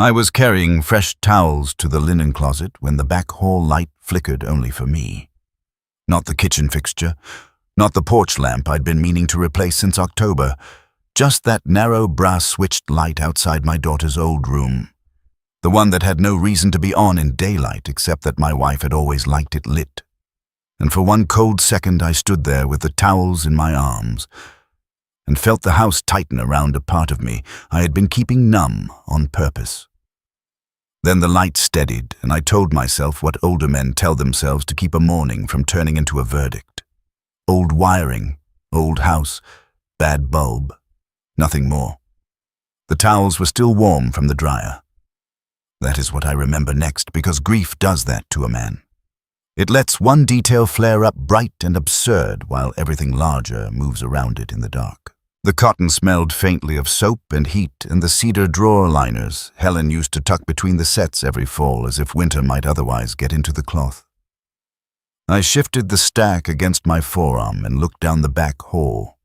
I was carrying fresh towels to the linen closet when the back hall light flickered only for me. Not the kitchen fixture, not the porch lamp I'd been meaning to replace since October, just that narrow brass-switched light outside my daughter's old room. The one that had no reason to be on in daylight except that my wife had always liked it lit. And for one cold second I stood there with the towels in my arms and felt the house tighten around a part of me I had been keeping numb on purpose. Then the light steadied, and I told myself what older men tell themselves to keep a morning from turning into a verdict. Old wiring, old house, bad bulb, nothing more. The towels were still warm from the dryer. That is what I remember next, because grief does that to a man. It lets one detail flare up bright and absurd while everything larger moves around it in the dark. The cotton smelled faintly of soap and heat and the cedar drawer liners Helen used to tuck between the sets every fall as if winter might otherwise get into the cloth. I shifted the stack against my forearm and looked down the back hall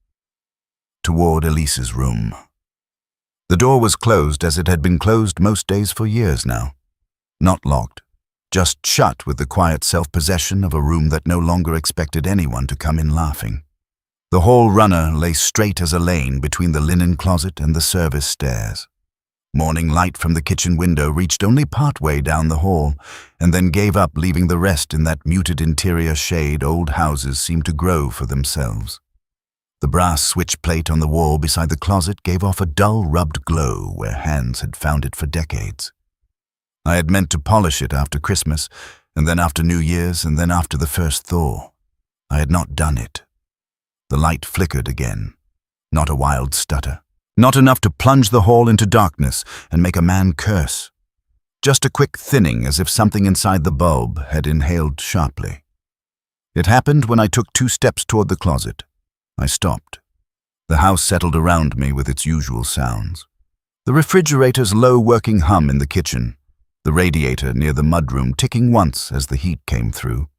toward Elise's room. The door was closed as it had been closed most days for years now. Not locked, just shut with the quiet self-possession of a room that no longer expected anyone to come in laughing. The hall runner lay straight as a lane between the linen closet and the service stairs. Morning light from the kitchen window reached only partway down the hall, and then gave up, leaving the rest in that muted interior shade old houses seem to grow for themselves. The brass switch plate on the wall beside the closet gave off a dull rubbed glow where hands had found it for decades. I had meant to polish it after Christmas, and then after New Year's, and then after the first thaw. I had not done it. The light flickered again. Not a wild stutter. Not enough to plunge the hall into darkness and make a man curse. Just a quick thinning as if something inside the bulb had inhaled sharply. It happened when I took 2 steps toward the closet. I stopped. The house settled around me with its usual sounds. The refrigerator's low working hum in the kitchen. The radiator near the mudroom ticking once as the heat came through.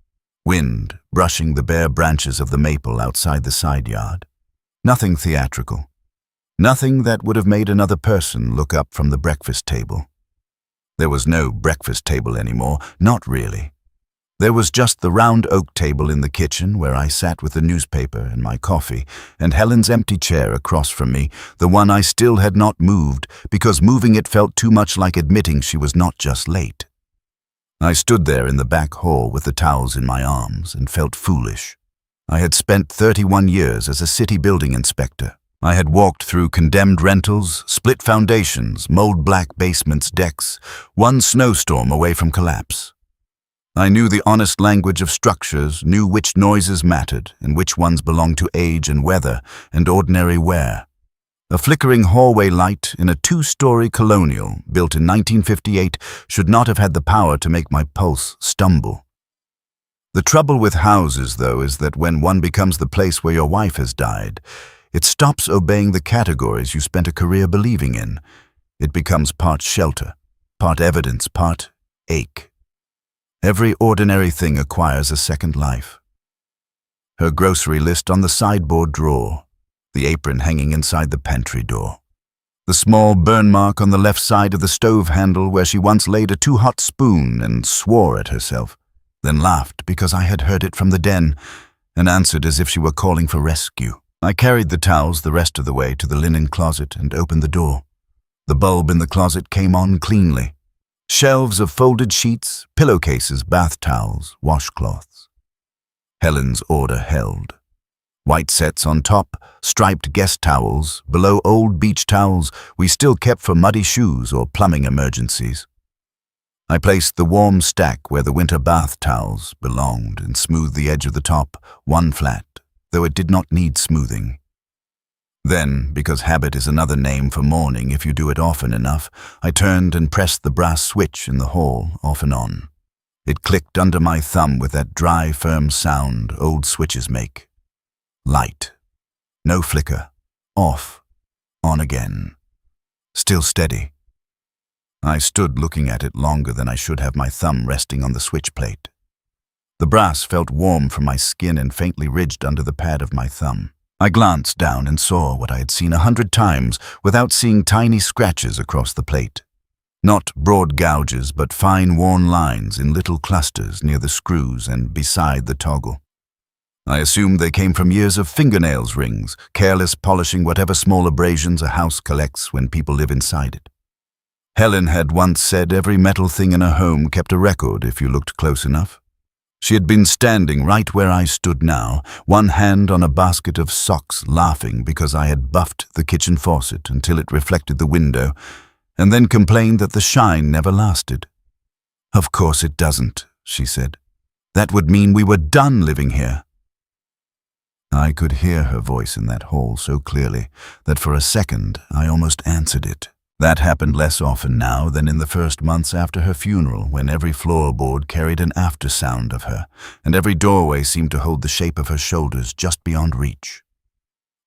Wind brushing the bare branches of the maple outside the side yard. Nothing theatrical. Nothing that would have made another person look up from the breakfast table. There was no breakfast table anymore, not really. There was just the round oak table in the kitchen where I sat with the newspaper and my coffee, and Helen's empty chair across from me, the one I still had not moved, because moving it felt too much like admitting she was not just late. I stood there in the back hall with the towels in my arms and felt foolish. I had spent 31 years as a city building inspector. I had walked through condemned rentals, split foundations, mold-black basements, decks, one snowstorm away from collapse. I knew the honest language of structures, knew which noises mattered and which ones belonged to age and weather and ordinary wear. A flickering hallway light in a 2-story colonial built in 1958 should not have had the power to make my pulse stumble. The trouble with houses, though, is that when one becomes the place where your wife has died, it stops obeying the categories you spent a career believing in. It becomes part shelter, part evidence, part ache. Every ordinary thing acquires a second life. Her grocery list on the sideboard drawer, the apron hanging inside the pantry door. The small burn mark on the left side of the stove handle where she once laid a too-hot spoon and swore at herself, then laughed because I had heard it from the den and answered as if she were calling for rescue. I carried the towels the rest of the way to the linen closet and opened the door. The bulb in the closet came on cleanly. Shelves of folded sheets, pillowcases, bath towels, washcloths. Helen's order held. White sets on top, striped guest towels, below old beach towels we still kept for muddy shoes or plumbing emergencies. I placed the warm stack where the winter bath towels belonged and smoothed the edge of the top, one flat, though it did not need smoothing. Then, because habit is another name for mourning if you do it often enough, I turned and pressed the brass switch in the hall off and on. It clicked under my thumb with that dry, firm sound old switches make. Light. No flicker. Off. On again. Still steady. I stood looking at it longer than I should have, my thumb resting on the switch plate. The brass felt warm from my skin and faintly ridged under the pad of my thumb. I glanced down and saw what I had seen 100 times without seeing tiny scratches across the plate. Not broad gouges, but fine worn lines in little clusters near the screws and beside the toggle. I assumed they came from years of fingernails rings, careless polishing whatever small abrasions a house collects when people live inside it. Helen had once said every metal thing in her home kept a record if you looked close enough. She had been standing right where I stood now, one hand on a basket of socks, laughing because I had buffed the kitchen faucet until it reflected the window, and then complained that the shine never lasted. "Of course it doesn't," she said. "That would mean we were done living here." I could hear her voice in that hall so clearly that for a second I almost answered it. That happened less often now than in the first months after her funeral, when every floorboard carried an after-sound of her, and every doorway seemed to hold the shape of her shoulders just beyond reach.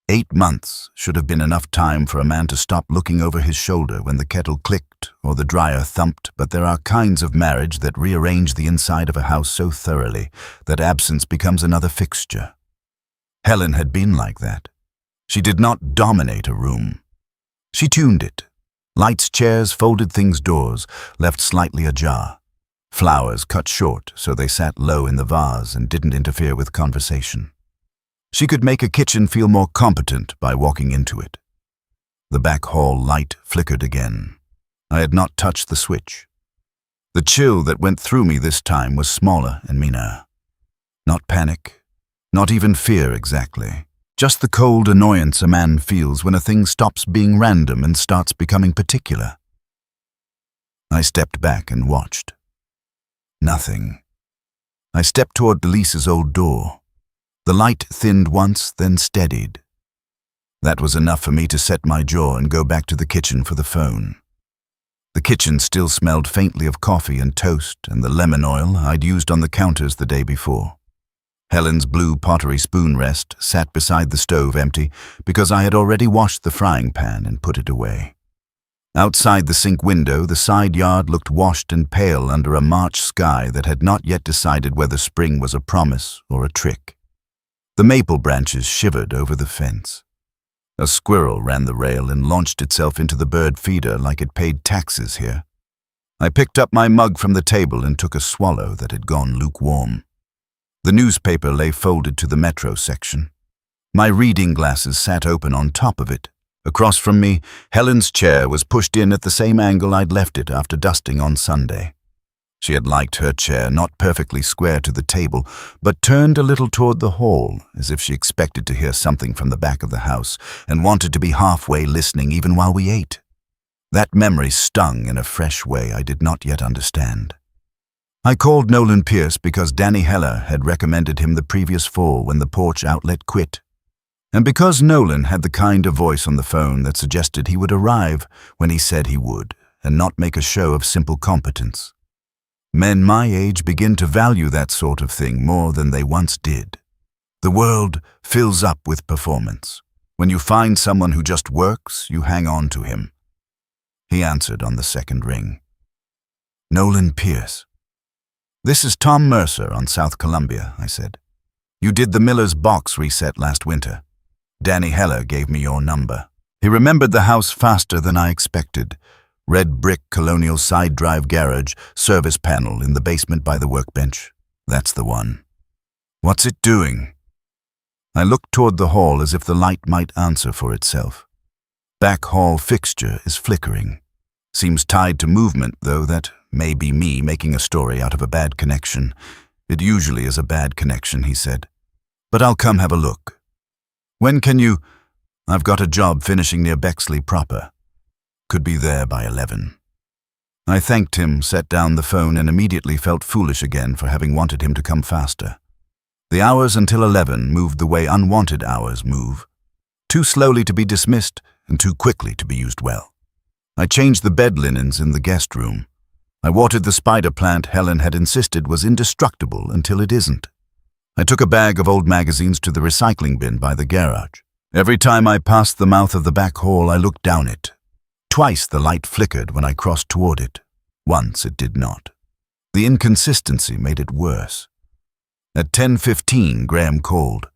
8 months should have been enough time for a man to stop looking over his shoulder when the kettle clicked or the dryer thumped, but there are kinds of marriage that rearrange the inside of a house so thoroughly that absence becomes another fixture. Helen had been like that. She did not dominate a room. She tuned it. Lights, chairs, folded things, doors, left slightly ajar. Flowers cut short so they sat low in the vase and didn't interfere with conversation. She could make a kitchen feel more competent by walking into it. The back hall light flickered again. I had not touched the switch. The chill that went through me this time was smaller and meaner. Not panic, not even fear exactly. Just the cold annoyance a man feels when a thing stops being random and starts becoming particular. I stepped back and watched. Nothing. I stepped toward Delisa's old door. The light thinned once, then steadied. That was enough for me to set my jaw and go back to the kitchen for the phone. The kitchen still smelled faintly of coffee and toast and the lemon oil I'd used on the counters the day before. Helen's blue pottery spoon rest sat beside the stove empty because I had already washed the frying pan and put it away. Outside the sink window, the side yard looked washed and pale under a March sky that had not yet decided whether spring was a promise or a trick. The maple branches shivered over the fence. A squirrel ran the rail and launched itself into the bird feeder like it paid taxes here. I picked up my mug from the table and took a swallow that had gone lukewarm. The newspaper lay folded to the metro section. My reading glasses sat open on top of it. Across from me, Helen's chair was pushed in at the same angle I'd left it after dusting on Sunday. She had liked her chair not perfectly square to the table, but turned a little toward the hall, as if she expected to hear something from the back of the house and wanted to be halfway listening even while we ate. That memory stung in a fresh way I did not yet understand. I called Nolan Pierce because Danny Heller had recommended him the previous fall when the porch outlet quit, and because Nolan had the kind of voice on the phone that suggested he would arrive when he said he would and not make a show of simple competence. Men my age begin to value that sort of thing more than they once did. The world fills up with performance. When you find someone who just works, you hang on to him. He answered on the second ring. "Nolan Pierce." "This is Tom Mercer on South Columbia," I said. "You did the Miller's box reset last winter. Danny Heller gave me your number." He remembered the house faster than I expected. Red brick colonial side drive garage, service panel in the basement by the workbench. That's the one. "What's it doing?" I looked toward the hall as if the light might answer for itself. Back hall fixture is flickering. Seems tied to movement, though that may be me making a story out of a bad connection. "It usually is a bad connection," he said. "But I'll come have a look." "When can you—" "I've got a job finishing near Bexley proper. Could be there by 11. I thanked him, set down the phone, and immediately felt foolish again for having wanted him to come faster. The hours until 11 moved the way unwanted hours move. Too slowly to be dismissed and too quickly to be used well. I changed the bed linens in the guest room. I watered the spider plant Helen had insisted was indestructible until it isn't. I took a bag of old magazines to the recycling bin by the garage. Every time I passed the mouth of the back hall, I looked down it. Twice the light flickered when I crossed toward it. Once it did not. The inconsistency made it worse. At 10:15, Graham called.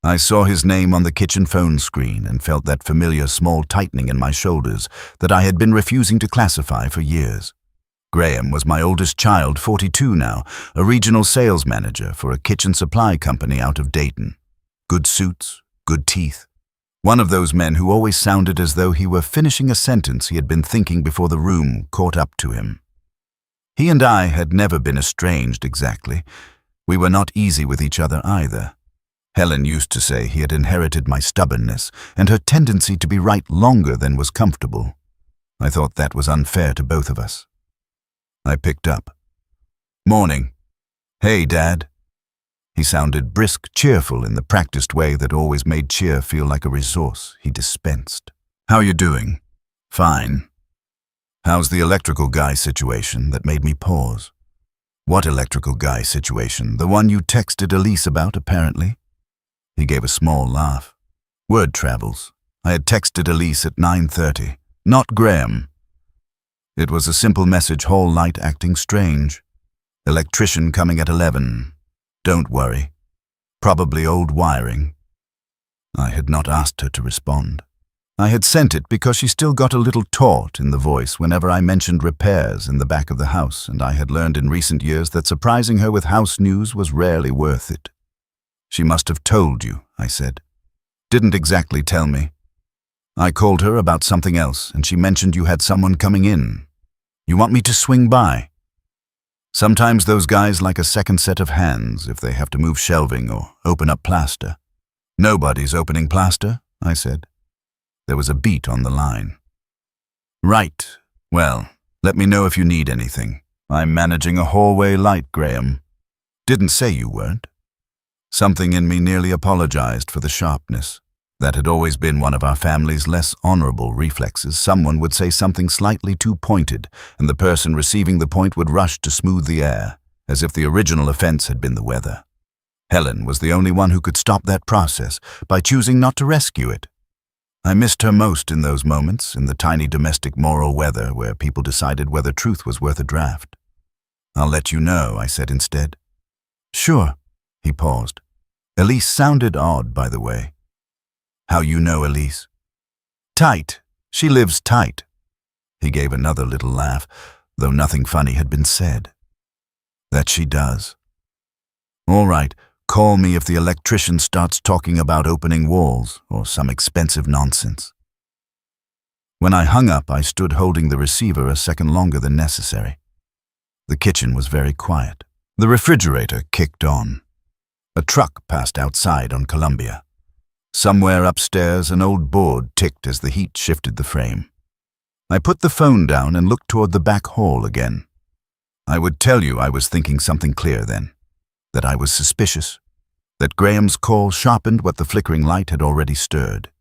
I saw his name on the kitchen phone screen and felt that familiar small tightening in my shoulders that I had been refusing to classify for years. Graham was my oldest child, 42 now, a regional sales manager for a kitchen supply company out of Dayton. Good suits, good teeth. One of those men who always sounded as though he were finishing a sentence he had been thinking before the room caught up to him. He and I had never been estranged exactly. We were not easy with each other either. Helen used to say he had inherited my stubbornness and her tendency to be right longer than was comfortable. I thought that was unfair to both of us. I picked up. "Morning. Hey, Dad." He sounded brisk, cheerful in the practiced way that always made cheer feel like a resource he dispensed. "How you doing?" "Fine." "How's the electrical guy situation?" That made me pause. "What electrical guy situation? The one you texted Elise about, apparently?" He gave a small laugh. "Word travels. I had texted Elise at 9:30. Not Graham." It was a simple message, hall light acting strange. "Electrician coming at 11. Don't worry. Probably old wiring." I had not asked her to respond. I had sent it because she still got a little taut in the voice whenever I mentioned repairs in the back of the house, and I had learned in recent years that surprising her with house news was rarely worth it. "She must have told you," I said. "Didn't exactly tell me. I called her about something else, and she mentioned you had someone coming in. You want me to swing by?" Sometimes those guys like a second set of hands if they have to move shelving or open up plaster. "Nobody's opening plaster," I said. There was a beat on the line. "Right. Well, let me know if you need anything. I'm managing a hallway light, Graham." "Didn't say you weren't." Something in me nearly apologized for the sharpness. That had always been one of our family's less honorable reflexes. Someone would say something slightly too pointed, and the person receiving the point would rush to smooth the air, as if the original offense had been the weather. Helen was the only one who could stop that process by choosing not to rescue it. I missed her most in those moments, in the tiny domestic moral weather where people decided whether truth was worth a draft. "I'll let you know," I said instead. "Sure." He paused. "Elise sounded odd, by the way." "How you know Elise?" "Tight. She lives tight." He gave another little laugh, though nothing funny had been said. "That she does." "All right, call me if the electrician starts talking about opening walls or some expensive nonsense." When I hung up, I stood holding the receiver a second longer than necessary. The kitchen was very quiet. The refrigerator kicked on. A truck passed outside on Columbia. Somewhere upstairs, an old board ticked as the heat shifted the frame. I put the phone down and looked toward the back hall again. I would tell you I was thinking something clear then, that I was suspicious, that Graham's call sharpened what the flickering light had already stirred.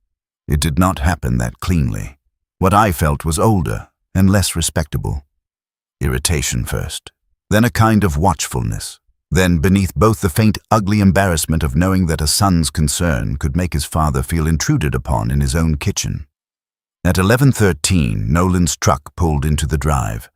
It did not happen that cleanly. What I felt was older and less respectable. Irritation first, then a kind of watchfulness. Then, beneath both the faint, ugly embarrassment of knowing that a son's concern could make his father feel intruded upon in his own kitchen. At 11:13, Nolan's truck pulled into the drive.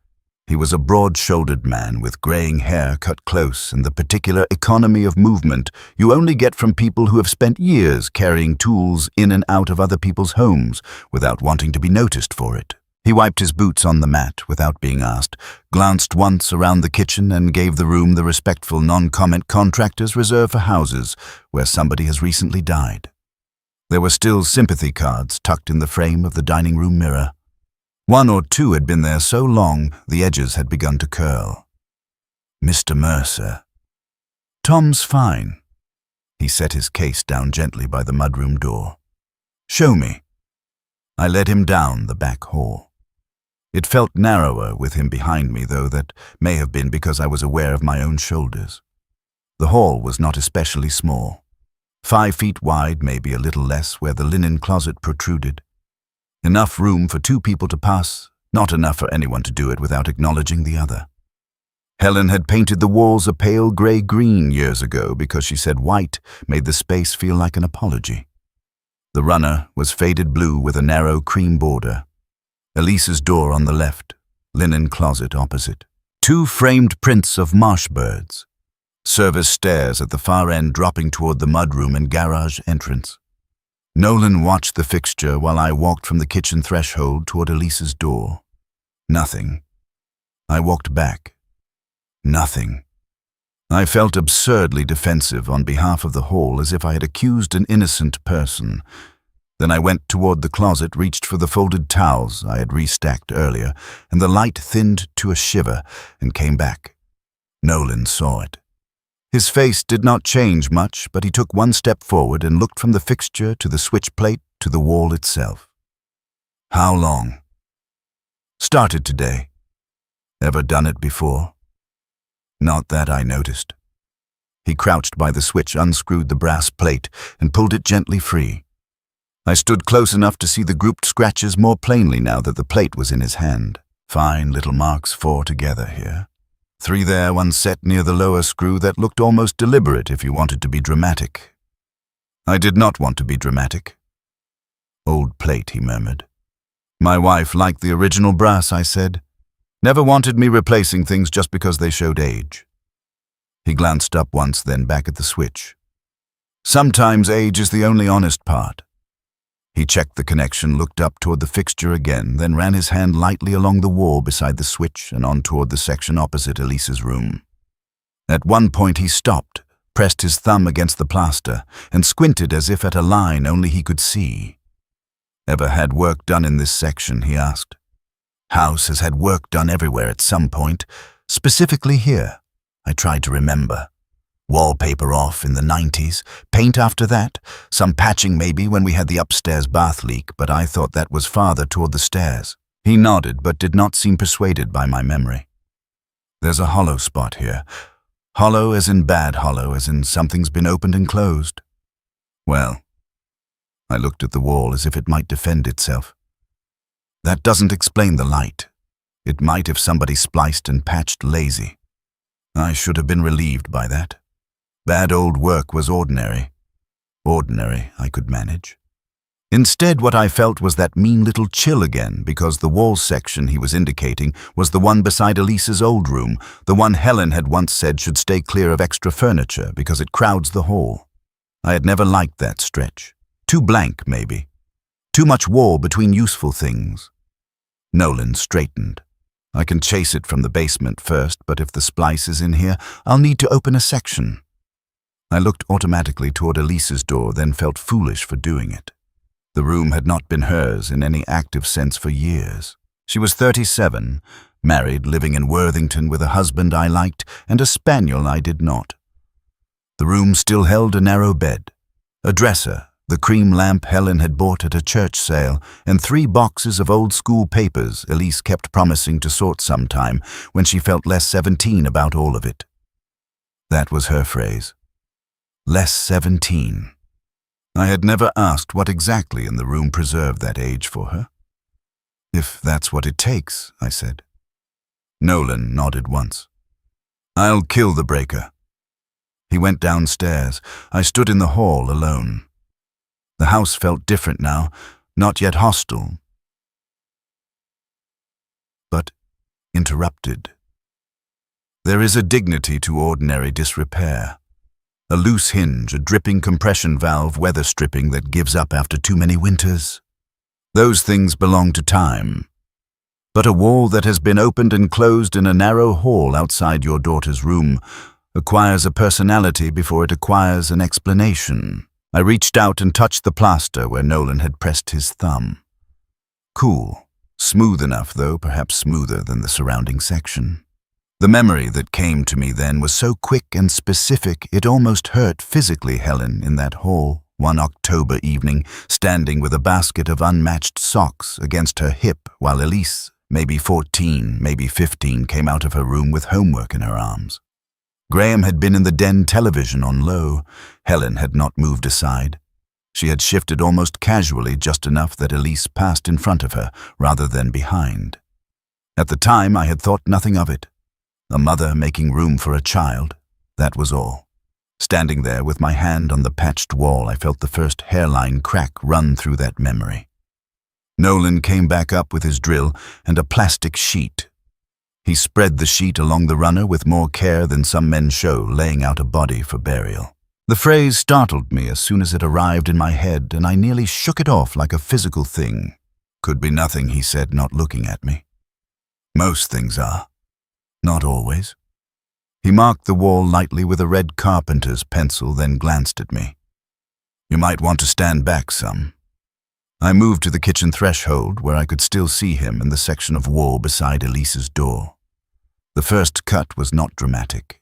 He was a broad-shouldered man with graying hair cut close and the particular economy of movement you only get from people who have spent years carrying tools in and out of other people's homes without wanting to be noticed for it. He wiped his boots on the mat without being asked, glanced once around the kitchen and gave the room the respectful non-comment contractors reserve for houses where somebody has recently died. There were still sympathy cards tucked in the frame of the dining room mirror. One or two had been there so long the edges had begun to curl. "Mr. Mercer." "Tom's fine." He set his case down gently by the mudroom door. "Show me." I led him down the back hall. It felt narrower with him behind me, though that may have been because I was aware of my own shoulders. The hall was not especially small. 5 feet wide, maybe a little less, where the linen closet protruded. Enough room for 2 people to pass, not enough for anyone to do it without acknowledging the other. Helen had painted the walls a pale gray-green years ago because she said white made the space feel like an apology. The runner was faded blue with a narrow cream border. Elise's door on the left, linen closet opposite. 2 framed prints of marsh birds. Service stairs at the far end dropping toward the mudroom and garage entrance. Nolan watched the fixture while I walked from the kitchen threshold toward Elise's door. Nothing. I walked back. Nothing. I felt absurdly defensive on behalf of the hall, as if I had accused an innocent person. Then I went toward the closet, reached for the folded towels I had restacked earlier, and the light thinned to a shiver and came back. Nolan saw it. His face did not change much, but he took one step forward and looked from the fixture to the switch plate to the wall itself. How long? Started today. Ever done it before? Not that I noticed. He crouched by the switch, unscrewed the brass plate, and pulled it gently free. I stood close enough to see the grouped scratches more plainly now that the plate was in his hand. Fine little marks, 4 together here. 3 there, 1 set near the lower screw that looked almost deliberate if you wanted to be dramatic. I did not want to be dramatic. Old plate, he murmured. My wife liked the original brass, I said. Never wanted me replacing things just because they showed age. He glanced up once, then back at the switch. Sometimes age is the only honest part. He checked the connection, looked up toward the fixture again, then ran his hand lightly along the wall beside the switch and on toward the section opposite Elise's room. At one point he stopped, pressed his thumb against the plaster, and squinted as if at a line only he could see. Ever had work done in this section, he asked. House has had work done everywhere at some point, specifically here. I tried to remember. Wallpaper off in the 90s, paint after that, some patching maybe when we had the upstairs bath leak, but I thought that was farther toward the stairs. He nodded, but did not seem persuaded by my memory. There's a hollow spot here. Hollow as in bad hollow, as in something's been opened and closed. Well, I looked at the wall as if it might defend itself. That doesn't explain the light. It might if somebody spliced and patched lazy. I should have been relieved by that. Bad old work was ordinary. Ordinary, I could manage. Instead, what I felt was that mean little chill again, because the wall section he was indicating was the one beside Elise's old room, the one Helen had once said should stay clear of extra furniture because it crowds the hall. I had never liked that stretch. Too blank, maybe. Too much wall between useful things. Nolan straightened. I can chase it from the basement first, but if the splice is in here, I'll need to open a section. I looked automatically toward Elise's door, then felt foolish for doing it. The room had not been hers in any active sense for years. She was 37, married, living in Worthington with a husband I liked and a spaniel I did not. The room still held a narrow bed, a dresser, the cream lamp Helen had bought at a church sale, and 3 boxes of old-school papers Elise kept promising to sort sometime when she felt less 17 about all of it. That was her phrase. Less 17. I had never asked what exactly in the room preserved that age for her. If that's what it takes, I said. Nolan nodded once. I'll kill the breaker. He went downstairs. I stood in the hall alone. The house felt different now, not yet hostile, but interrupted. There is a dignity to ordinary disrepair. A loose hinge, a dripping compression valve, weather stripping that gives up after too many winters. Those things belong to time. But a wall that has been opened and closed in a narrow hall outside your daughter's room acquires a personality before it acquires an explanation. I reached out and touched the plaster where Nolan had pressed his thumb. Cool. Smooth enough, though, perhaps smoother than the surrounding section. The memory that came to me then was so quick and specific it almost hurt physically Helen in that hall one October evening, standing with a basket of unmatched socks against her hip while Elise, maybe 14, maybe 15, came out of her room with homework in her arms. Graham had been in the den television on low. Helen had not moved aside. She had shifted almost casually, just enough that Elise passed in front of her rather than behind. At the time, I had thought nothing of it. A mother making room for a child, that was all. Standing there with my hand on the patched wall, I felt the first hairline crack run through that memory. Nolan came back up with his drill and a plastic sheet. He spread the sheet along the runner with more care than some men show laying out a body for burial. The phrase startled me as soon as it arrived in my head, and I nearly shook it off like a physical thing. Could be nothing, he said, not looking at me. Most things are. Not always. He marked the wall lightly with a red carpenter's pencil, then glanced at me. You might want to stand back some. I moved to the kitchen threshold where I could still see him in the section of wall beside Elise's door. The first cut was not dramatic.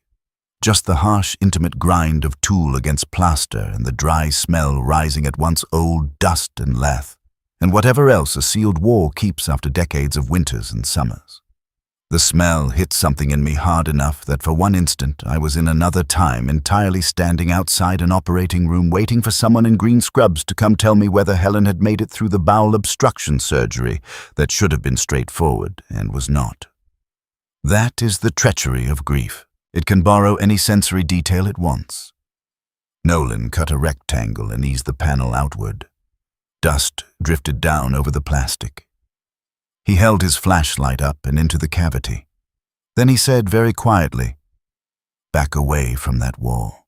Just the harsh, intimate grind of tool against plaster and the dry smell rising at once old dust and lath, and whatever else a sealed wall keeps after decades of winters and summers. The smell hit something in me hard enough that for one instant I was in another time, entirely standing outside an operating room waiting for someone in green scrubs to come tell me whether Helen had made it through the bowel obstruction surgery that should have been straightforward and was not. That is the treachery of grief. It can borrow any sensory detail it wants. Nolan cut a rectangle and eased the panel outward. Dust drifted down over the plastic. He held his flashlight up and into the cavity. Then he said very quietly, "Back away from that wall."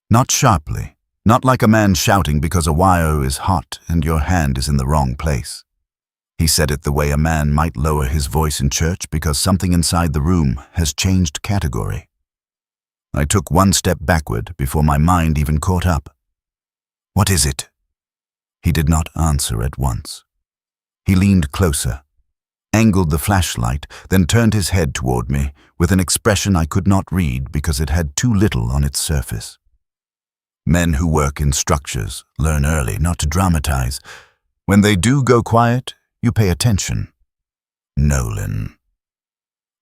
Not sharply, not like a man shouting because a wire is hot and your hand is in the wrong place. He said it the way a man might lower his voice in church because something inside the room has changed category. I took one step backward before my mind even caught up. "What is it?" He did not answer at once. He leaned closer, angled the flashlight, then turned his head toward me with an expression I could not read because it had too little on its surface. Men who work in structures learn early not to dramatize. When they do go quiet, you pay attention. Nolan.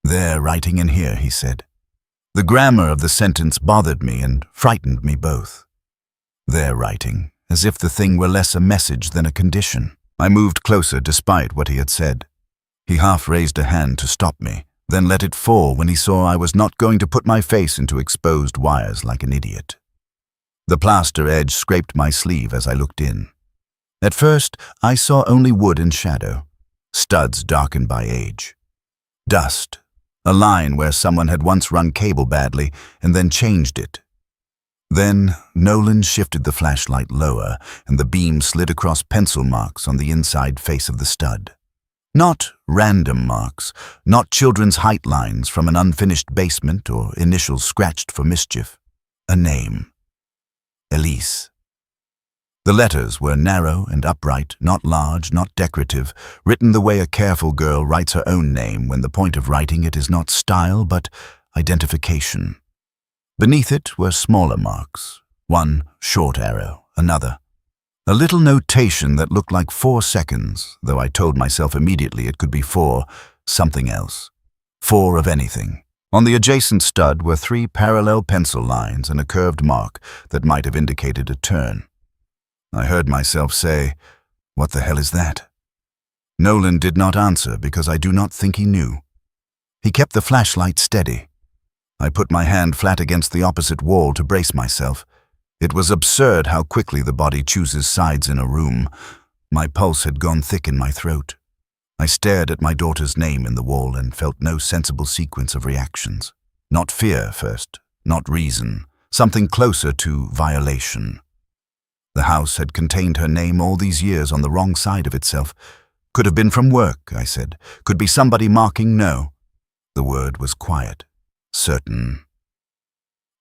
"They're writing in here," he said. The grammar of the sentence bothered me and frightened me both. They're writing, as if the thing were less a message than a condition. I moved closer despite what he had said. He half raised a hand to stop me, then let it fall when he saw I was not going to put my face into exposed wires like an idiot. The plaster edge scraped my sleeve as I looked in. At first, I saw only wood and shadow, studs darkened by age. Dust, a line where someone had once run cable badly and then changed it. Then Nolan shifted the flashlight lower and the beam slid across pencil marks on the inside face of the stud. Not random marks, not children's height lines from an unfinished basement or initials scratched for mischief. A name. Elise. The letters were narrow and upright, not large, not decorative, written the way a careful girl writes her own name when the point of writing it is not style but identification. Beneath it were smaller marks, one short arrow, another. A little notation that looked like 4 seconds, though I told myself immediately it could be 4 something else. 4 of anything. On the adjacent stud were 3 parallel pencil lines and a curved mark that might have indicated a turn. I heard myself say, "What the hell is that?" Nolan did not answer because I do not think he knew. He kept the flashlight steady. I put my hand flat against the opposite wall to brace myself. It was absurd how quickly the body chooses sides in a room. My pulse had gone thick in my throat. I stared at my daughter's name in the wall and felt no sensible sequence of reactions. Not fear first, not reason, something closer to violation. The house had contained her name all these years on the wrong side of itself. Could have been from work, I said. Could be somebody marking no. The word was quiet, certain.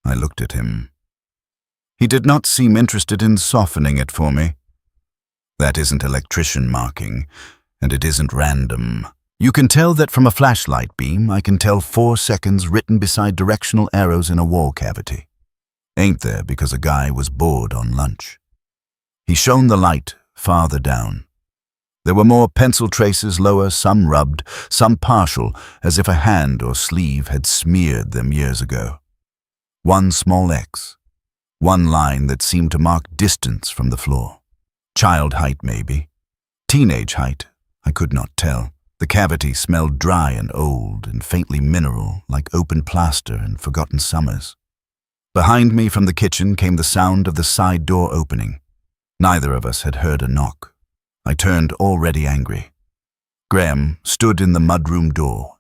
I looked at him. He did not seem interested in softening it for me. That isn't electrician marking, and it isn't random. You can tell that from a flashlight beam. I can tell 4 seconds written beside directional arrows in a wall cavity. Ain't there because a guy was bored on lunch. He shone the light farther down. There were more pencil traces lower, some rubbed, some partial, as if a hand or sleeve had smeared them years ago. One small X. One line that seemed to mark distance from the floor. Child height, maybe. Teenage height, I could not tell. The cavity smelled dry and old and faintly mineral, like open plaster and forgotten summers. Behind me from the kitchen came the sound of the side door opening. Neither of us had heard a knock. I turned already angry. Graham stood in the mudroom door.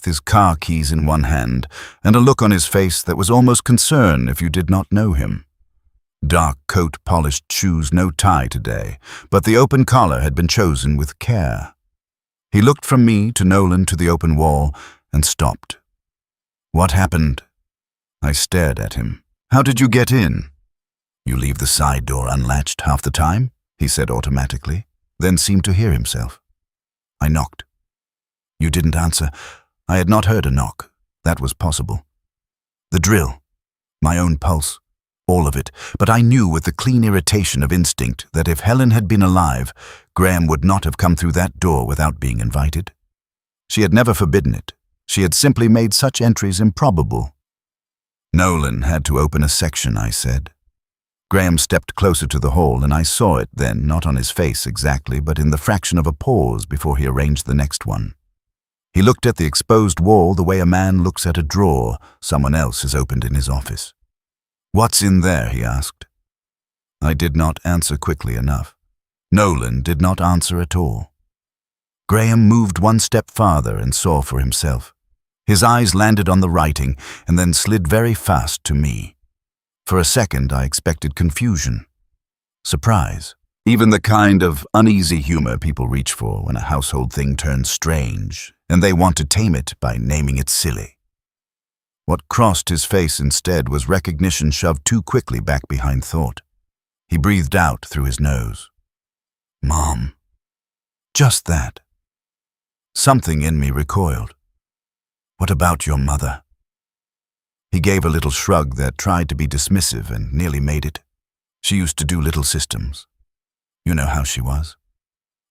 with his car keys in one hand, and a look on his face that was almost concern if you did not know him. Dark coat, polished shoes, no tie today, but the open collar had been chosen with care. He looked from me to Nolan to the open wall and stopped. "What happened?" I stared at him. "How did you get in?" "You leave the side door unlatched half the time," he said automatically, then seemed to hear himself. I knocked. You didn't answer. I had not heard a knock. That was possible. The drill, my own pulse, all of it, but I knew with the clean irritation of instinct that if Helen had been alive, Graham would not have come through that door without being invited. She had never forbidden it. She had simply made such entries improbable. "Nolan had to open a section," I said. Graham stepped closer to the hole, and I saw it then, not on his face exactly, but in the fraction of a pause before he arranged the next one. He looked at the exposed wall the way a man looks at a drawer someone else has opened in his office. "What's in there?" he asked. I did not answer quickly enough. Nolan did not answer at all. Graham moved one step farther and saw for himself. His eyes landed on the writing and then slid very fast to me. For a second, I expected confusion, surprise, even the kind of uneasy humor people reach for when a household thing turns strange, and they want to tame it by naming it silly. What crossed his face instead was recognition shoved too quickly back behind thought. He breathed out through his nose. "Mom." Just that. Something in me recoiled. "What about your mother?" He gave a little shrug that tried to be dismissive and nearly made it. "She used to do little systems. You know how she was."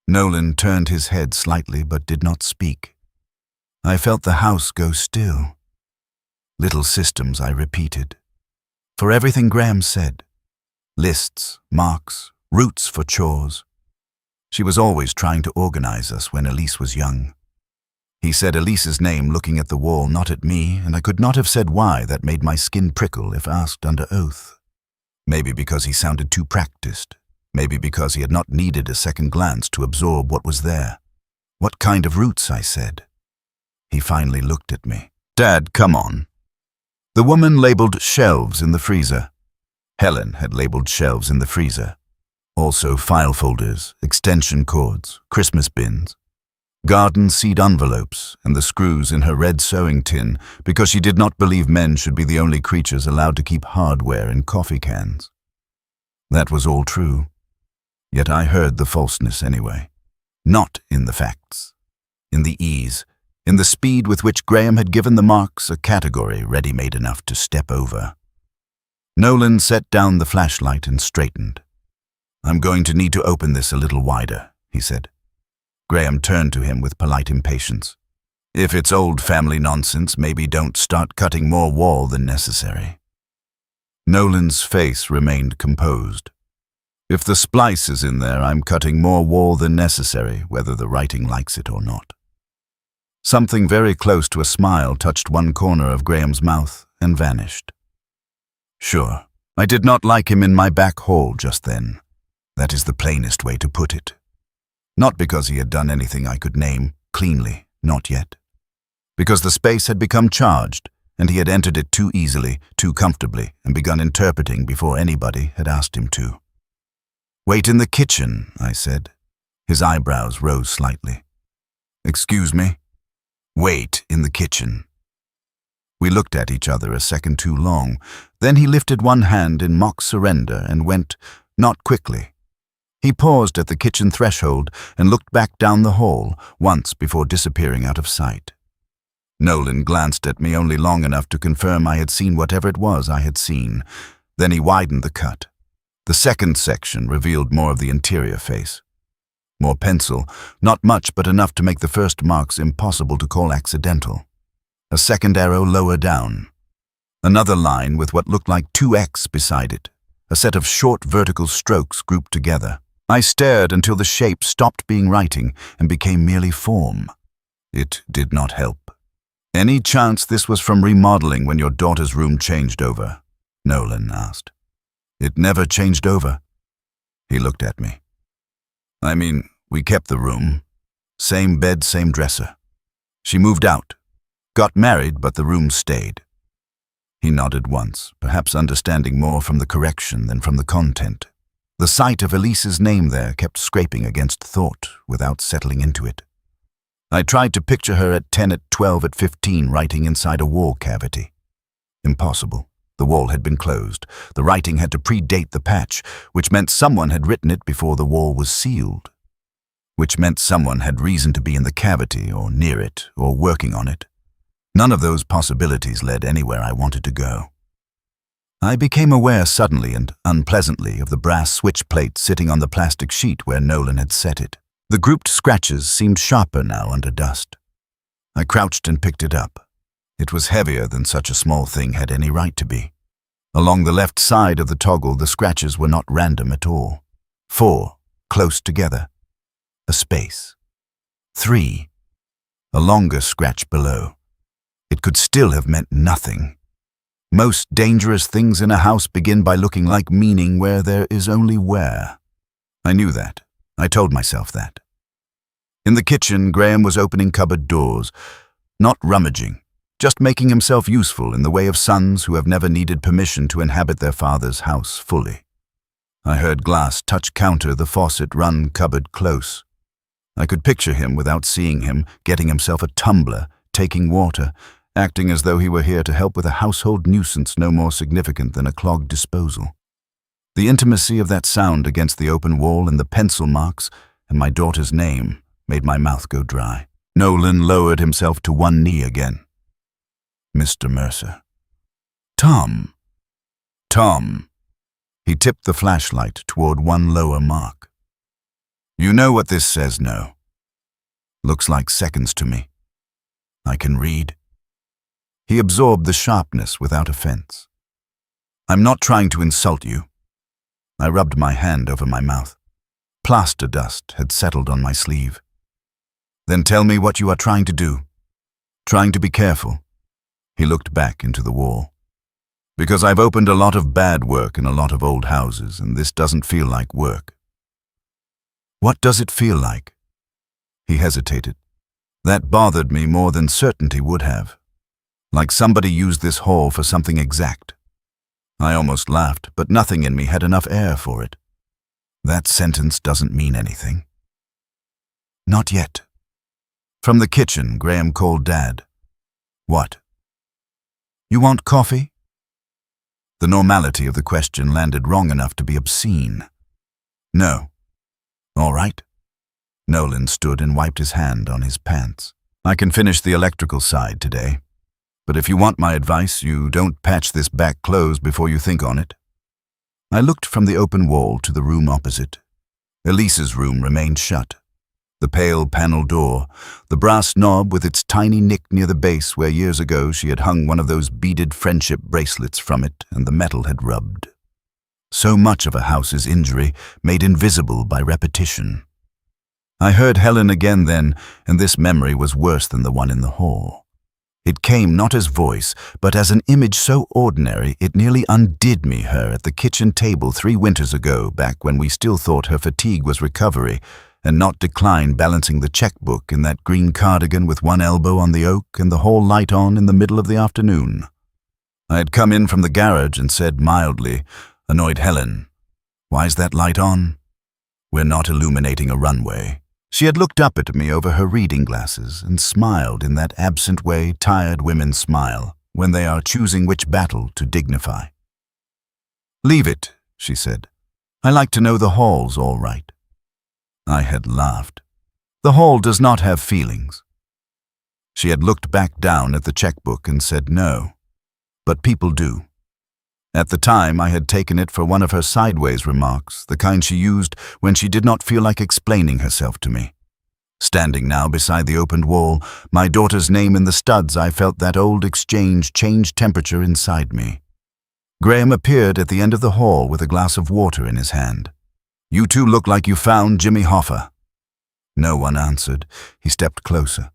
Nolan turned his head slightly but did not speak. I felt the house go still. "Little systems," I repeated. For everything Graham said. Lists, marks, routes for chores. She was always trying to organize us when Elise was young. He said Elise's name looking at the wall, not at me, and I could not have said why that made my skin prickle if asked under oath. Maybe because he sounded too practiced. Maybe because he had not needed a second glance to absorb what was there. "What kind of roots?" I said. He finally looked at me. "Dad, come on." The woman labeled shelves in the freezer. Helen had labeled shelves in the freezer. Also file folders, extension cords, Christmas bins, garden seed envelopes, and the screws in her red sewing tin because she did not believe men should be the only creatures allowed to keep hardware in coffee cans. That was all true. Yet I heard the falseness anyway. Not in the facts. In the ease. In the speed with which Graham had given the marks a category ready-made enough to step over. Nolan set down the flashlight and straightened. "I'm going to need to open this a little wider," he said. Graham turned to him with polite impatience. "If it's old family nonsense, maybe don't start cutting more wall than necessary." Nolan's face remained composed. "If the splice is in there, I'm cutting more wall than necessary, whether the writing likes it or not." Something very close to a smile touched one corner of Graham's mouth and vanished. Sure, I did not like him in my back hall just then. That is the plainest way to put it. Not because he had done anything I could name cleanly, not yet. Because the space had become charged, and he had entered it too easily, too comfortably, and begun interpreting before anybody had asked him to. "Wait in the kitchen," I said. His eyebrows rose slightly. "Excuse me?" "Wait in the kitchen." We looked at each other a second too long. Then he lifted one hand in mock surrender and went, not quickly. He paused at the kitchen threshold and looked back down the hall once before disappearing out of sight. Nolan glanced at me only long enough to confirm I had seen whatever it was I had seen. Then he widened the cut. The second section revealed more of the interior face. More pencil, not much but enough to make the first marks impossible to call accidental. A second arrow lower down. Another line with what looked like 2X beside it. A set of short vertical strokes grouped together. I stared until the shape stopped being writing and became merely form. It did not help. "Any chance this was from remodeling when your daughter's room changed over?" Nolan asked. "It never changed over." He looked at me. "I mean, we kept the room. Same bed, same dresser. She moved out. Got married, but the room stayed. He nodded once, perhaps understanding more from the correction than from the content. The sight of Elise's name there kept scraping against thought without settling into it. I tried to picture her at 10, at 12, at 15, writing inside a wall cavity. Impossible. The wall had been closed. The writing had to predate the patch, which meant someone had written it before the wall was sealed. Which meant someone had reason to be in the cavity, or near it, or working on it. None of those possibilities led anywhere I wanted to go. I became aware suddenly and unpleasantly of the brass switch plate sitting on the plastic sheet where Nolan had set it. The grouped scratches seemed sharper now under dust. I crouched and picked it up. It was heavier than such a small thing had any right to be. Along the left side of the toggle, the scratches were not random at all. 4, close together. A space. 3, a longer scratch below. It could still have meant nothing. Most dangerous things in a house begin by looking like meaning where there is only where. I knew that. I told myself that. In the kitchen, Graham was opening cupboard doors, not rummaging, just making himself useful in the way of sons who have never needed permission to inhabit their father's house fully. I heard glass touch counter, the faucet run cupboard close. I could picture him without seeing him, getting himself a tumbler, taking water, acting as though he were here to help with a household nuisance no more significant than a clogged disposal. The intimacy of that sound against the open wall and the pencil marks and my daughter's name made my mouth go dry. Nolan lowered himself to one knee again. Mr. Mercer. Tom. Tom. He tipped the flashlight toward one lower mark. You know what this says, no? Looks like seconds to me. I can read. He absorbed the sharpness without offense. I'm not trying to insult you. I rubbed my hand over my mouth. Plaster dust had settled on my sleeve. Then tell me what you are trying to do. Trying to be careful. He looked back into the wall. Because I've opened a lot of bad work in a lot of old houses, and this doesn't feel like work. What does it feel like? He hesitated. That bothered me more than certainty would have. Like somebody used this hall for something exact. I almost laughed, but nothing in me had enough air for it. That sentence doesn't mean anything. Not yet. From the kitchen, Graham called Dad. What? You want coffee? The normality of the question landed wrong enough to be obscene. No. All right. Nolan stood and wiped his hand on his pants. I can finish the electrical side today. But if you want my advice, you don't patch this back closed before you think on it. I looked from the open wall to the room opposite. Elise's room remained shut. The pale panel door, the brass knob with its tiny nick near the base where years ago she had hung one of those beaded friendship bracelets from it and the metal had rubbed. So much of a house's injury made invisible by repetition. I heard Helen again then, and this memory was worse than the one in the hall. It came not as voice, but as an image so ordinary it nearly undid me her at the kitchen table 3 winters ago, back when we still thought her fatigue was recovery, and not decline balancing the checkbook in that green cardigan with one elbow on the oak and the hall light on in the middle of the afternoon. I had come in from the garage and said mildly, annoyed Helen, "Why's that light on?" "We're not illuminating a runway." She had looked up at me over her reading glasses and smiled in that absent way tired women smile when they are choosing which battle to dignify. "Leave it," she said. "I like to know the hall's all right." I had laughed. The hall does not have feelings. She had looked back down at the checkbook and said no. But people do. At the time, I had taken it for one of her sideways remarks, the kind she used when she did not feel like explaining herself to me. Standing now beside the opened wall, my daughter's name in the studs, I felt that old exchange change temperature inside me. Graham appeared at the end of the hall with a glass of water in his hand. "You two look like you found Jimmy Hoffa." No one answered. He stepped closer.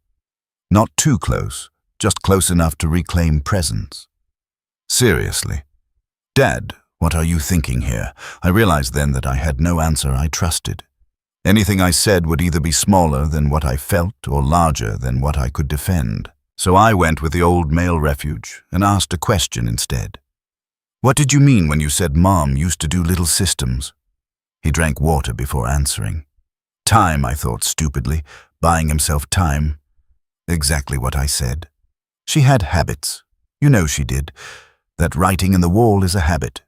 Not too close, just close enough to reclaim presence. "Seriously. Dad, what are you thinking here?" I realized then that I had no answer I trusted. Anything I said would either be smaller than what I felt or larger than what I could defend. So I went with the old male refuge and asked a question instead. What did you mean when you said Mom used to do little systems? He drank water before answering. Time, I thought stupidly, buying himself time. Exactly what I said. She had habits. You know she did. That writing in the wall is a habit.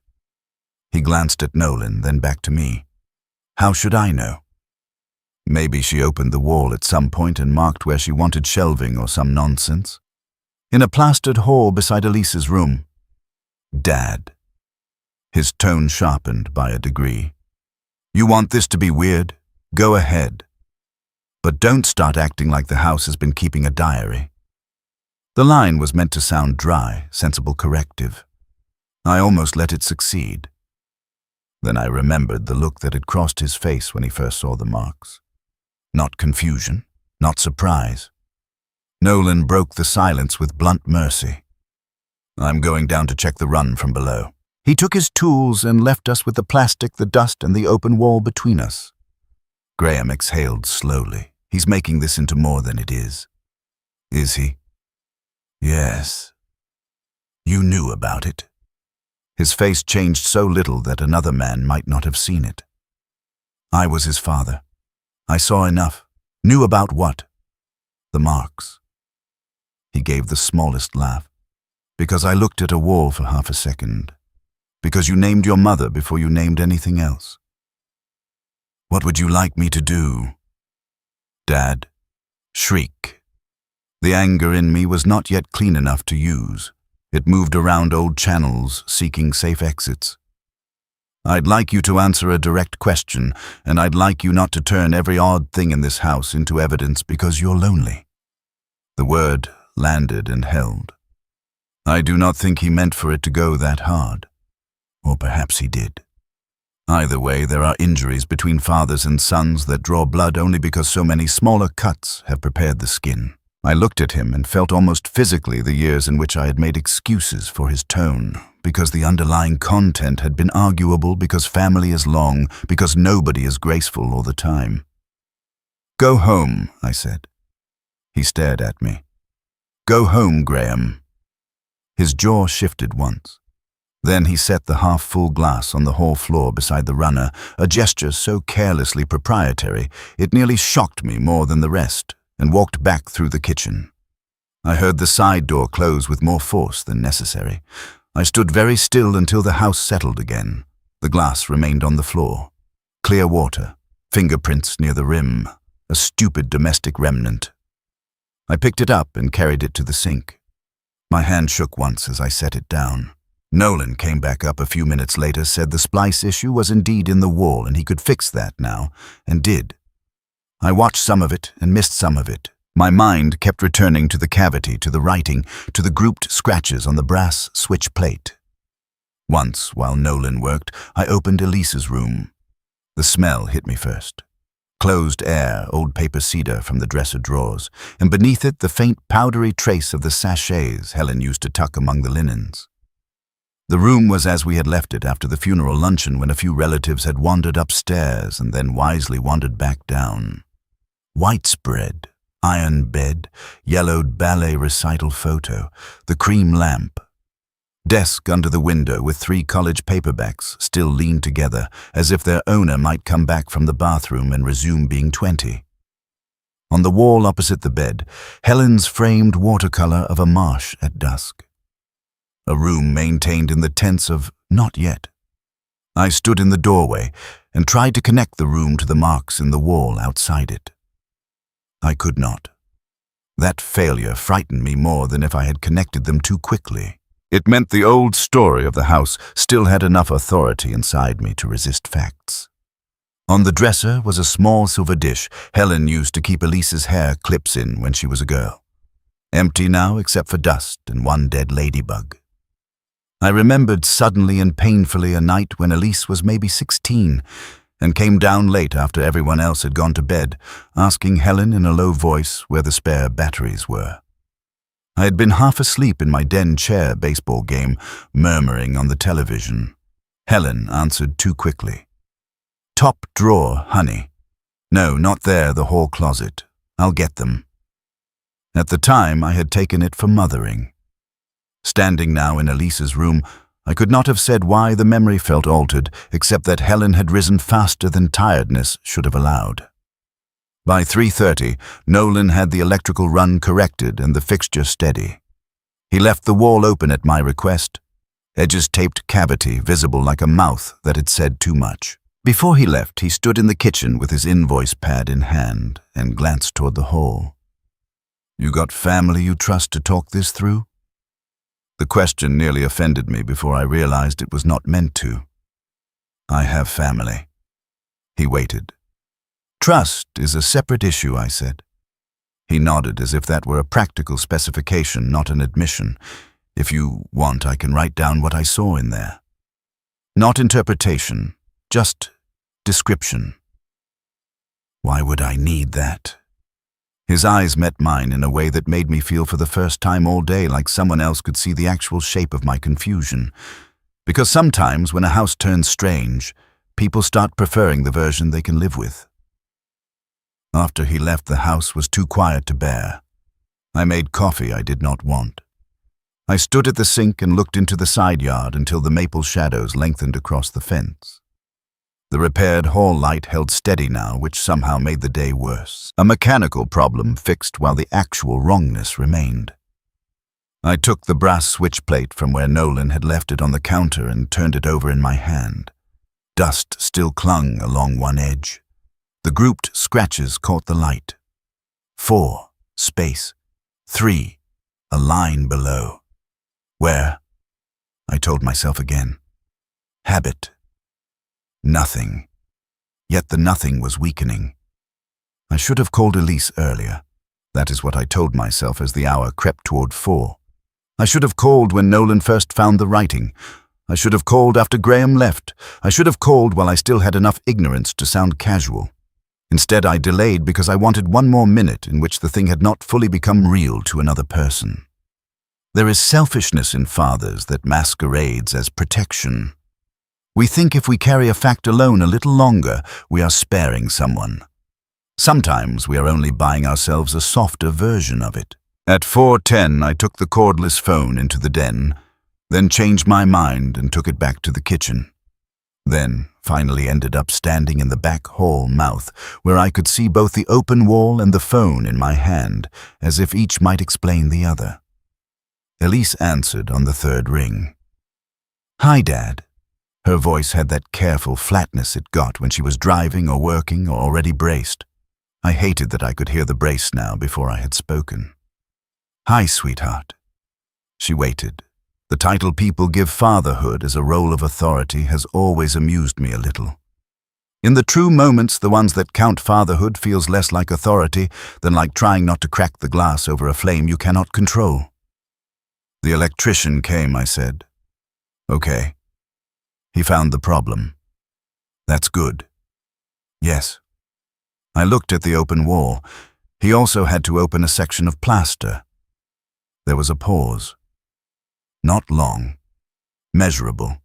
He glanced at Nolan, then back to me. How should I know? Maybe she opened the wall at some point and marked where she wanted shelving or some nonsense. In a plastered hall beside Elise's room. Dad. His tone sharpened by a degree. You want this to be weird? Go ahead. But don't start acting like the house has been keeping a diary. The line was meant to sound dry, sensible corrective. I almost let it succeed. Then I remembered the look that had crossed his face when he first saw the marks. Not confusion, not surprise. Nolan broke the silence with blunt mercy. I'm going down to check the run from below. He took his tools and left us with the plastic, the dust, and the open wall between us. Graham exhaled slowly. He's making this into more than it is. Is he? Yes. You knew about it. His face changed so little that another man might not have seen it. I was his father. I saw enough. Knew about what? The marks. He gave the smallest laugh. Because I looked at a wall for half a second. Because you named your mother before you named anything else. What would you like me to do? Dad. Shriek. The anger in me was not yet clean enough to use. It moved around old channels, seeking safe exits. I'd like you to answer a direct question, and I'd like you not to turn every odd thing in this house into evidence because you're lonely. The word landed and held. I do not think he meant for it to go that hard. Or perhaps he did. Either way, there are injuries between fathers and sons that draw blood only because so many smaller cuts have prepared the skin. I looked at him and felt almost physically the years in which I had made excuses for his tone, because the underlying content had been arguable, because family is long, because nobody is graceful all the time. Go home, I said. He stared at me. Go home, Graham. His jaw shifted once. Then he set the half-full glass on the hall floor beside the runner, a gesture so carelessly proprietary it nearly shocked me more than the rest, and walked back through the kitchen. I heard the side door close with more force than necessary. I stood very still until the house settled again. The glass remained on the floor. Clear water, fingerprints near the rim, a stupid domestic remnant. I picked it up and carried it to the sink. My hand shook once as I set it down. Nolan came back up a few minutes later, said the splice issue was indeed in the wall and he could fix that now, and did. I watched some of it and missed some of it. My mind kept returning to the cavity, to the writing, to the grouped scratches on the brass switch plate. Once, while Nolan worked, I opened Elise's room. The smell hit me first. Closed air, old paper cedar from the dresser drawers, and beneath it the faint powdery trace of the sachets Helen used to tuck among the linens. The room was as we had left it after the funeral luncheon when a few relatives had wandered upstairs and then wisely wandered back down. White spread, iron bed, yellowed ballet recital photo, the cream lamp. Desk under the window with 3 college paperbacks still leaned together as if their owner might come back from the bathroom and resume being 20. On the wall opposite the bed, Helen's framed watercolor of a marsh at dusk. A room maintained in the tense of not yet. I stood in the doorway and tried to connect the room to the marks in the wall outside it. I could not. That failure frightened me more than if I had connected them too quickly. It meant the old story of the house still had enough authority inside me to resist facts. On the dresser was a small silver dish Helen used to keep Elise's hair clips in when she was a girl. Empty now except for dust and one dead ladybug. I remembered suddenly and painfully a night when Elise was maybe 16 and came down late after everyone else had gone to bed, asking Helen in a low voice where the spare batteries were. I had been half asleep in my den chair baseball game, murmuring on the television. Helen answered too quickly. Top drawer, honey. No, not there, the hall closet. I'll get them. At the time, I had taken it for mothering. Standing now in Elise's room, I could not have said why the memory felt altered, except that Helen had risen faster than tiredness should have allowed. By 3:30, Nolan had the electrical run corrected and the fixture steady. He left the wall open at my request, edges taped cavity visible like a mouth that had said too much. Before he left, he stood in the kitchen with his invoice pad in hand and glanced toward the hall. "You got family you trust to talk this through?" The question nearly offended me before I realized it was not meant to. "I have family." He waited. "Trust is a separate issue," I said. He nodded as if that were a practical specification, not an admission. "If you want, I can write down what I saw in there." "Not interpretation, just description." "Why would I need that?" His eyes met mine in a way that made me feel for the first time all day like someone else could see the actual shape of my confusion. Because sometimes when a house turns strange, people start preferring the version they can live with. After he left, the house was too quiet to bear. I made coffee I did not want. I stood at the sink and looked into the side yard until the maple shadows lengthened across the fence. The repaired hall light held steady now, which somehow made the day worse. A mechanical problem fixed while the actual wrongness remained. I took the brass switch plate from where Nolan had left it on the counter and turned it over in my hand. Dust still clung along one edge. The grouped scratches caught the light. 4, space, 3, a line below. Where? I told myself again. Habit. Nothing. Yet the nothing was weakening. I should have called Elise earlier. That is what I told myself as the hour crept toward 4. I should have called when Nolan first found the writing. I should have called after Graham left. I should have called while I still had enough ignorance to sound casual. Instead, I delayed because I wanted one more minute in which the thing had not fully become real to another person. There is selfishness in fathers that masquerades as protection. We think if we carry a fact alone a little longer, we are sparing someone. Sometimes we are only buying ourselves a softer version of it. At 4:10, I took the cordless phone into the den, then changed my mind and took it back to the kitchen. Then finally ended up standing in the back hall mouth, where I could see both the open wall and the phone in my hand, as if each might explain the other. Elise answered on the 3rd ring. "Hi, Dad." Her voice had that careful flatness it got when she was driving or working or already braced. I hated that I could hear the brace now before I had spoken. "Hi, sweetheart." She waited. The title people give fatherhood as a role of authority has always amused me a little. In the true moments, the ones that count, fatherhood feels less like authority than like trying not to crack the glass over a flame you cannot control. "The electrician came," I said. "Okay. He found the problem." "That's good." "Yes." I looked at the open wall. He also had to open a section of plaster. There was a pause. Not long. Measurable.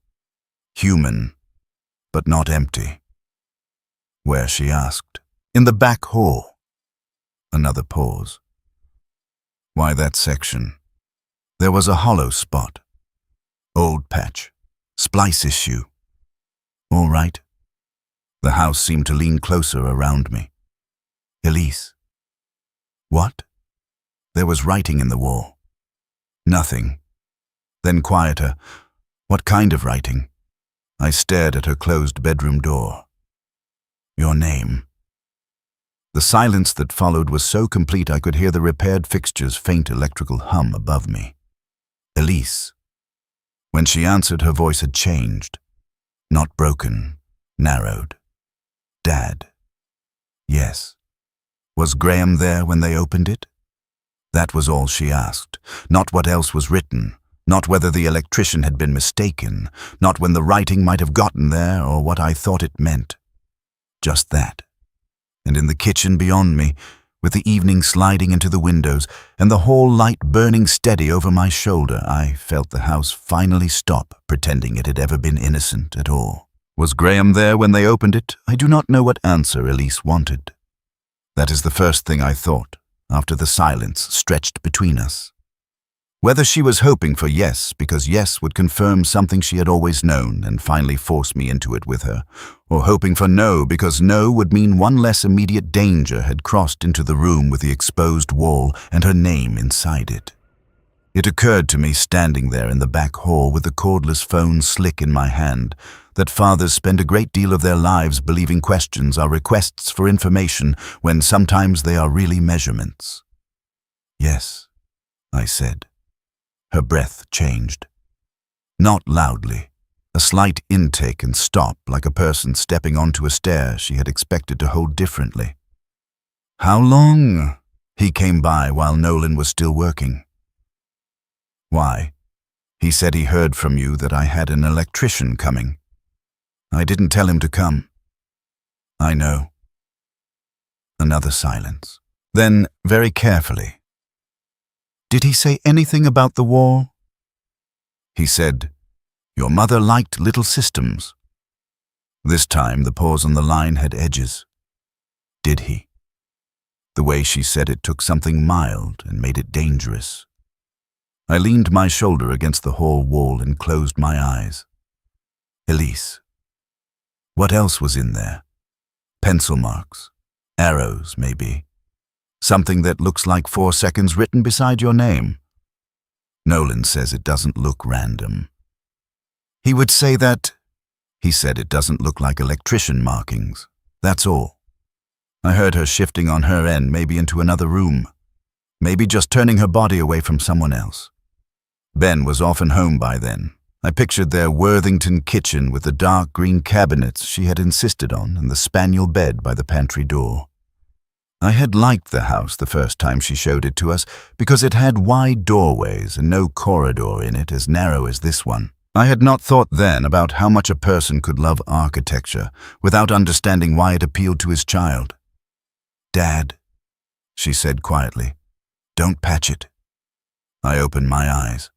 Human. But not empty. "Where?" she asked. "In the back hall." Another pause. "Why that section?" There was a hollow spot. Old patch. Splice issue. "All right." The house seemed to lean closer around me. "Elise." "What?" There was writing in the wall. "Nothing." Then quieter. "What kind of writing?" I stared at her closed bedroom door. "Your name." The silence that followed was so complete I could hear the repaired fixture's faint electrical hum above me. "Elise." When she answered, her voice had changed. Not broken, narrowed. "Dad." "Yes." Was Graham there when they opened it? That was all she asked. Not what else was written. Not whether the electrician had been mistaken. Not when the writing might have gotten there or what I thought it meant. Just that. And in the kitchen beyond me, with the evening sliding into the windows and the hall light burning steady over my shoulder, I felt the house finally stop pretending it had ever been innocent at all. Was Graham there when they opened it? I do not know what answer Elise wanted. That is the first thing I thought. after the silence stretched between us. Whether she was hoping for yes because yes would confirm something she had always known and finally force me into it with her, or hoping for no because no would mean one less immediate danger had crossed into the room with the exposed wall and her name inside it. It occurred to me standing there in the back hall with the cordless phone slick in my hand that fathers spend a great deal of their lives believing questions are requests for information when sometimes they are really measurements. Yes, I said. Her breath changed. Not loudly, a slight intake and stop like a person stepping onto a stair she had expected to hold differently. How long? He came by while Nolan was still working. Why? He said he heard from you that I had an electrician coming. I didn't tell him to come. I know. Another silence. Then, very carefully, did he say anything about the wall? He said, your mother liked little systems. This time the pause on the line had edges. Did he? The way she said it took something mild and made it dangerous. I leaned my shoulder against the hall wall and closed my eyes. Elise. What else was in there? Pencil marks. Arrows, maybe. Something that looks like 4 seconds written beside your name. Nolan says it doesn't look random. He would say that. He said it doesn't look like electrician markings. That's all. I heard her shifting on her end, maybe into another room. Maybe just turning her body away from someone else. Ben was often home by then. I pictured their Worthington kitchen with the dark green cabinets she had insisted on and the spaniel bed by the pantry door. I had liked the house the first time she showed it to us because it had wide doorways and no corridor in it as narrow as this one. I had not thought then about how much a person could love architecture without understanding why it appealed to his child. Dad, she said quietly, don't patch it. I opened my eyes.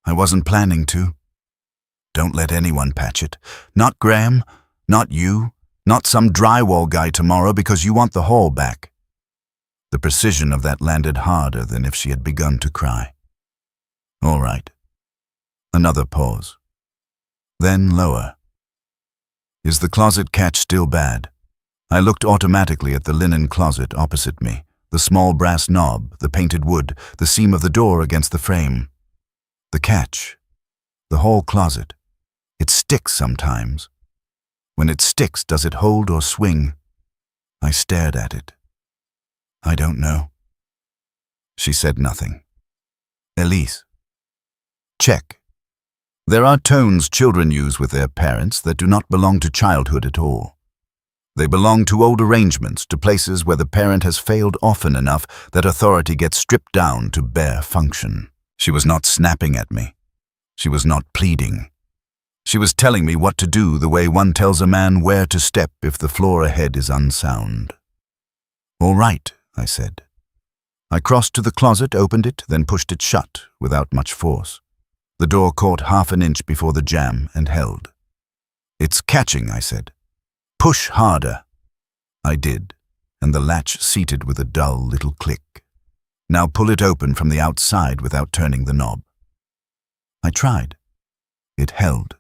I wasn't planning to. Don't let anyone patch it. Not Graham, not you. Not some drywall guy tomorrow because you want the hall back. The precision of that landed harder than if she had begun to cry. All right. Another pause. Then lower. Is the closet catch still bad? I looked automatically at the linen closet opposite me, the small brass knob, the painted wood, the seam of the door against the frame. The catch. The hall closet. It sticks sometimes. When it sticks, does it hold or swing? I stared at it. I don't know. She said nothing. Elise. Check. There are tones children use with their parents that do not belong to childhood at all. They belong to old arrangements, to places where the parent has failed often enough that authority gets stripped down to bare function. She was not snapping at me. She was not pleading. She was telling me what to do the way one tells a man where to step if the floor ahead is unsound. All right, I said. I crossed to the closet, opened it, then pushed it shut without much force. The door caught half an inch before the jamb and held. It's catching, I said. Push harder. I did, and the latch seated with a dull little click. Now pull it open from the outside without turning the knob. I tried. It held.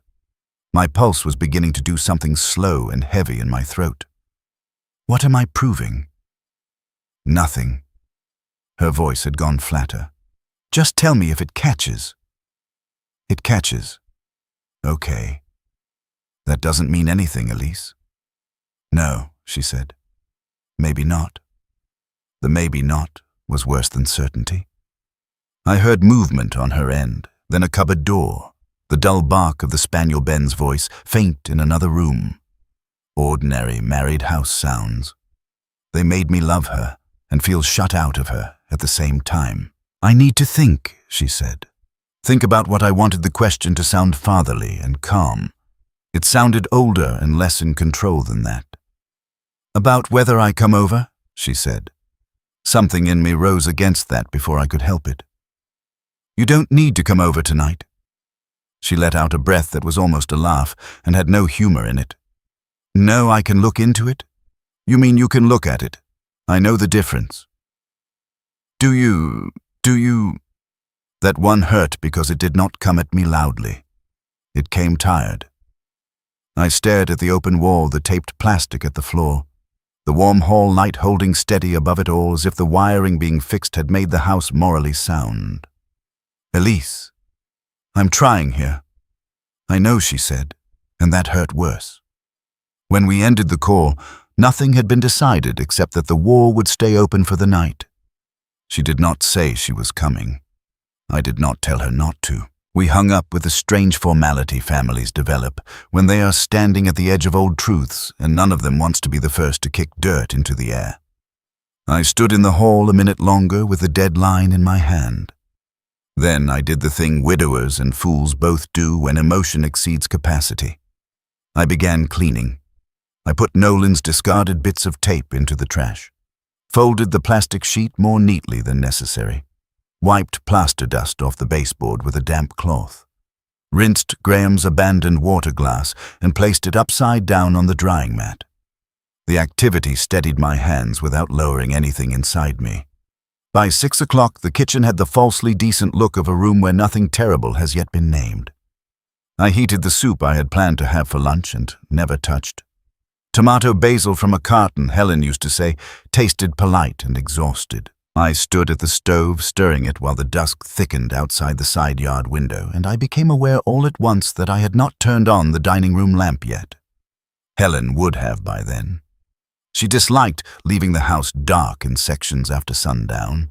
My pulse was beginning to do something slow and heavy in my throat. What am I proving? Nothing. Her voice had gone flatter. Just tell me if it catches. It catches. Okay. That doesn't mean anything, Elise. No, she said. Maybe not. The maybe not was worse than certainty. I heard movement on her end, then a cupboard door. The dull bark of the spaniel Ben's voice, faint in another room. Ordinary married house sounds. They made me love her and feel shut out of her at the same time. I need to think, she said. Think about what I wanted the question to sound fatherly and calm. It sounded older and less in control than that. About whether I come over, she said. Something in me rose against that before I could help it. You don't need to come over tonight. She let out a breath that was almost a laugh and had no humor in it. No, I can look into it? You mean you can look at it? I know the difference. Do you... That one hurt because it did not come at me loudly. It came tired. I stared at the open wall, the taped plastic at the floor, the warm hall light holding steady above it all as if the wiring being fixed had made the house morally sound. Elise, I'm trying here. I know, she said, and that hurt worse. When we ended the call, nothing had been decided except that the wall would stay open for the night. She did not say she was coming. I did not tell her not to. We hung up with the strange formality families develop when they are standing at the edge of old truths and none of them wants to be the first to kick dirt into the air. I stood in the hall a minute longer with the deadline in my hand. Then I did the thing widowers and fools both do when emotion exceeds capacity. I began cleaning. I put Nolan's discarded bits of tape into the trash, folded the plastic sheet more neatly than necessary, wiped plaster dust off the baseboard with a damp cloth, rinsed Graham's abandoned water glass and placed it upside down on the drying mat. The activity steadied my hands without lowering anything inside me. By 6 o'clock, the kitchen had the falsely decent look of a room where nothing terrible has yet been named. I heated the soup I had planned to have for lunch and never touched. Tomato basil from a carton, Helen used to say, tasted polite and exhausted. I stood at the stove, stirring it while the dusk thickened outside the side yard window, and I became aware all at once that I had not turned on the dining room lamp yet. Helen would have by then. She disliked leaving the house dark in sections after sundown.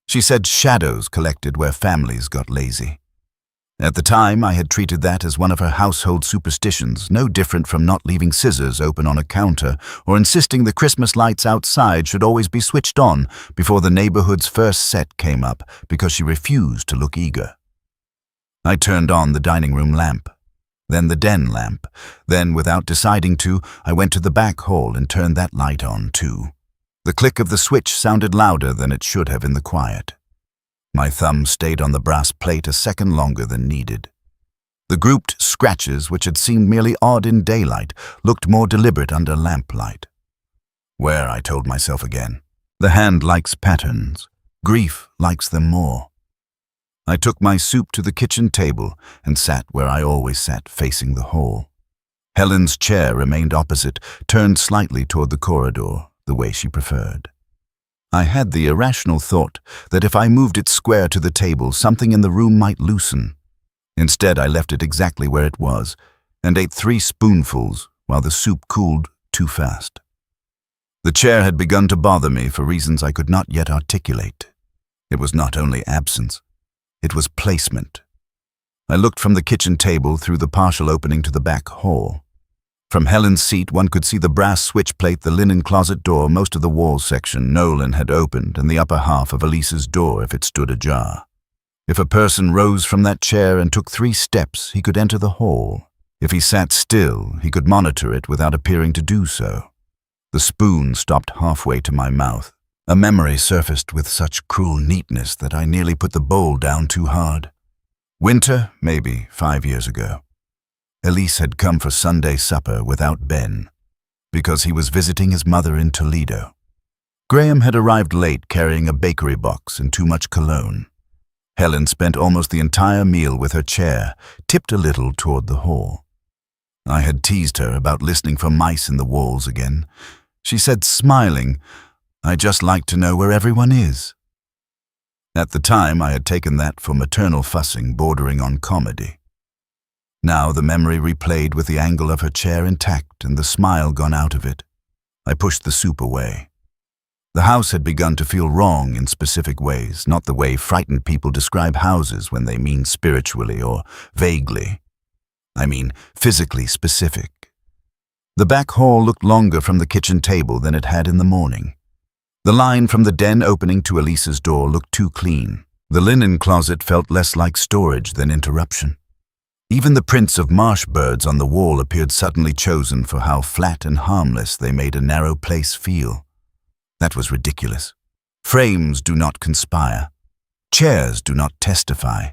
She said shadows collected where families got lazy. At the time, I had treated that as one of her household superstitions, no different from not leaving scissors open on a counter or insisting the Christmas lights outside should always be switched on before the neighborhood's first set came up because she refused to look eager. I turned on the dining room lamp, then the den lamp. Then, without deciding to, I went to the back hall and turned that light on too. The click of the switch sounded louder than it should have in the quiet. My thumb stayed on the brass plate a second longer than needed. The grouped scratches, which had seemed merely odd in daylight, looked more deliberate under lamplight. Where, I told myself again. The hand likes patterns. Grief likes them more. I took my soup to the kitchen table and sat where I always sat, facing the hall. Helen's chair remained opposite, turned slightly toward the corridor, the way she preferred. I had the irrational thought that if I moved it square to the table, something in the room might loosen. Instead, I left it exactly where it was and ate 3 spoonfuls while the soup cooled too fast. The chair had begun to bother me for reasons I could not yet articulate. It was not only absence, it was placement. I looked from the kitchen table through the partial opening to the back hall. From Helen's seat, one could see the brass switch plate, the linen closet door, most of the wall section Nolan had opened, and the upper half of Elise's door if it stood ajar. If a person rose from that chair and took 3 steps, he could enter the hall. If he sat still, he could monitor it without appearing to do so. The spoon stopped halfway to my mouth. A memory surfaced with such cruel neatness that I nearly put the bowl down too hard. Winter, maybe 5 years ago. Elise had come for Sunday supper without Ben, because he was visiting his mother in Toledo. Graham had arrived late carrying a bakery box and too much cologne. Helen spent almost the entire meal with her chair, tipped a little toward the hall. I had teased her about listening for mice in the walls again. She said, smiling, "I'd just like to know where everyone is." At the time, I had taken that for maternal fussing bordering on comedy. Now the memory replayed with the angle of her chair intact and the smile gone out of it. I pushed the soup away. The house had begun to feel wrong in specific ways, not the way frightened people describe houses when they mean spiritually or vaguely. I mean physically specific. The back hall looked longer from the kitchen table than it had in the morning. The line from the den opening to Elise's door looked too clean. The linen closet felt less like storage than interruption. Even the prints of marsh birds on the wall appeared suddenly chosen for how flat and harmless they made a narrow place feel. That was ridiculous. Frames do not conspire. Chairs do not testify.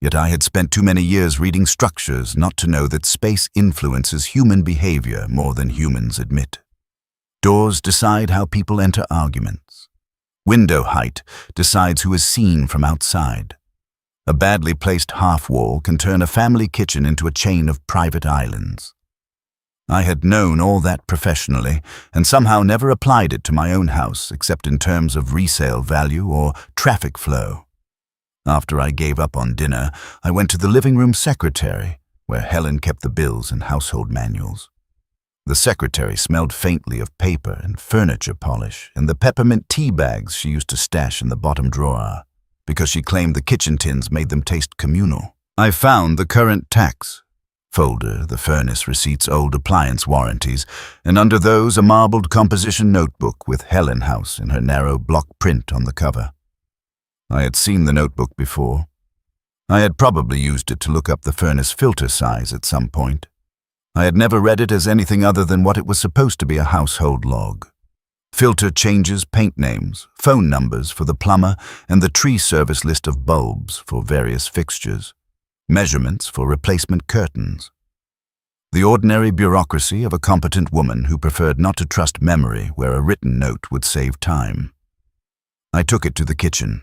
Yet I had spent too many years reading structures not to know that space influences human behavior more than humans admit. Doors decide how people enter arguments. Window height decides who is seen from outside. A badly placed half-wall can turn a family kitchen into a chain of private islands. I had known all that professionally and somehow never applied it to my own house except in terms of resale value or traffic flow. After I gave up on dinner, I went to the living room secretary, where Helen kept the bills and household manuals. The secretary smelled faintly of paper and furniture polish and the peppermint tea bags she used to stash in the bottom drawer, because she claimed the kitchen tins made them taste communal. I found the current tax folder, the furnace receipts, old appliance warranties, and under those a marbled composition notebook with Helen House in her narrow block print on the cover. I had seen the notebook before. I had probably used it to look up the furnace filter size at some point. I had never read it as anything other than what it was supposed to be, a household log. Filter changes, paint names, phone numbers for the plumber, and the tree service list of bulbs for various fixtures. Measurements for replacement curtains. The ordinary bureaucracy of a competent woman who preferred not to trust memory where a written note would save time. I took it to the kitchen.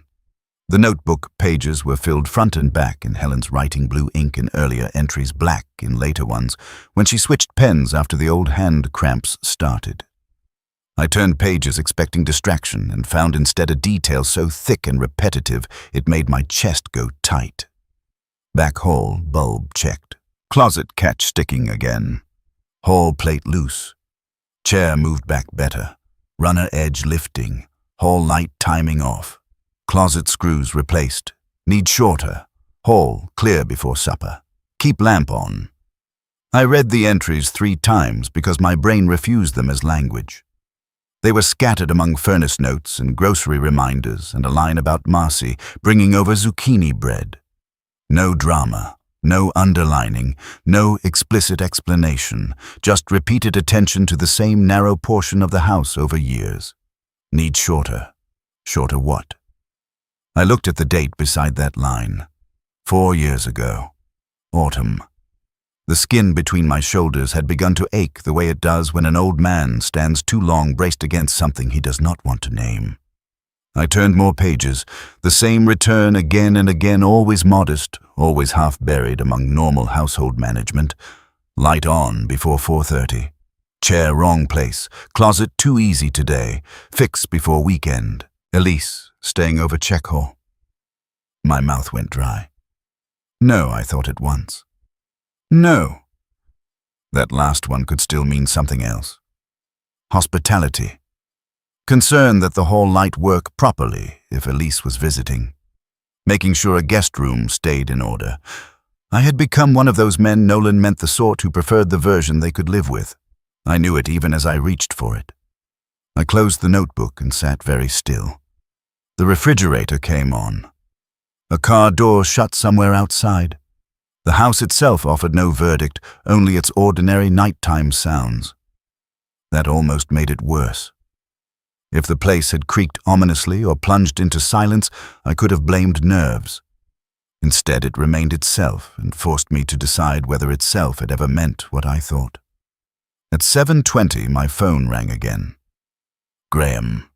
The notebook pages were filled front and back in Helen's writing blue ink in earlier entries, black in later ones, when she switched pens after the old hand cramps started. I turned pages expecting distraction and found instead a detail so thick and repetitive it made my chest go tight. Back hall, bulb checked. Closet catch sticking again. Hall plate loose. Chair moved back better. Runner edge lifting. Hall light timing off. Closet screws replaced. Need shorter. Hall clear before supper. Keep lamp on. I read the entries 3 times because my brain refused them as language. They were scattered among furnace notes and grocery reminders and a line about Marcy bringing over zucchini bread. No drama, no underlining, no explicit explanation, just repeated attention to the same narrow portion of the house over years. Need shorter. Shorter what? I looked at the date beside that line. 4 years ago. Autumn. The skin between my shoulders had begun to ache the way it does when an old man stands too long braced against something he does not want to name. I turned more pages, the same return again and again, always modest, always half-buried among normal household management. Light on before 4:30. Chair wrong place. Closet too easy today. Fix before weekend. Elise staying over check hall. My mouth went dry. No, I thought at once. No. That last one could still mean something else. Hospitality. Concern that the hall light work properly if Elise was visiting. Making sure a guest room stayed in order. I had become one of those men Nolan meant the sort who preferred the version they could live with. I knew it even as I reached for it. I closed the notebook and sat very still. The refrigerator came on. A car door shut somewhere outside. The house itself offered no verdict, only its ordinary nighttime sounds. That almost made it worse. If the place had creaked ominously or plunged into silence, I could have blamed nerves. Instead, it remained itself and forced me to decide whether itself had ever meant what I thought. At 7:20, my phone rang again. Graham.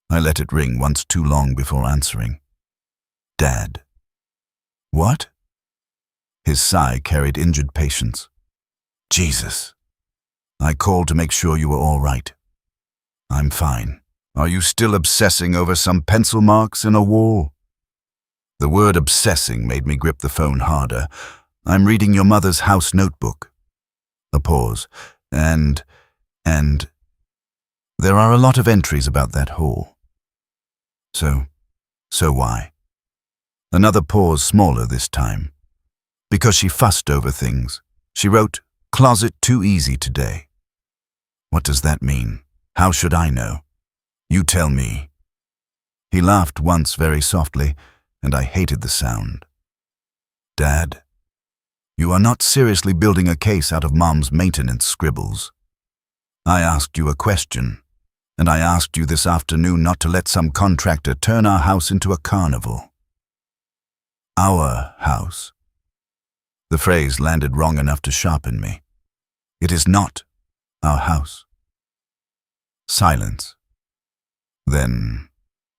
I let it ring once too long before answering. Dad. What? His sigh carried injured patience. Jesus. I called to make sure you were all right. I'm fine. Are you still obsessing over some pencil marks in a wall? The word obsessing made me grip the phone harder. I'm reading your mother's house notebook. A pause. And there are a lot of entries about that hall. So why? Another pause, smaller this time. Because she fussed over things. She wrote, "Closet too easy today." What does that mean? How should I know? You tell me. He laughed once very softly, and I hated the sound. Dad, you are not seriously building a case out of Mom's maintenance scribbles. I asked you a question, and I asked you this afternoon not to let some contractor turn our house into a carnival. Our house. The phrase landed wrong enough to sharpen me. It is not our house. Silence. Then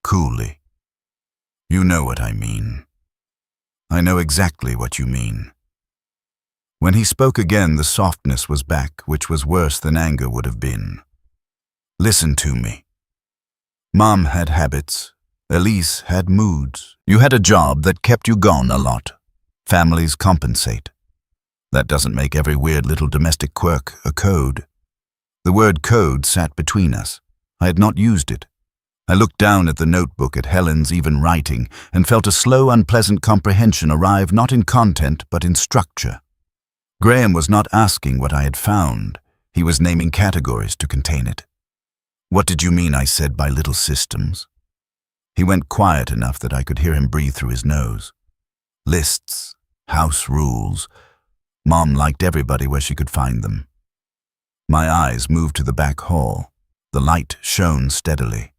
coolly. "You know what I mean. I know exactly what you mean." When he spoke again, the softness was back, which was worse than anger would have been. "Listen to me. Mom had habits. Elise had moods. You had a job that kept you gone a lot. Families compensate. That doesn't make every weird little domestic quirk a code." The word code sat between us. I had not used it. I looked down at the notebook at Helen's even writing and felt a slow, unpleasant comprehension arrive not in content but in structure. Graham was not asking what I had found. He was naming categories to contain it. "What did you mean," I said, "by little systems?" He went quiet enough that I could hear him breathe through his nose. "Lists, house rules. Mom liked everybody where she could find them." My eyes moved to the back hall. The light shone steadily.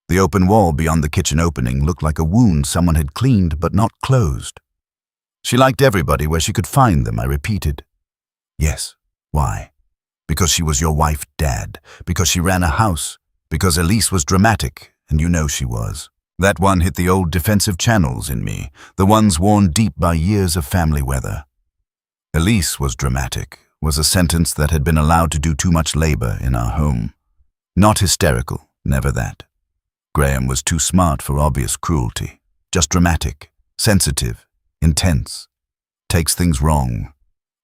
The open wall beyond the kitchen opening looked like a wound someone had cleaned but not closed. "She liked everybody where she could find them," I repeated. "Yes. Why? Because she was your wife, Dad. Because she ran a house. Because Elise was dramatic, and you know she was. That one hit the old defensive channels in me, the ones worn deep by years of family weather. Elise was dramatic, was a sentence that had been allowed to do too much labor in our home. Not hysterical, never that. Graham was too smart for obvious cruelty. Just dramatic, sensitive, intense. Takes things wrong.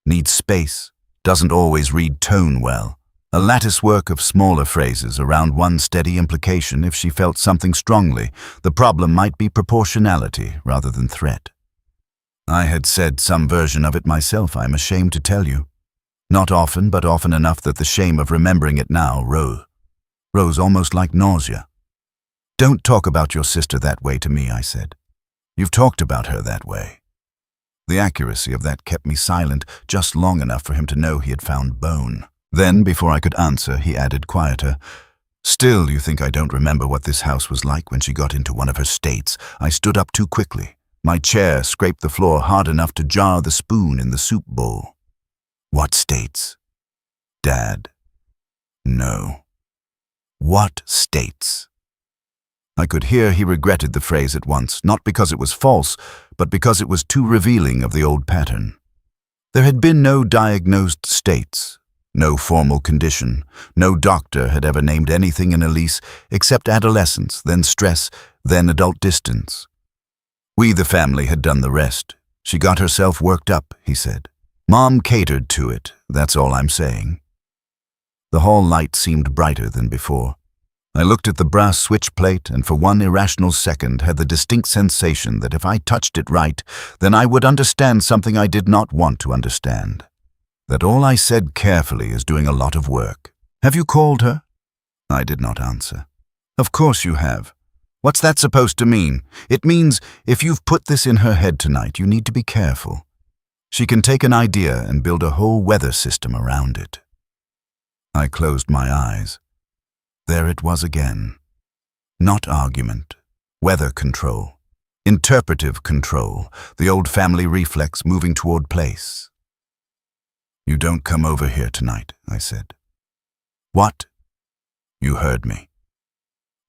Needs space. Doesn't always read tone well. A lattice work of smaller phrases around one steady implication. If she felt something strongly, the problem might be proportionality rather than threat. I had said some version of it myself, I'm ashamed to tell you. Not often, but often enough that the shame of remembering it now rose almost like nausea. "Don't talk about your sister that way to me," I said. "You've talked about her that way." The accuracy of that kept me silent just long enough for him to know he had found bone. Then, before I could answer, he added quieter, "Still, you think I don't remember what this house was like when she got into one of her states?" I stood up too quickly. My chair scraped the floor hard enough to jar the spoon in the soup bowl. "What states?" "Dad." "No." "What states?" I could hear he regretted the phrase at once, not because it was false, but because it was too revealing of the old pattern. There had been no diagnosed states, no formal condition. No doctor had ever named anything in Elise except adolescence, then stress, then adult distance. We, the family, had done the rest. She got herself worked up, he said. Mom catered to it, that's all I'm saying. The hall light seemed brighter than before. I looked at the brass switch plate and for one irrational second had the distinct sensation that if I touched it right, then I would understand something I did not want to understand. That all I said carefully is doing a lot of work. "Have you called her?" I did not answer. "Of course you have. What's that supposed to mean? It means if you've put this in her head tonight, you need to be careful. She can take an idea and build a whole weather system around it." I closed my eyes. There it was again. Not argument, weather control, interpretive control, the old family reflex moving toward place. "You don't come over here tonight," I said. "What?" "You heard me.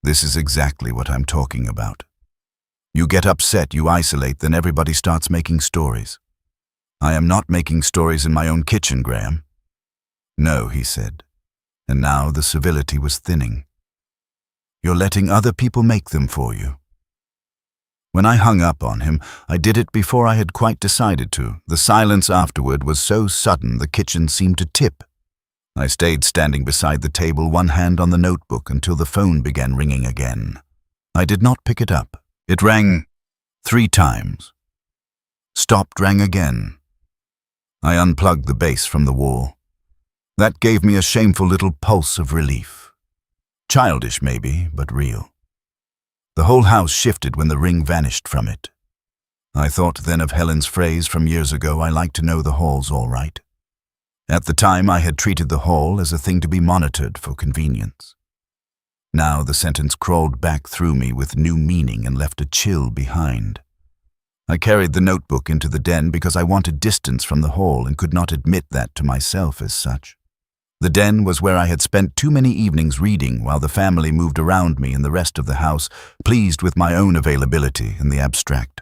This is exactly what I'm talking about. You get upset, you isolate, then everybody starts making stories. I am not making stories in my own kitchen, Graham." "No," he said. And now the civility was thinning. "You're letting other people make them for you." When I hung up on him, I did it before I had quite decided to. The silence afterward was so sudden the kitchen seemed to tip. I stayed standing beside the table, one hand on the notebook, until the phone began ringing again. I did not pick it up. It rang 3 times. Stopped, rang again. I unplugged the base from the wall. That gave me a shameful little pulse of relief. Childish maybe, but real. The whole house shifted when the ring vanished from it. I thought then of Helen's phrase from years ago, "I like to know the hall's all right." At the time I had treated the hall as a thing to be monitored for convenience. Now the sentence crawled back through me with new meaning and left a chill behind. I carried the notebook into the den because I wanted distance from the hall and could not admit that to myself as such. The den was where I had spent too many evenings reading while the family moved around me and the rest of the house, pleased with my own availability in the abstract.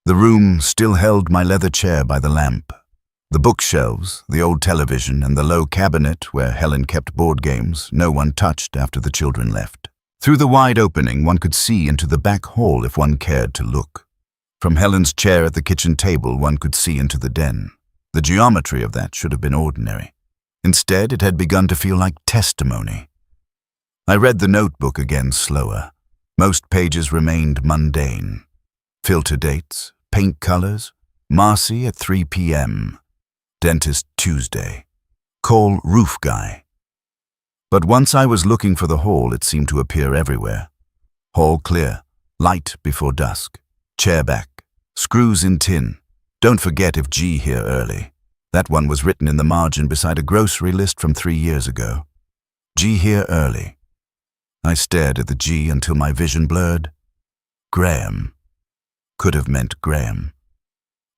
The room still held my leather chair by the lamp. The bookshelves, the old television, and the low cabinet where Helen kept board games no one touched after the children left. Through the wide opening, one could see into the back hall if one cared to look. From Helen's chair at the kitchen table, one could see into the den. The geometry of that should have been ordinary. Instead, it had begun to feel like testimony. I read the notebook again slower. Most pages remained mundane. Filter dates, paint colors, Marcy at 3 p.m., dentist Tuesday, call roof guy. But once I was looking for the hall, it seemed to appear everywhere. Hall clear, light before dusk, chair back, screws in tin. Don't forget if G here early. That one was written in the margin beside a grocery list from 3 years ago. G here early. I stared at the G until my vision blurred. Graham. Could have meant Graham.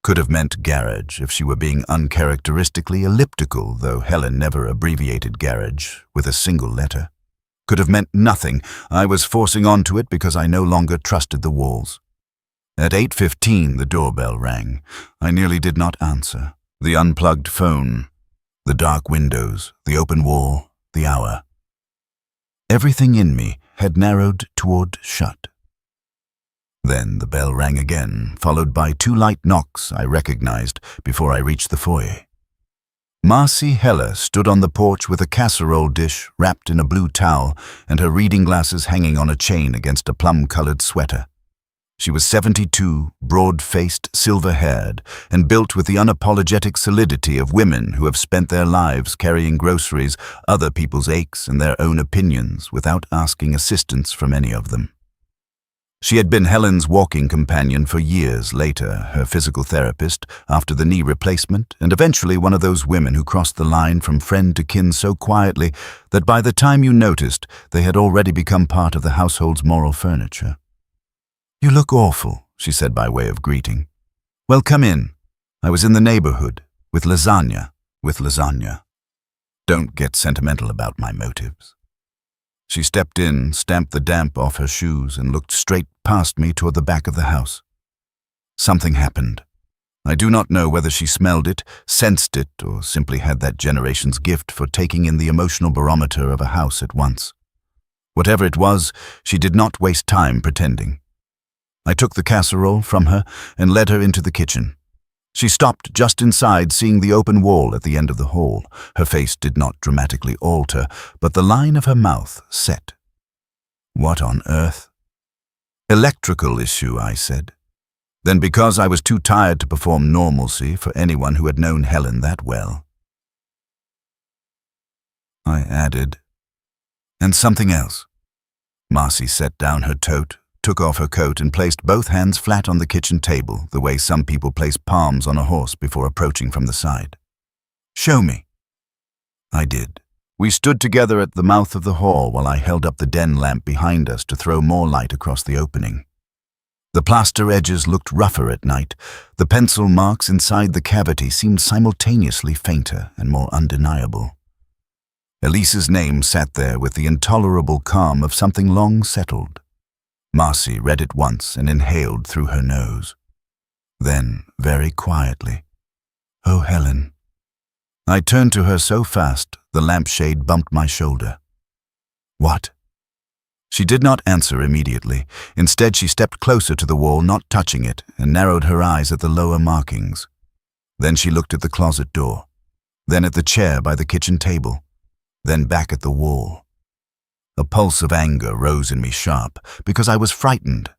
Could have meant garage if she were being uncharacteristically elliptical, though Helen never abbreviated garage with a single letter. Could have meant nothing. I was forcing onto it because I no longer trusted the walls. At 8:15 the doorbell rang. I nearly did not answer. The unplugged phone, the dark windows, the open wall, the hour. Everything in me had narrowed toward shut. Then the bell rang again, followed by 2 light knocks I recognized before I reached the foyer. Marcy Heller stood on the porch with a casserole dish wrapped in a blue towel and her reading glasses hanging on a chain against a plum-colored sweater. She was 72, broad-faced, silver-haired, and built with the unapologetic solidity of women who have spent their lives carrying groceries, other people's aches, and their own opinions without asking assistance from any of them. She had been Helen's walking companion for years, later her physical therapist after the knee replacement, and eventually one of those women who crossed the line from friend to kin so quietly that by the time you noticed, they had already become part of the household's moral furniture. "You look awful," she said by way of greeting. "Well, come in. I was in the neighborhood, with lasagna. Don't get sentimental about my motives." She stepped in, stamped the damp off her shoes, and looked straight past me toward the back of the house. Something happened. I do not know whether she smelled it, sensed it, or simply had that generation's gift for taking in the emotional barometer of a house at once. Whatever it was, she did not waste time pretending. I took the casserole from her and led her into the kitchen. She stopped just inside, seeing the open wall at the end of the hall. Her face did not dramatically alter, but the line of her mouth set. "What on earth?" "Electrical issue," I said. Then, because I was too tired to perform normalcy for anyone who had known Helen that well, I added, "And something else." Marcy set down her tote, took off her coat, and placed both hands flat on the kitchen table, the way some people place palms on a horse before approaching from the side. "Show me." I did. We stood together at the mouth of the hall while I held up the den lamp behind us to throw more light across the opening. The plaster edges looked rougher at night. The pencil marks inside the cavity seemed simultaneously fainter and more undeniable. Elise's name sat there with the intolerable calm of something long settled. Marcy read it once and inhaled through her nose. Then, very quietly, "Oh, Helen." I turned to her so fast, the lampshade bumped my shoulder. "What?" She did not answer immediately. Instead, she stepped closer to the wall, not touching it, and narrowed her eyes at the lower markings. Then she looked at the closet door, then at the chair by the kitchen table, then back at the wall. A pulse of anger rose in me sharp, because I was frightened.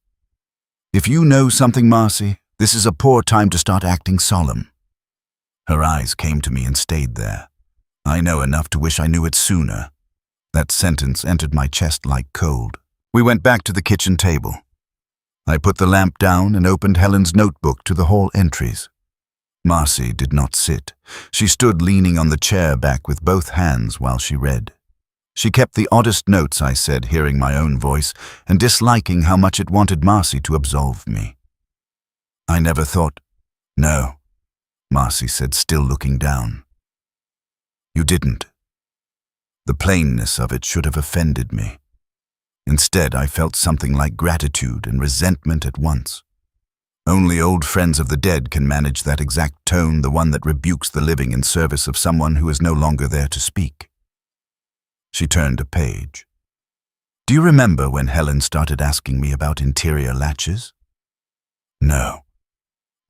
"If you know something, Marcy, this is a poor time to start acting solemn." Her eyes came to me and stayed there. I know enough to wish I knew it sooner. That sentence entered my chest like cold. We went back to the kitchen table. I put the lamp down and opened Helen's notebook to the hall entries. Marcy did not sit. She stood leaning on the chair back with both hands while she read. She kept the oddest notes, I said, hearing my own voice, and disliking how much it wanted Marcy to absolve me. "I never thought—" "No," Marcy said, still looking down. "You didn't. The plainness of it should have offended me. Instead, I felt something like gratitude and resentment at once. Only old friends of the dead can manage that exact tone, the one that rebukes the living in service of someone who is no longer there to speak. She turned a page. Do you remember when Helen started asking me about interior latches? No.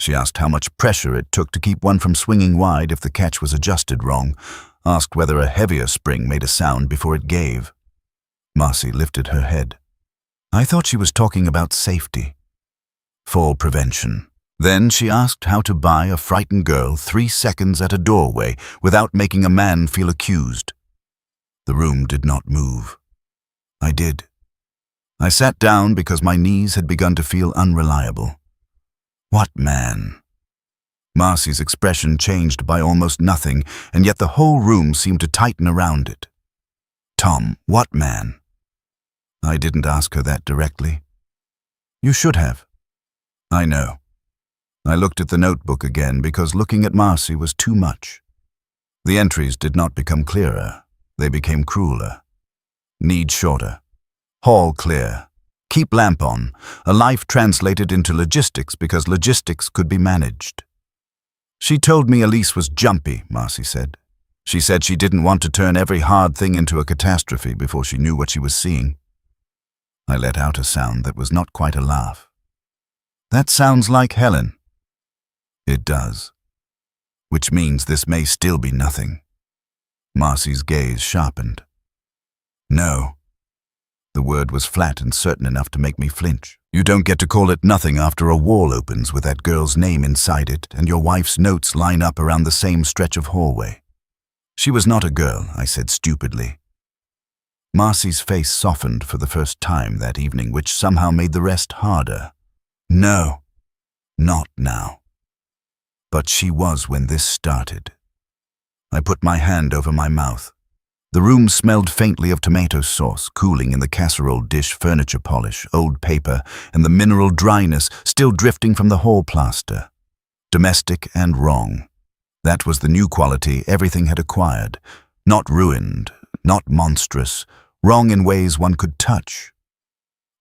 She asked how much pressure it took to keep one from swinging wide if the catch was adjusted wrong, asked whether a heavier spring made a sound before it gave. Marcy lifted her head. I thought she was talking about safety. Fall prevention. Then she asked how to buy a frightened girl 3 seconds at a doorway without making a man feel accused. The room did not move. I did. I sat down because my knees had begun to feel unreliable. What man? Marcy's expression changed by almost nothing, and yet the whole room seemed to tighten around it. Tom, what man? I didn't ask her that directly. You should have. I know. I looked at the notebook again because looking at Marcy was too much. The entries did not become clearer. They became crueler. Need shorter. Hall clear. Keep lamp on. A life translated into logistics because logistics could be managed. She told me Elise was jumpy, Marcy said. She said she didn't want to turn every hard thing into a catastrophe before she knew what she was seeing. I let out a sound that was not quite a laugh. That sounds like Helen. It does. Which means this may still be nothing. Marcy's gaze sharpened. No. The word was flat and certain enough to make me flinch. You don't get to call it nothing after a wall opens with that girl's name inside it and your wife's notes line up around the same stretch of hallway. She was not a girl, I said stupidly. Marcy's face softened for the first time that evening, which somehow made the rest harder. No, not now. But she was when this started. I put my hand over my mouth. The room smelled faintly of tomato sauce, cooling in the casserole dish, furniture polish, old paper, and the mineral dryness still drifting from the hall plaster. Domestic and wrong. That was the new quality everything had acquired. Not ruined, not monstrous, wrong in ways one could touch.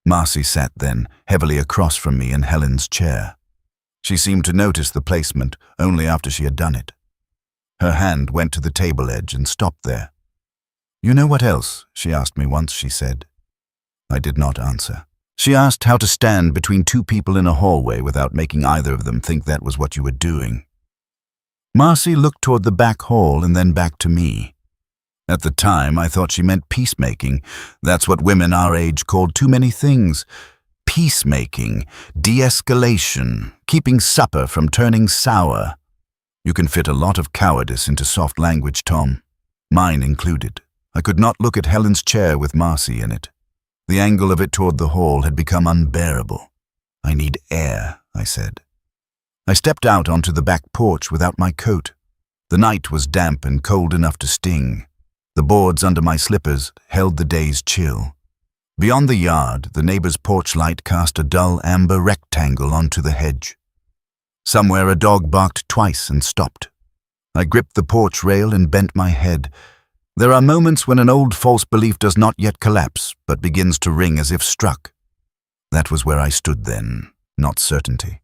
Marcy sat then, heavily across from me in Helen's chair. She seemed to notice the placement only after she had done it. Her hand went to the table edge and stopped there. You know what else? She asked me once, she said. I did not answer. She asked how to stand between two people in a hallway without making either of them think that was what you were doing. Marcy looked toward the back hall and then back to me. At the time, I thought she meant peacemaking. That's what women our age called too many things. Peacemaking, de-escalation, keeping supper from turning sour. You can fit a lot of cowardice into soft language, Tom. Mine included. I could not look at Helen's chair with Marcy in it. The angle of it toward the hall had become unbearable. I need air, I said. I stepped out onto the back porch without my coat. The night was damp and cold enough to sting. The boards under my slippers held the day's chill. Beyond the yard, the neighbor's porch light cast a dull amber rectangle onto the hedge. Somewhere a dog barked twice and stopped. I gripped the porch rail and bent my head. There are moments when an old false belief does not yet collapse, but begins to ring as if struck. That was where I stood then, not certainty.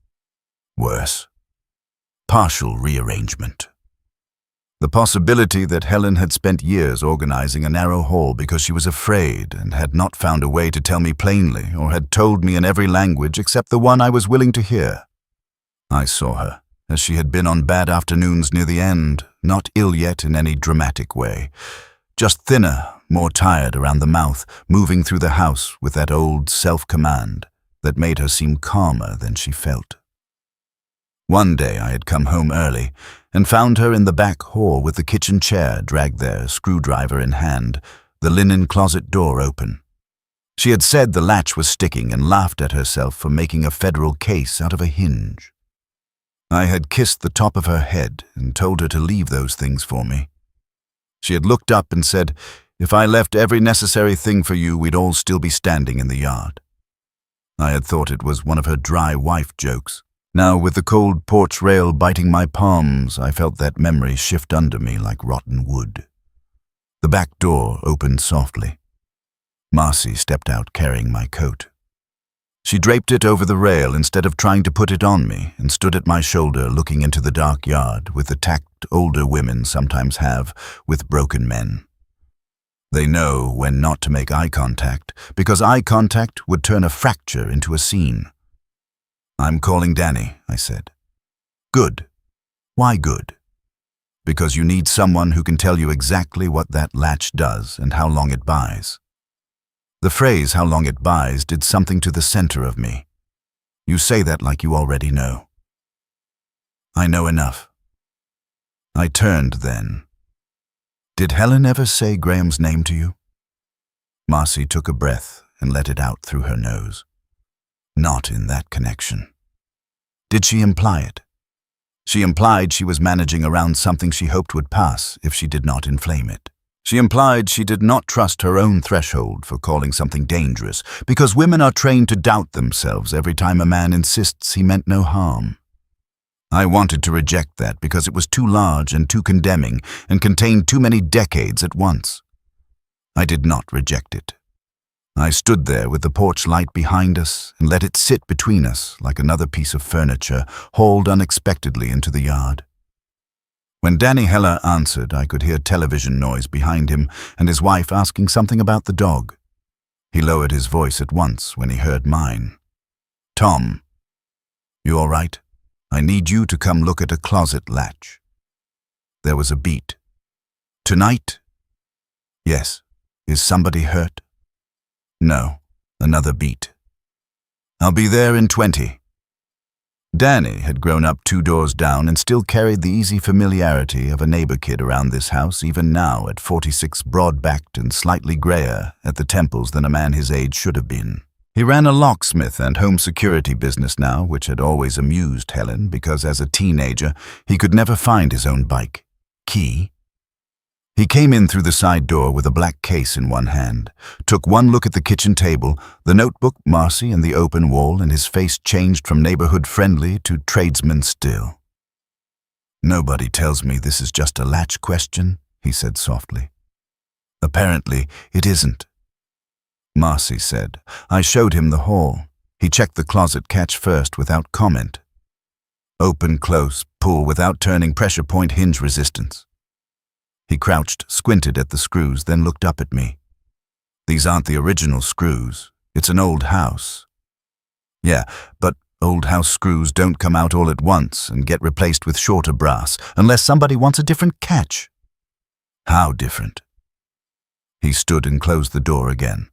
Worse. Partial rearrangement. The possibility that Helen had spent years organizing a narrow hall because she was afraid and had not found a way to tell me plainly or had told me in every language except the one I was willing to hear. I saw her, as she had been on bad afternoons near the end, not ill yet in any dramatic way, just thinner, more tired around the mouth, moving through the house with that old self-command that made her seem calmer than she felt. One day I had come home early and found her in the back hall with the kitchen chair dragged there, screwdriver in hand, the linen closet door open. She had said the latch was sticking and laughed at herself for making a federal case out of a hinge. I had kissed the top of her head and told her to leave those things for me. She had looked up and said, if I left every necessary thing for you, we'd all still be standing in the yard. I had thought it was one of her dry wife jokes. Now, with the cold porch rail biting my palms, I felt that memory shift under me like rotten wood. The back door opened softly. Marcy stepped out carrying my coat. She draped it over the rail instead of trying to put it on me and stood at my shoulder looking into the dark yard with the tact older women sometimes have with broken men. They know when not to make eye contact because eye contact would turn a fracture into a scene. "I'm calling Danny," I said. "Good. Why good?" "Because you need someone who can tell you exactly what that latch does and how long it buys." The phrase "how long it buys" did something to the center of me. You say that like you already know. I know enough. I turned then. "Did Helen ever say Graham's name to you?" Marcy took a breath and let it out through her nose. "Not in that connection." "Did she imply it?" "She implied she was managing around something she hoped would pass if she did not inflame it. She implied she did not trust her own threshold for calling something dangerous, because women are trained to doubt themselves every time a man insists he meant no harm. I wanted to reject that because it was too large and too condemning and contained too many decades at once. I did not reject it. I stood there with the porch light behind us and let it sit between us like another piece of furniture hauled unexpectedly into the yard. When Danny Heller answered, I could hear television noise behind him and his wife asking something about the dog. He lowered his voice at once when he heard mine. "Tom, you all right? I need you to come look at a closet latch." There was a beat. "Tonight?" "Yes. Is somebody hurt?" "No." Another beat. "I'll be there in 20. Danny had grown up 2 doors down and still carried the easy familiarity of a neighbor kid around this house even now at 46, broad-backed and slightly grayer at the temples than a man his age should have been. He ran a locksmith and home security business now, which had always amused Helen because as a teenager he could never find his own bike. Key. He came in through the side door with a black case in one hand, took one look at the kitchen table, the notebook, Marcy, and the open wall, and his face changed from neighborhood-friendly to tradesman still. "Nobody tells me this is just a latch question," he said softly. "Apparently, it isn't." Marcy said. I showed him the hall. He checked the closet catch first without comment. Open, close, pull without turning, pressure point, hinge resistance. He crouched, squinted at the screws, then looked up at me. "These aren't the original screws. It's an old house." "Yeah, but old house screws don't come out all at once and get replaced with shorter brass unless somebody wants a different catch." "How different?" He stood and closed the door again.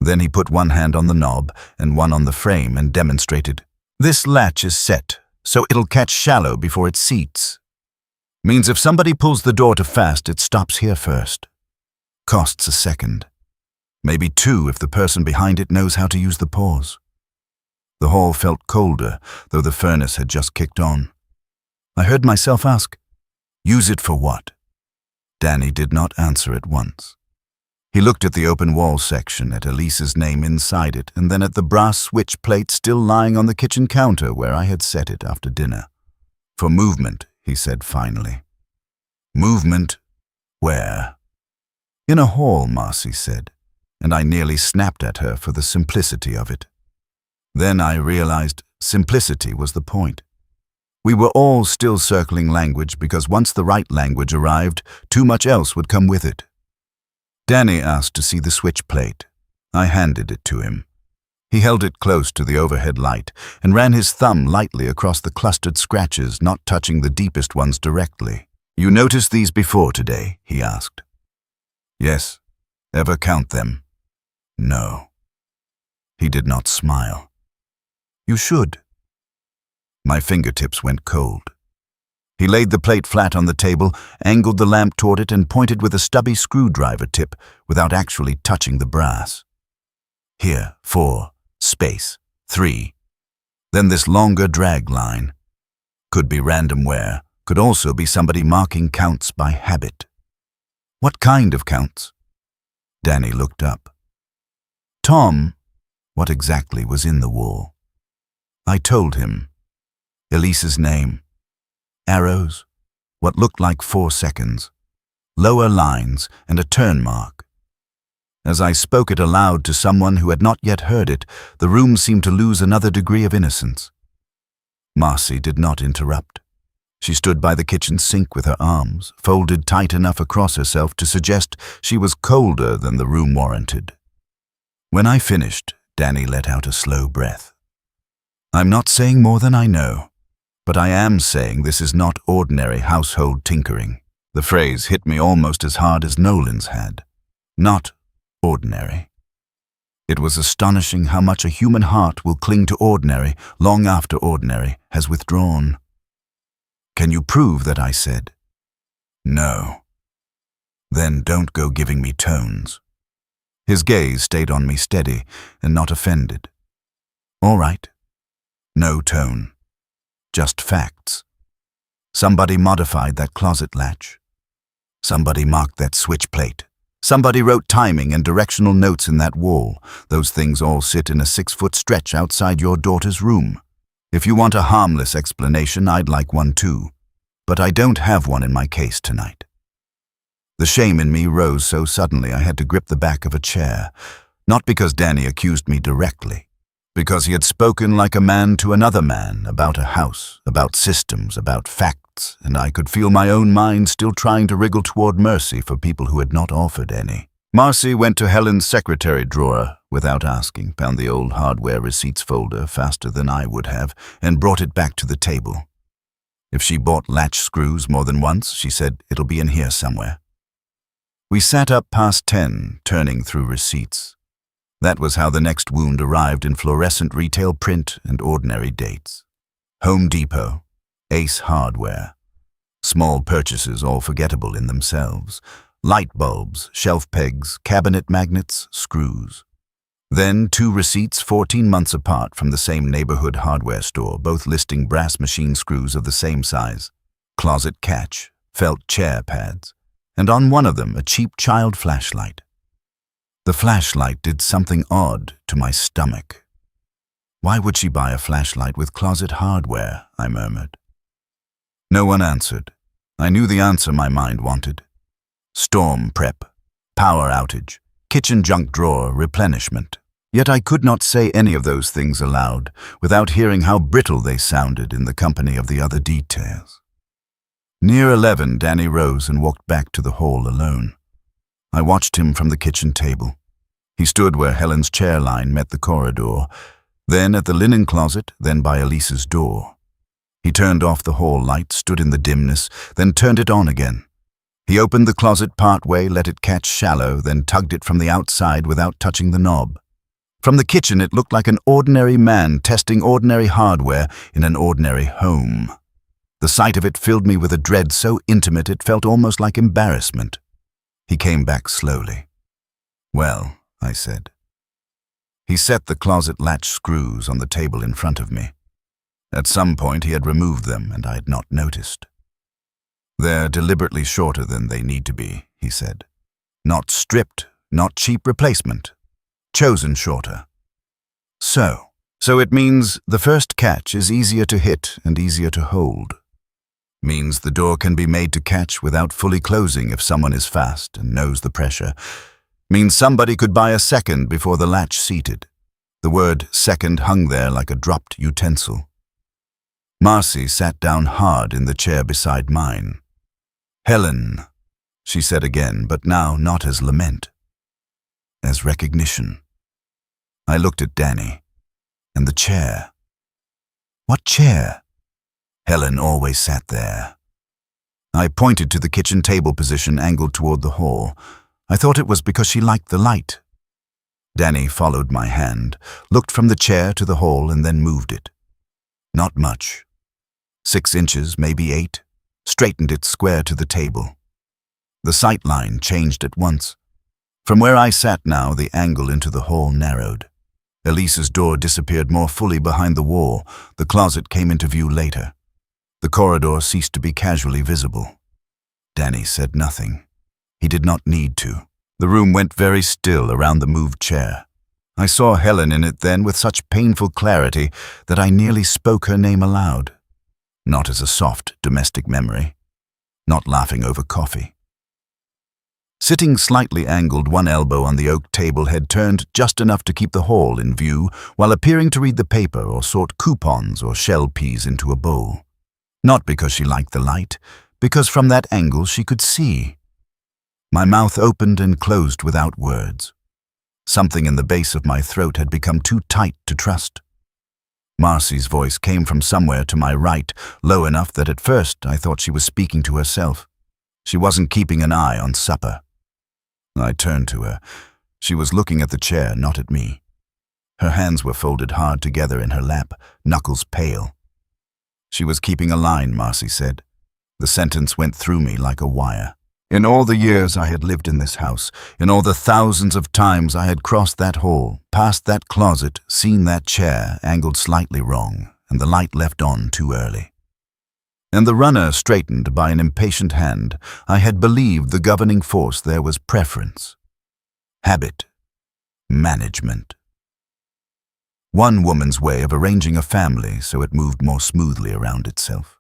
Then he put one hand on the knob and one on the frame and demonstrated. "This latch is set, so it'll catch shallow before it seats. Means if somebody pulls the door too fast, it stops here first. Costs a second. Maybe 2 if the person behind it knows how to use the pause." The hall felt colder, though the furnace had just kicked on. I heard myself ask, "Use it for what?" Danny did not answer at once. He looked at the open wall section, at Elise's name inside it, and then at the brass switch plate still lying on the kitchen counter where I had set it after dinner. "For movement," he said finally. "Movement? Where?" "In a hall," Marcy said, and I nearly snapped at her for the simplicity of it. Then I realized simplicity was the point. We were all still circling language because once the right language arrived, too much else would come with it. Danny asked to see the switch plate. I handed it to him. He held it close to the overhead light and ran his thumb lightly across the clustered scratches, not touching the deepest ones directly. "You noticed these before today?" he asked. "Yes. Ever count them?" "No." He did not smile. "You should." My fingertips went cold. He laid the plate flat on the table, angled the lamp toward it, and pointed with a stubby screwdriver tip without actually touching the brass. "Here, 4, space, 3. Then this longer drag line. Could be random wear, could also be somebody marking counts by habit." "What kind of counts?" Danny looked up. "Tom, what exactly was in the wall?" I told him. Elise's name. Arrows. What looked like 4 seconds. lower lines, and a turn mark. As I spoke it aloud to someone who had not yet heard it, the room seemed to lose another degree of innocence. Marcy did not interrupt. She stood by the kitchen sink with her arms folded tight enough across herself to suggest she was colder than the room warranted. When I finished, Danny let out a slow breath. "I'm not saying more than I know, but I am saying this is not ordinary household tinkering." The phrase hit me almost as hard as Nolan's had. Not ordinary. It was astonishing how much a human heart will cling to ordinary long after ordinary has withdrawn. "Can you prove that?" I said. "No." "Then don't go giving me tones." His gaze stayed on me steady and not offended. "All right. No tone. Just facts. Somebody modified that closet latch. Somebody marked that switch plate. Somebody wrote timing and directional notes in that wall. Those things all sit in a 6-foot stretch outside your daughter's room. If you want a harmless explanation, I'd like one too. But I don't have one in my case tonight." The shame in me rose so suddenly I had to grip the back of a chair, not because Danny accused me directly, because he had spoken like a man to another man about a house, about systems, about facts, and I could feel my own mind still trying to wriggle toward mercy for people who had not offered any. Marcy went to Helen's secretary drawer without asking, found the old hardware receipts folder faster than I would have, and brought it back to the table. If she bought latch screws more than once, she said, "It'll be in here somewhere." We sat up past 10, turning through receipts. That was how the next wound arrived in fluorescent retail print and ordinary dates. Home Depot, Ace Hardware. Small purchases all forgettable in themselves. Light bulbs, shelf pegs, cabinet magnets, screws. Then 2 receipts 14 months apart from the same neighborhood hardware store, both listing brass machine screws of the same size. Closet catch, felt chair pads, and on one of them a cheap child flashlight. The flashlight did something odd to my stomach. "Why would she buy a flashlight with closet hardware?" I murmured. No one answered. I knew the answer my mind wanted. Storm prep, power outage, kitchen junk drawer replenishment. Yet I could not say any of those things aloud without hearing how brittle they sounded in the company of the other details. Near 11, Danny rose and walked back to the hall alone. I watched him from the kitchen table. He stood where Helen's chair line met the corridor, then at the linen closet, then by Elise's door. He turned off the hall light, stood in the dimness, then turned it on again. He opened the closet part way, let it catch shallow, then tugged it from the outside without touching the knob. From the kitchen it looked like an ordinary man testing ordinary hardware in an ordinary home. The sight of it filled me with a dread so intimate it felt almost like embarrassment. He came back slowly. "Well," I said. He set the closet latch screws on the table in front of me. At some point he had removed them, and I had not noticed. "They're deliberately shorter than they need to be," he said. "Not stripped, not cheap replacement. Chosen shorter. So it means the first catch is easier to hit and easier to hold. Means the door can be made to catch without fully closing if someone is fast and knows the pressure. Means somebody could buy a second before the latch seated. The word second hung there like a dropped utensil. Marcy sat down hard in the chair beside mine. "Helen," she said again, but now not as lament, as recognition. I looked at Danny. And the chair. What chair? Helen always sat there. I pointed to the kitchen table position angled toward the hall. I thought it was because she liked the light. Danny followed my hand, looked from the chair to the hall, and then moved it. Not much. 6 inches, maybe 8, straightened it square to the table. The sight line changed at once. From where I sat now, the angle into the hall narrowed. Elise's door disappeared more fully behind the wall. The closet came into view later. The corridor ceased to be casually visible. Danny said nothing. He did not need to. The room went very still around the moved chair. I saw Helen in it then with such painful clarity that I nearly spoke her name aloud. Not as a soft domestic memory. Not laughing over coffee. Sitting slightly angled, one elbow on the oak table, head turned just enough to keep the hall in view while appearing to read the paper or sort coupons or shell peas into a bowl. Not because she liked the light, because from that angle she could see. My mouth opened and closed without words. Something in the base of my throat had become too tight to trust. Marcy's voice came from somewhere to my right, low enough that at first I thought she was speaking to herself. She wasn't keeping an eye on supper. I turned to her. She was looking at the chair, not at me. Her hands were folded hard together in her lap, knuckles pale. She was keeping a line, Marcy said. The sentence went through me like a wire. In all the years I had lived in this house, in all the thousands of times I had crossed that hall, passed that closet, seen that chair angled slightly wrong, and the light left on too early. And the runner straightened by an impatient hand, I had believed the governing force there was preference, habit, management. One woman's way of arranging a family so it moved more smoothly around itself.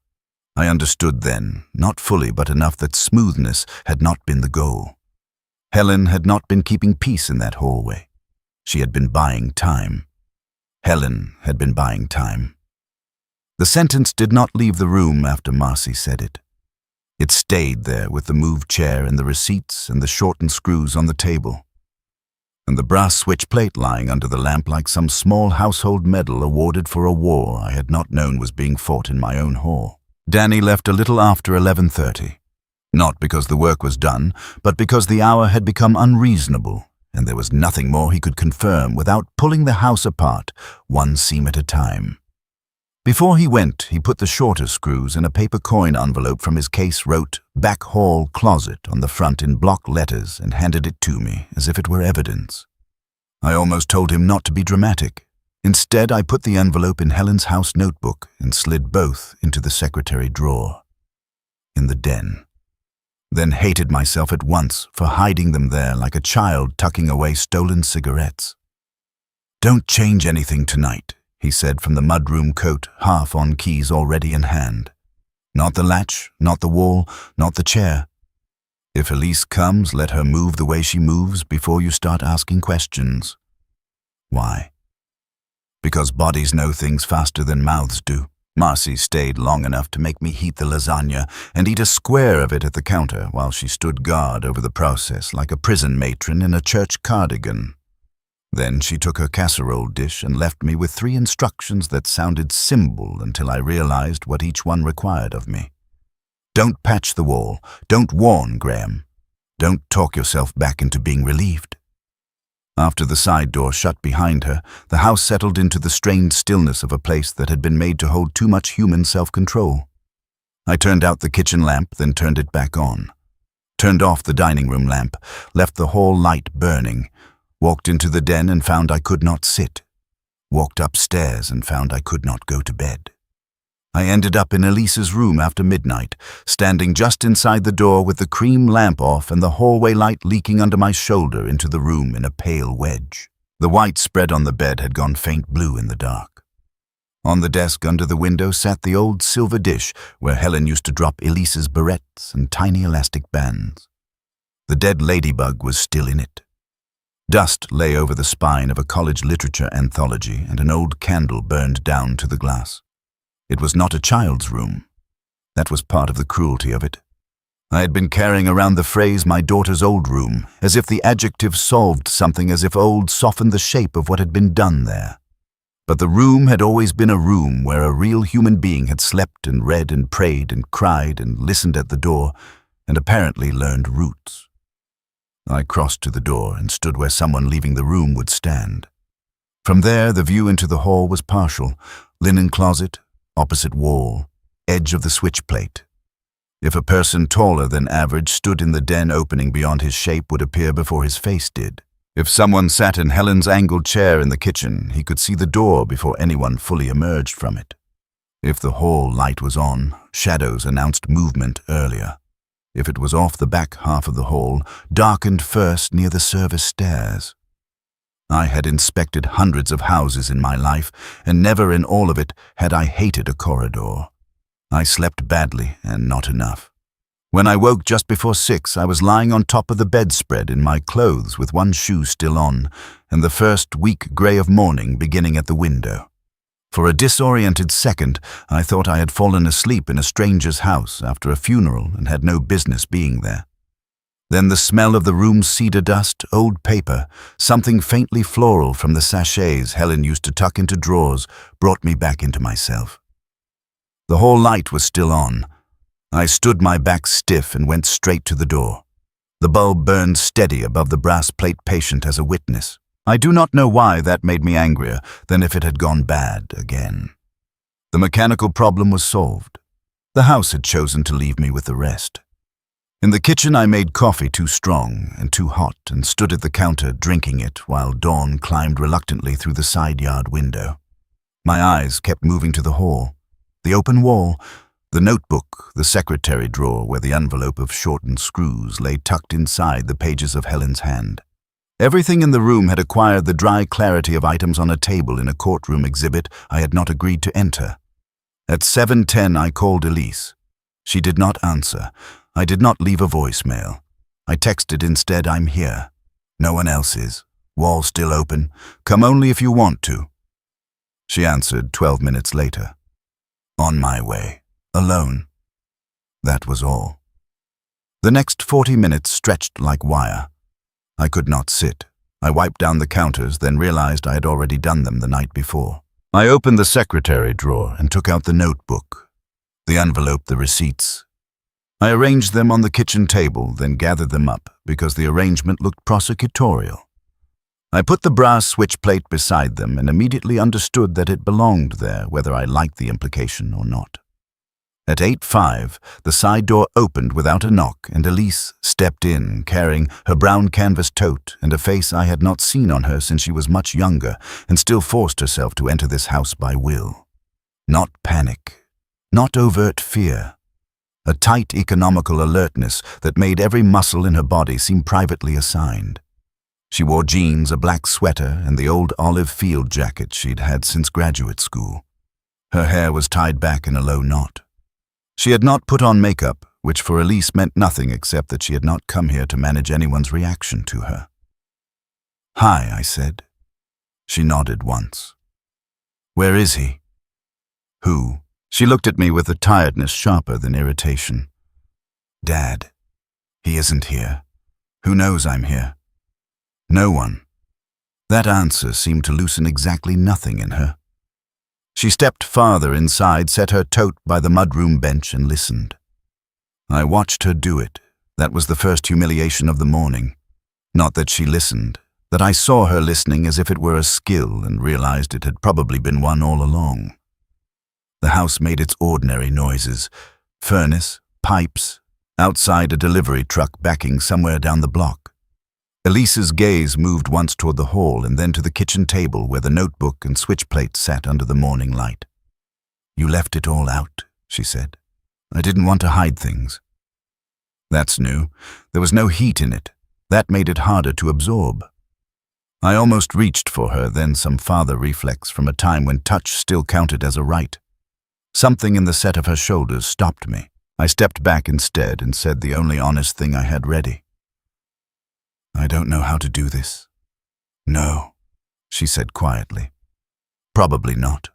I understood then, not fully but enough, that smoothness had not been the goal. Helen had not been keeping peace in that hallway. She had been buying time. Helen had been buying time. The sentence did not leave the room after Marcy said it. It stayed there with the moved chair and the receipts and the shortened screws on the table, and the brass switch plate lying under the lamp like some small household medal awarded for a war I had not known was being fought in my own hall. Danny left a little after 11:30, not because the work was done, but because the hour had become unreasonable, and there was nothing more he could confirm without pulling the house apart, one seam at a time. Before he went, he put the shorter screws in a paper coin envelope from his case, wrote "Back Hall Closet" on the front in block letters, and handed it to me as if it were evidence. I almost told him not to be dramatic. Instead, I put the envelope in Helen's house notebook and slid both into the secretary drawer in the den. Then hated myself at once for hiding them there like a child tucking away stolen cigarettes. "Don't change anything tonight," he said from the mudroom coat, half on keys already in hand. "Not the latch, not the wall, not the chair. If Elise comes, let her move the way she moves before you start asking questions." Why? Because bodies know things faster than mouths do. Marcy stayed long enough to make me heat the lasagna and eat a square of it at the counter while she stood guard over the process like a prison matron in a church cardigan. Then she took her casserole dish and left me with 3 instructions that sounded simple until I realized what each one required of me. Don't patch the wall. Don't warn Graham. Don't talk yourself back into being relieved. After the side door shut behind her, the house settled into the strained stillness of a place that had been made to hold too much human self-control. I turned out the kitchen lamp, then turned it back on. Turned off the dining room lamp, left the hall light burning, walked into the den and found I could not sit. Walked upstairs and found I could not go to bed. I ended up in Elise's room after midnight, standing just inside the door with the cream lamp off and the hallway light leaking under my shoulder into the room in a pale wedge. The white spread on the bed had gone faint blue in the dark. On the desk under the window sat the old silver dish where Helen used to drop Elise's barrettes and tiny elastic bands. The dead ladybug was still in it. Dust lay over the spine of a college literature anthology, and an old candle burned down to the glass. It was not a child's room. That was part of the cruelty of it. I had been carrying around the phrase "my daughter's old room," as if the adjective solved something, as if old softened the shape of what had been done there. But the room had always been a room where a real human being had slept and read and prayed and cried and listened at the door, and apparently learned roots. I crossed to the door and stood where someone leaving the room would stand. From there, the view into the hall was partial: linen closet, opposite wall, edge of the switch plate. If a person taller than average stood in the den opening beyond, his shape would appear before his face did. If someone sat in Helen's angled chair in the kitchen, he could see the door before anyone fully emerged from it. If the hall light was on, shadows announced movement earlier. If it was off, the back half of the hall darkened first near the service stairs. I had inspected hundreds of houses in my life, and never in all of it had I hated a corridor. I slept badly and not enough. When I woke just before 6, I was lying on top of the bedspread in my clothes with one shoe still on, and the first weak grey of morning beginning at the window. For a disoriented second, I thought I had fallen asleep in a stranger's house after a funeral and had no business being there. Then the smell of the room's cedar dust, old paper, something faintly floral from the sachets Helen used to tuck into drawers, brought me back into myself. The hall light was still on. I stood my back stiff and went straight to the door. The bulb burned steady above the brass plate patient as a witness. I do not know why that made me angrier than if it had gone bad again. The mechanical problem was solved. The house had chosen to leave me with the rest. In the kitchen I made coffee too strong and too hot and stood at the counter drinking it while Dawn climbed reluctantly through the side yard window. My eyes kept moving to the hall. The open wall, the notebook, the secretary drawer where the envelope of shortened screws lay tucked inside the pages of Helen's hand. Everything in the room had acquired the dry clarity of items on a table in a courtroom exhibit I had not agreed to enter. At 7:10 I called Elise. She did not answer. I did not leave a voicemail. I texted instead, "I'm here. No one else is. Wall still open. Come only if you want to." She answered 12 minutes later. "On my way. Alone." That was all. The next 40 minutes stretched like wire. I could not sit. I wiped down the counters, then realized I had already done them the night before. I opened the secretary drawer and took out the notebook, the envelope, the receipts. I arranged them on the kitchen table, then gathered them up because the arrangement looked prosecutorial. I put the brass switch plate beside them and immediately understood that it belonged there, whether I liked the implication or not. At 8:05, the side door opened without a knock, and Elise stepped in, carrying her brown canvas tote and a face I had not seen on her since she was much younger and still forced herself to enter this house by will. Not panic, not overt fear. A tight economical alertness that made every muscle in her body seem privately assigned. She wore jeans, a black sweater, and the old olive field jacket she'd had since graduate school. Her hair was tied back in a low knot. She had not put on makeup, which for Elise meant nothing except that she had not come here to manage anyone's reaction to her. "Hi," I said. She nodded once. "Where is he?" "Who?" She looked at me with a tiredness sharper than irritation. "Dad. He isn't here. Who knows I'm here?" "No one." That answer seemed to loosen exactly nothing in her. She stepped farther inside, set her tote by the mudroom bench and listened. I watched her do it. That was the first humiliation of the morning. Not that she listened, that I saw her listening as if it were a skill and realized it had probably been one all along. The house made its ordinary noises. Furnace, pipes, outside a delivery truck backing somewhere down the block. Elise's gaze moved once toward the hall and then to the kitchen table where the notebook and switch plate sat under the morning light. "You left it all out," she said. "I didn't want to hide things." That's new. There was no heat in it. That made it harder to absorb. I almost reached for her, then some father reflex from a time when touch still counted as a right. Something in the set of her shoulders stopped me. I stepped back instead and said the only honest thing I had ready. "I don't know how to do this." "No," she said quietly. "Probably not."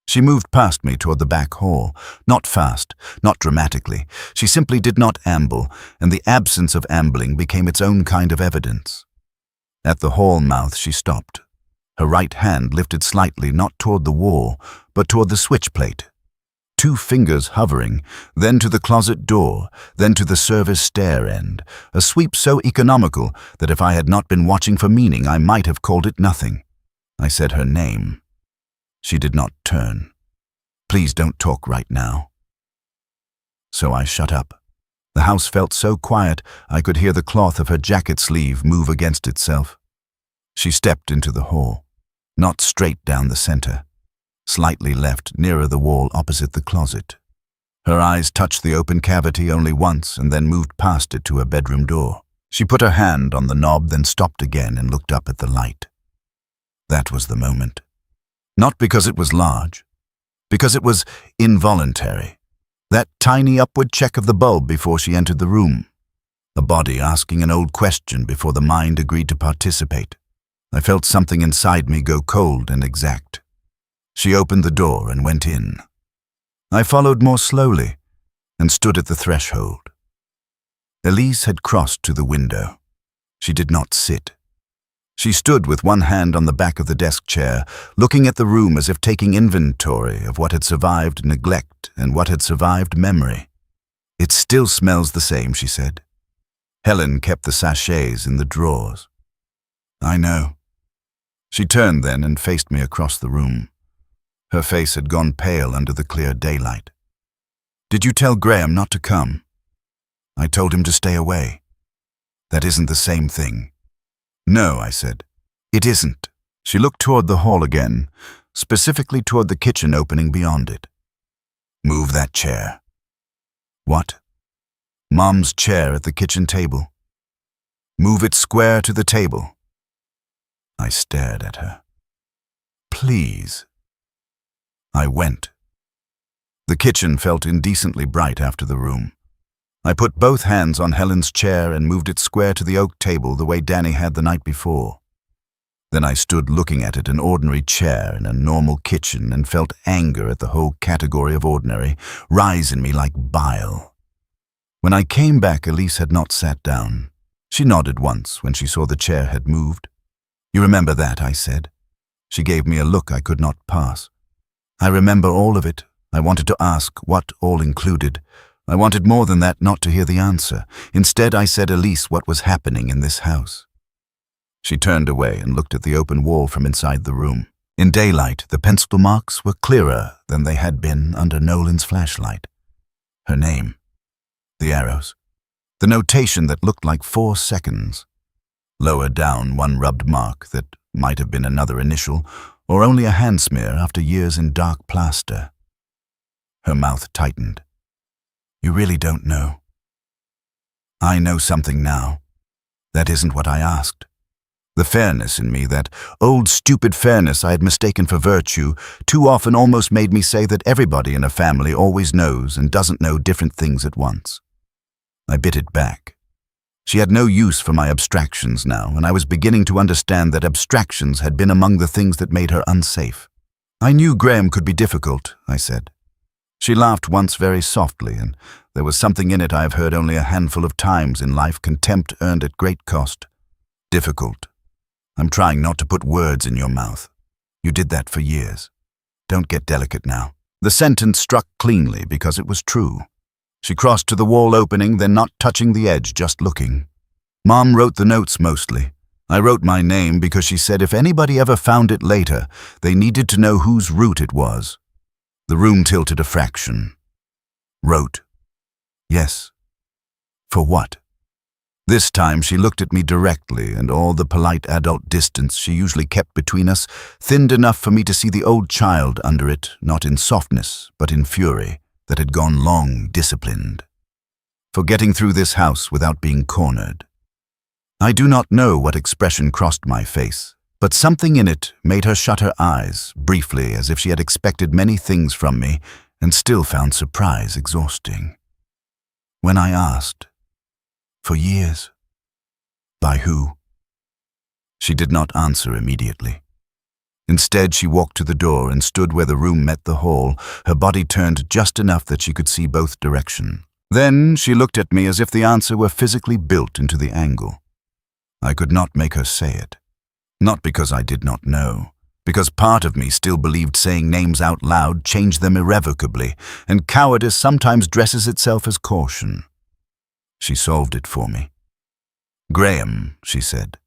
She moved past me toward the back hall, not fast, not dramatically. She simply did not amble, and the absence of ambling became its own kind of evidence. At the hall mouth she stopped. Her right hand lifted slightly, not toward the wall, but toward the switch plate. 2 fingers hovering, then to the closet door, then to the service stair end, a sweep so economical that if I had not been watching for meaning, I might have called it nothing. I said her name. She did not turn. "Please don't talk right now." So I shut up. The house felt so quiet I could hear the cloth of her jacket sleeve move against itself. She stepped into the hall, not straight down the center. Slightly left, nearer the wall opposite the closet. Her eyes touched the open cavity only once and then moved past it to her bedroom door. She put her hand on the knob, then stopped again and looked up at the light. That was the moment. Not because it was large, because it was involuntary. That tiny upward check of the bulb before she entered the room. A body asking an old question before the mind agreed to participate. I felt something inside me go cold and exact. She opened the door and went in. I followed more slowly and stood at the threshold. Elise had crossed to the window. She did not sit. She stood with one hand on the back of the desk chair, looking at the room as if taking inventory of what had survived neglect and what had survived memory. "It still smells the same," she said. "Helen kept the sachets in the drawers." "I know." She turned then and faced me across the room. Her face had gone pale under the clear daylight. "Did you tell Graham not to come?" "I told him to stay away." "That isn't the same thing." "No," I said. "It isn't." She looked toward the hall again, specifically toward the kitchen opening beyond it. "Move that chair." "What?" "Mom's chair at the kitchen table. Move it square to the table." I stared at her. "Please." I went. The kitchen felt indecently bright after the room. I put both hands on Helen's chair and moved it square to the oak table the way Danny had the night before. Then I stood looking at it, an ordinary chair in a normal kitchen, and felt anger at the whole category of ordinary rise in me like bile. When I came back, Elise had not sat down. She nodded once when she saw the chair had moved. "You remember that?" I said. She gave me a look I could not pass. "I remember all of it." I wanted to ask what all included. I wanted more than that, not to hear the answer. Instead, I said Elise what was happening in this house. She turned away and looked at the open wall from inside the room. In daylight, the pencil marks were clearer than they had been under Nolan's flashlight. Her name. The arrows. The notation that looked like 4 seconds. Lower down, one rubbed mark that might have been another initial, or only a hand smear after years in dark plaster. Her mouth tightened. "You really don't know." "I know something now. That isn't what I asked." The fairness in me, that old stupid fairness I had mistaken for virtue, too often almost made me say that everybody in a family always knows and doesn't know different things at once. I bit it back. She had no use for my abstractions now, and I was beginning to understand that abstractions had been among the things that made her unsafe. "I knew Graham could be difficult," I said. She laughed once very softly, and there was something in it I have heard only a handful of times in life, contempt earned at great cost. "Difficult. I'm trying not to put words in your mouth. You did that for years. Don't get delicate now." The sentence struck cleanly because it was true. She crossed to the wall opening, then not touching the edge, just looking. "Mom wrote the notes mostly. I wrote my name because she said if anybody ever found it later, they needed to know whose root it was." The room tilted a fraction. "Wrote." "Yes." "For what?" This time she looked at me directly, and all the polite adult distance she usually kept between us thinned enough for me to see the old child under it, not in softness, but in fury, that had gone long disciplined. For getting through this house without being cornered. I do not know what expression crossed my face, but something in it made her shut her eyes, briefly, as if she had expected many things from me and still found surprise exhausting. When I asked, "For years." "By who?" She did not answer immediately. Instead, she walked to the door and stood where the room met the hall, her body turned just enough that she could see both directions. Then she looked at me as if the answer were physically built into the angle. I could not make her say it. Not because I did not know, because part of me still believed saying names out loud changed them irrevocably, and cowardice sometimes dresses itself as caution. She solved it for me. "Graham," she said.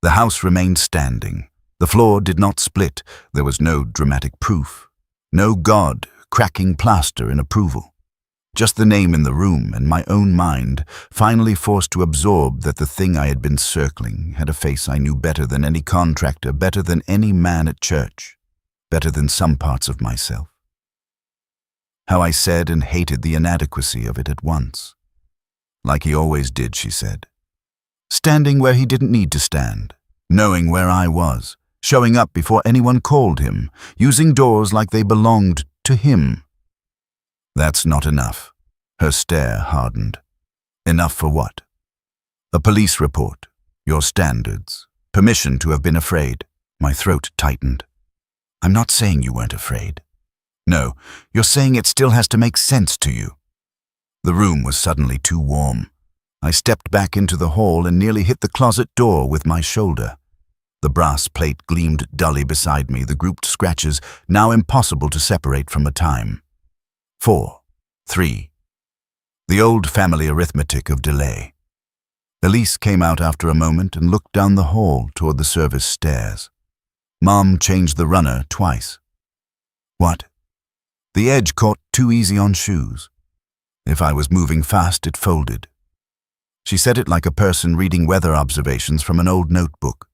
The house remained standing. The floor did not split. There was no dramatic proof. No God cracking plaster in approval. Just the name in the room and my own mind, finally forced to absorb that the thing I had been circling had a face I knew better than any contractor, better than any man at church, better than some parts of myself. How I said and hated the inadequacy of it at once. Like he always did, she said. Standing where he didn't need to stand, knowing where I was, showing up before anyone called him, using doors like they belonged to him. That's not enough. Her stare hardened. Enough for what? A police report. Your standards. Permission to have been afraid. My throat tightened. I'm not saying you weren't afraid. No, you're saying it still has to make sense to you. The room was suddenly too warm. I stepped back into the hall and nearly hit the closet door with my shoulder. The brass plate gleamed dully beside me, the grouped scratches now impossible to separate from a time. 4, 3. The old family arithmetic of delay. Elise came out after a moment and looked down the hall toward the service stairs. Mom changed the runner twice. What? The edge caught too easy on shoes. If I was moving fast, it folded. She said it like a person reading weather observations from an old notebook.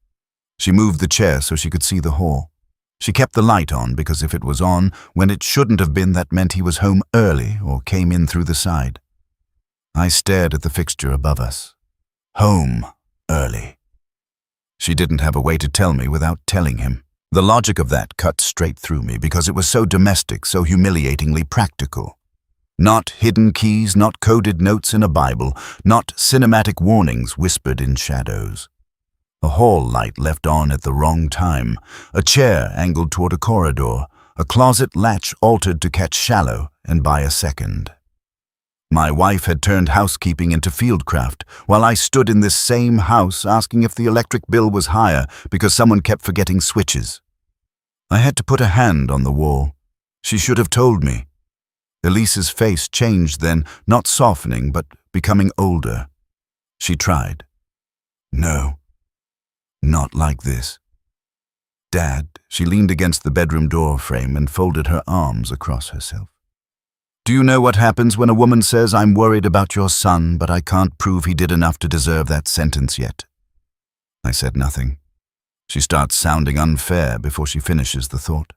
She moved the chair so she could see the hall. She kept the light on because if it was on, when it shouldn't have been, that meant he was home early or came in through the side. I stared at the fixture above us. Home early. She didn't have a way to tell me without telling him. The logic of that cut straight through me because it was so domestic, so humiliatingly practical. Not hidden keys, not coded notes in a Bible, not cinematic warnings whispered in shadows. A hall light left on at the wrong time, a chair angled toward a corridor, a closet latch altered to catch shallow and by a second. My wife had turned housekeeping into fieldcraft, while I stood in this same house asking if the electric bill was higher because someone kept forgetting switches. I had to put a hand on the wall. She should have told me. Elise's face changed then, not softening, but becoming older. She tried. No, not like this. Dad, she leaned against the bedroom door frame and folded her arms across herself. Do you know what happens when a woman says, I'm worried about your son, but I can't prove he did enough to deserve that sentence yet? I said nothing. She starts sounding unfair before she finishes the thought,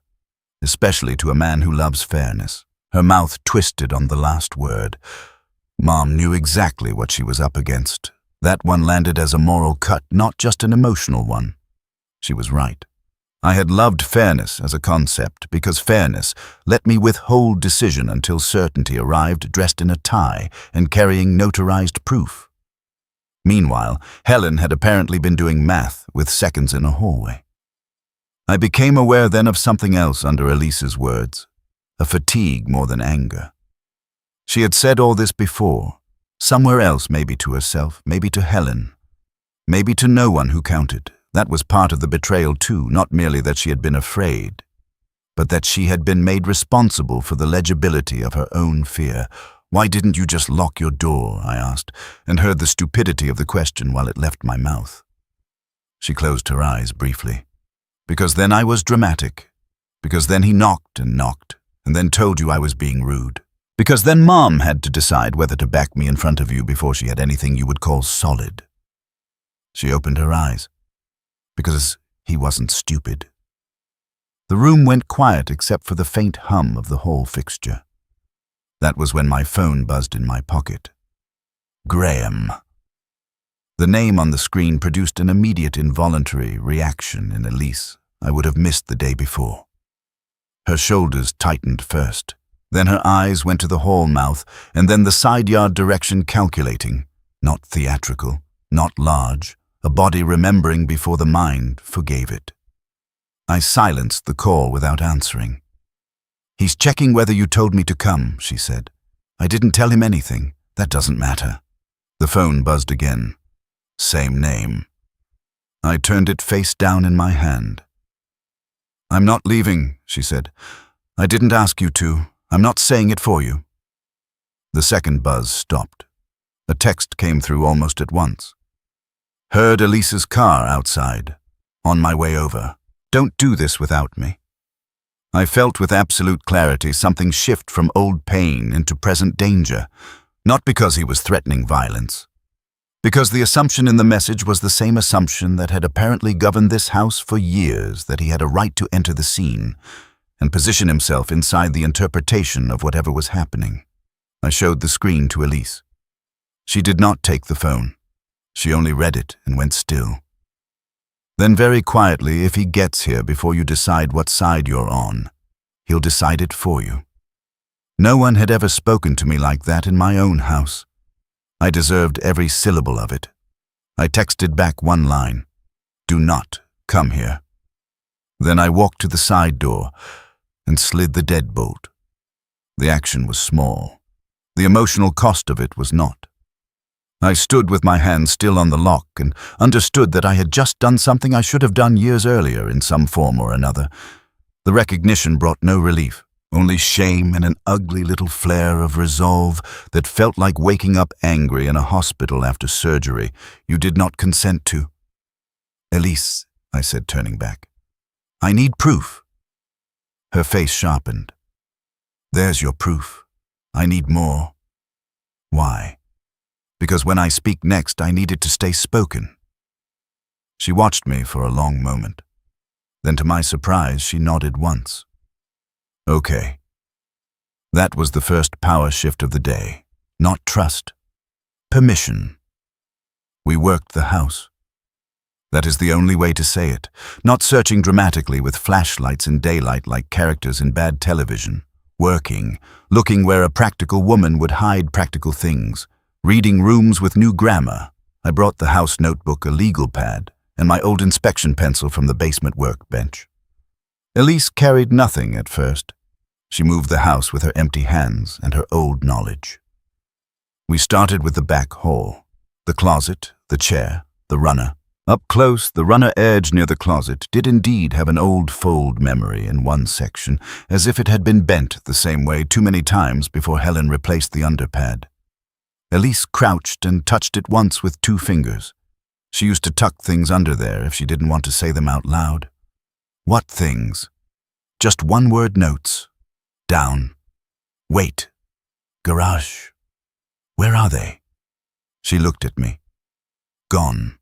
especially to a man who loves fairness. Her mouth twisted on the last word. Mom knew exactly what she was up against. That one landed as a moral cut, not just an emotional one. She was right. I had loved fairness as a concept because fairness let me withhold decision until certainty arrived dressed in a tie and carrying notarized proof. Meanwhile, Helen had apparently been doing math with seconds in a hallway. I became aware then of something else under Elise's words, a fatigue more than anger. She had said all this before, somewhere else, maybe to herself, maybe to Helen, maybe to no one who counted. That was part of the betrayal too, not merely that she had been afraid, but that she had been made responsible for the legibility of her own fear. Why didn't you just lock your door, I asked, and heard the stupidity of the question while it left my mouth. She closed her eyes briefly. Because then I was dramatic. Because then he knocked, and then told you I was being rude. Because then Mom had to decide whether to back me in front of you before she had anything you would call solid. She opened her eyes. Because he wasn't stupid. The room went quiet except for the faint hum of the hall fixture. That was when my phone buzzed in my pocket. Graham. The name on the screen produced an immediate involuntary reaction in Elise I would have missed the day before. Her shoulders tightened first, then her eyes went to the hall mouth, and then the side yard direction, calculating, not theatrical, not large, a body remembering before the mind forgave it. I silenced the call without answering. He's checking whether you told me to come, she said. I didn't tell him anything. That doesn't matter. The phone buzzed again. Same name. I turned it face down in my hand. I'm not leaving, she said. I didn't ask you to. I'm not saying it for you. The second buzz stopped. A text came through almost at once. Heard Elise's car outside. On my way over. Don't do this without me. I felt with absolute clarity something shift from old pain into present danger, not because he was threatening violence. Because the assumption in the message was the same assumption that had apparently governed this house for years, that he had a right to enter the scene and position himself inside the interpretation of whatever was happening. I showed the screen to Elise. She did not take the phone. She only read it and went still. Then very quietly, if he gets here before you decide what side you're on, he'll decide it for you. No one had ever spoken to me like that in my own house. I deserved every syllable of it. I texted back one line, "Do not come here." Then I walked to the side door and slid the deadbolt. The action was small. The emotional cost of it was not. I stood with my hand still on the lock and understood that I had just done something I should have done years earlier in some form or another. The recognition brought no relief, only shame and an ugly little flare of resolve that felt like waking up angry in a hospital after surgery you did not consent to. "Elise," I said, turning back, "I need proof." Her face sharpened. "There's your proof. I need more." "Why?" "Because when I speak next, I need it to stay spoken." She watched me for a long moment. Then, to my surprise, she nodded once. "Okay." That was the first power shift of the day. Not trust. Permission. We worked the house. That is the only way to say it. Not searching dramatically with flashlights in daylight like characters in bad television. Working, looking where a practical woman would hide practical things. Reading rooms with new grammar. I brought the house notebook, a legal pad, and my old inspection pencil from the basement workbench. Elise carried nothing at first. She moved the house with her empty hands and her old knowledge. We started with the back hall. The closet, the chair, the runner. Up close, the runner edge near the closet did indeed have an old fold memory in one section, as if it had been bent the same way too many times before Helen replaced the underpad. Elise crouched and touched it once with 2 fingers. She used to tuck things under there if she didn't want to say them out loud. What things? Just one-word notes. Down. Wait. Garage. Where are they? She looked at me. Gone.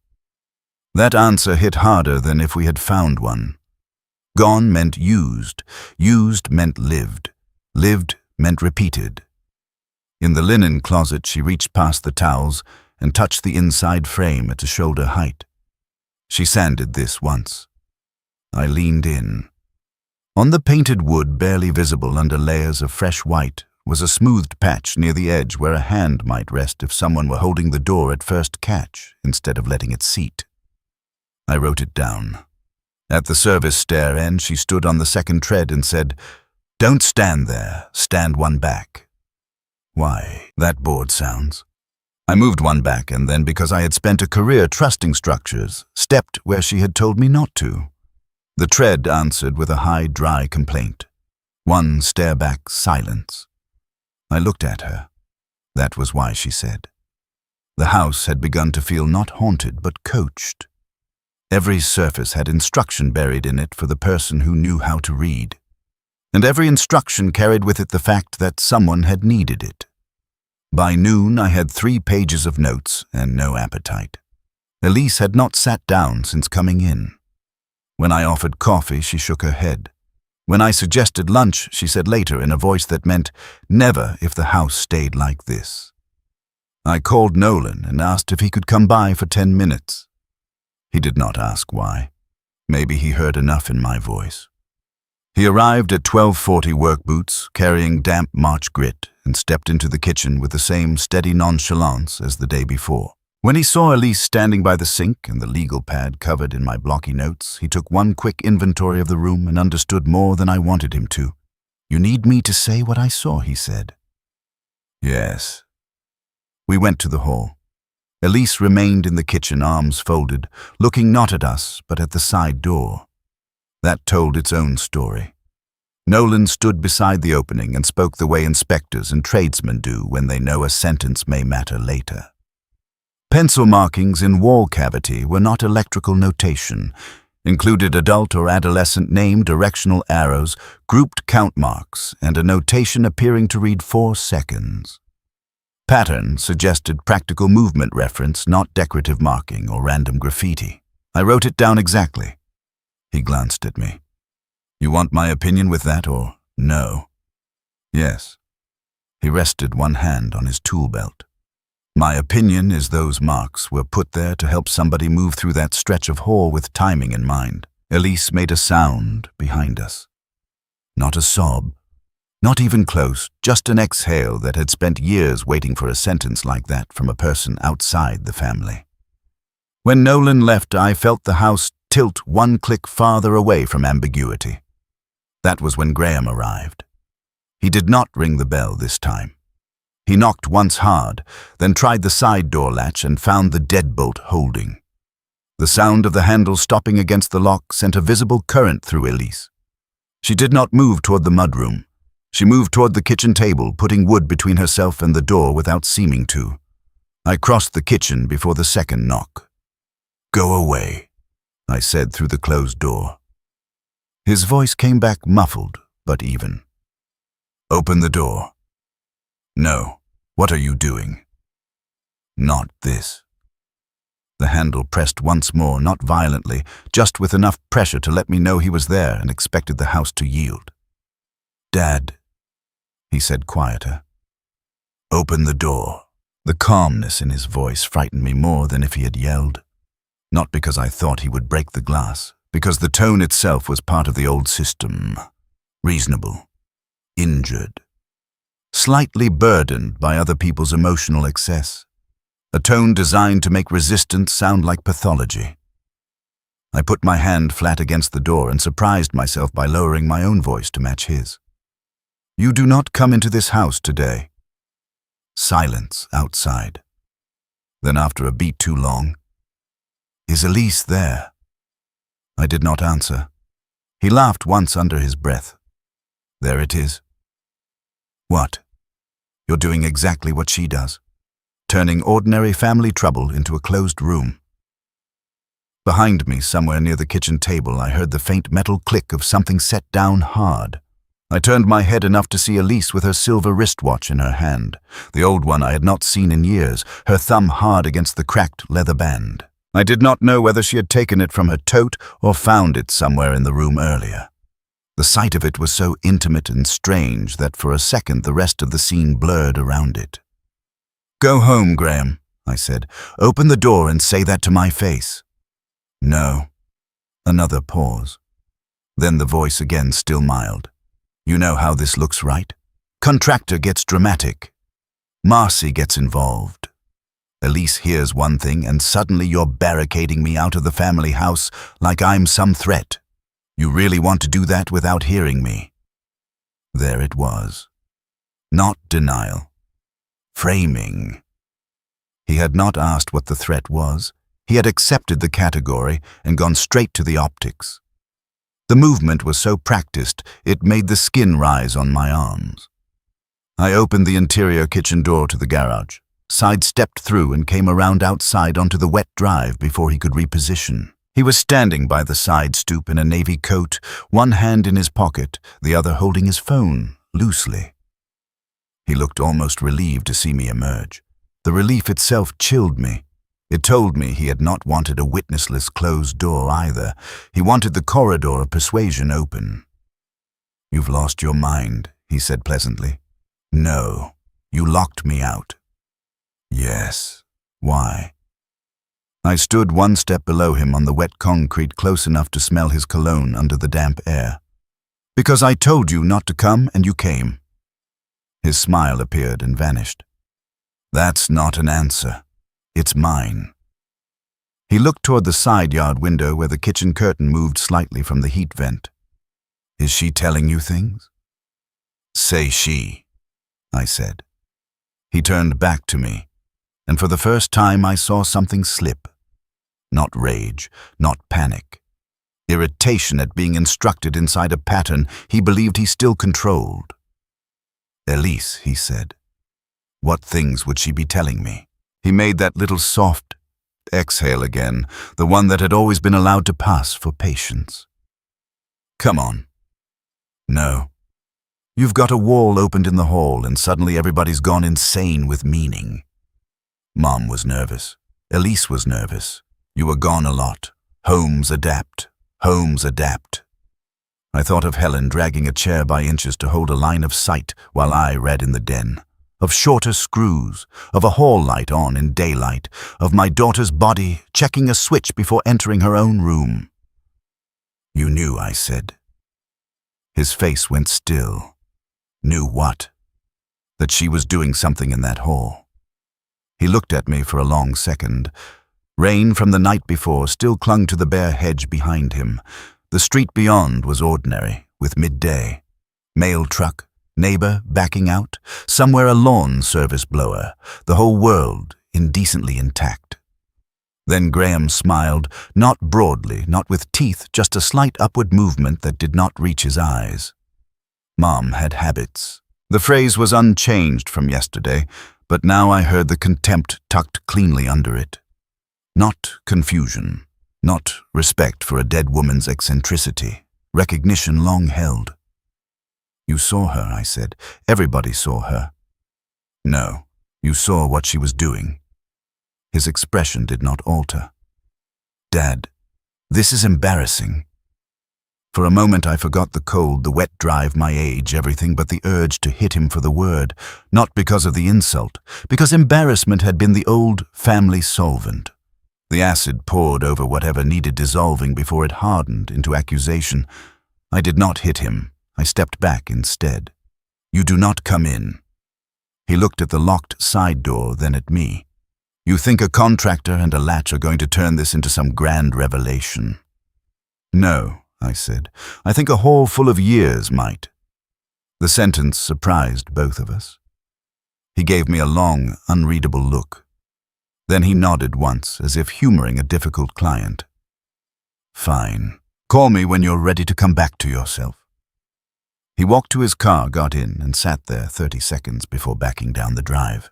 That answer hit harder than if we had found one. Gone meant used. Used meant lived. Lived meant repeated. In the linen closet, she reached past the towels and touched the inside frame at a shoulder height. She sanded this once. I leaned in. On the painted wood, barely visible under layers of fresh white, was a smoothed patch near the edge where a hand might rest if someone were holding the door at first catch instead of letting it seat. I wrote it down. At the service stair end, she stood on the second tread and said, "Don't stand there, stand one back." Why, that bored sounds. I moved one back and then, because I had spent a career trusting structures, stepped where she had told me not to. The tread answered with a high, dry complaint. One stare-back silence. I looked at her. That was why she said. The house had begun to feel not haunted, but coached. Every surface had instruction buried in it for the person who knew how to read. And every instruction carried with it the fact that someone had needed it. By noon, I had 3 pages of notes and no appetite. Elise had not sat down since coming in. When I offered coffee, she shook her head. When I suggested lunch, she said later in a voice that meant never if the house stayed like this. I called Nolan and asked if he could come by for 10 minutes. He did not ask why. Maybe he heard enough in my voice. He arrived at 12:40 work boots, carrying damp March grit, and stepped into the kitchen with the same steady nonchalance as the day before. When he saw Elise standing by the sink and the legal pad covered in my blocky notes, he took one quick inventory of the room and understood more than I wanted him to. "You need me to say what I saw," he said. "Yes." We went to the hall. Elise remained in the kitchen, arms folded, looking not at us, but at the side door. That told its own story. Nolan stood beside the opening and spoke the way inspectors and tradesmen do when they know a sentence may matter later. Pencil markings in wall cavity were not electrical notation, included adult or adolescent name, directional arrows, grouped count marks, and a notation appearing to read 4 seconds. Pattern suggested practical movement reference, not decorative marking or random graffiti. I wrote it down exactly. He glanced at me. "You want my opinion with that, or no?" "Yes." He rested one hand on his tool belt. "My opinion is those marks were put there to help somebody move through that stretch of hall with timing in mind." Elise made a sound behind us. Not a sob, Not even close, just an exhale that had spent years waiting for a sentence like that from a person outside the family. When Nolan left, I felt the house tilt one click farther away from ambiguity. That was when Graham arrived. He did not ring the bell this time. He knocked once hard, then tried the side door latch and found the deadbolt holding. The sound of the handle stopping against the lock sent a visible current through Elise. She did not move toward the mudroom. She moved toward the kitchen table, putting wood between herself and the door without seeming to. I crossed the kitchen before the second knock. "Go away," I said through the closed door. His voice came back muffled, but even. "Open the door." "No. What are you doing?" "Not this." The handle pressed once more, not violently, just with enough pressure to let me know he was there and expected the house to yield. "Dad," he said quieter. "Open the door." The calmness in his voice frightened me more than if he had yelled. Not because I thought he would break the glass, because the tone itself was part of the old system. Reasonable. Injured. Slightly burdened by other people's emotional excess. A tone designed to make resistance sound like pathology. I put my hand flat against the door and surprised myself by lowering my own voice to match his. "You do not come into this house today." Silence outside. Then after a beat too long, "Is Elise there?" I did not answer. He laughed once under his breath. "There it is." "What?" "You're doing exactly what she does. Turning ordinary family trouble into a closed room." Behind me, somewhere near the kitchen table, I heard the faint metal click of something set down hard. I turned my head enough to see Elise with her silver wristwatch in her hand, the old one I had not seen in years, her thumb hard against the cracked leather band. I did not know whether she had taken it from her tote or found it somewhere in the room earlier. The sight of it was so intimate and strange that for a second the rest of the scene blurred around it. "Go home, Graham," I said. "Open the door and say that to my face." "No." Another pause. Then the voice again, still mild. "You know how this looks, right? Contractor gets dramatic. Marcy gets involved. Elise hears one thing and suddenly you're barricading me out of the family house like I'm some threat. You really want to do that without hearing me?" There it was. Not denial. Framing. He had not asked what the threat was. He had accepted the category and gone straight to the optics. The movement was so practiced, it made the skin rise on my arms. I opened the interior kitchen door to the garage, sidestepped through and came around outside onto the wet drive before he could reposition. He was standing by the side stoop in a navy coat, one hand in his pocket, the other holding his phone, loosely. He looked almost relieved to see me emerge. The relief itself chilled me. It told me he had not wanted a witnessless closed door either. He wanted the corridor of persuasion open. "You've lost your mind," he said pleasantly. "No, you locked me out." "Yes. Why?" I stood one step below him on the wet concrete, close enough to smell his cologne under the damp air. "Because I told you not to come and you came." His smile appeared and vanished. "That's not an answer. It's mine." He looked toward the side yard window where the kitchen curtain moved slightly from the heat vent. "Is she telling you things?" "Say she," I said. He turned back to me, and for the first time I saw something slip. Not rage, not panic. Irritation at being instructed inside a pattern he believed he still controlled. "Elise," he said. "What things would she be telling me?" He made that little soft exhale again, the one that had always been allowed to pass for patience. "Come on." "No. You've got a wall opened in the hall and suddenly everybody's gone insane with meaning. Mom was nervous. Elise was nervous. You were gone a lot. Homes adapt. Homes adapt." I thought of Helen dragging a chair by inches to hold a line of sight while I read in the den. Of shorter screws, of a hall light on in daylight, of my daughter's body checking a switch before entering her own room. "You knew," I said. His face went still. Knew what? That she was doing something in that hall. He looked at me for a long second. Rain from the night before still clung to the bare hedge behind him. The street beyond was ordinary, with midday. Mail truck, neighbor backing out, somewhere a lawn service blower, the whole world indecently intact. Then Graham smiled, not broadly, not with teeth, just a slight upward movement that did not reach his eyes. Mom had habits. The phrase was unchanged from yesterday, but now I heard the contempt tucked cleanly under it. Not confusion, not respect for a dead woman's eccentricity, recognition long held. You saw her, I said. Everybody saw her. No, you saw what she was doing. His expression did not alter. Dad, this is embarrassing. For a moment I forgot the cold, the wet drive, my age, everything but the urge to hit him for the word, not because of the insult, because embarrassment had been the old family solvent. The acid poured over whatever needed dissolving before it hardened into accusation. I did not hit him. I stepped back instead. You do not come in. He looked at the locked side door, then at me. You think a contractor and a latch are going to turn this into some grand revelation? No, I said. I think a hall full of years might. The sentence surprised both of us. He gave me a long, unreadable look. Then he nodded once, as if humoring a difficult client. Fine. Call me when you're ready to come back to yourself. He walked to his car, got in, and sat there 30 seconds before backing down the drive.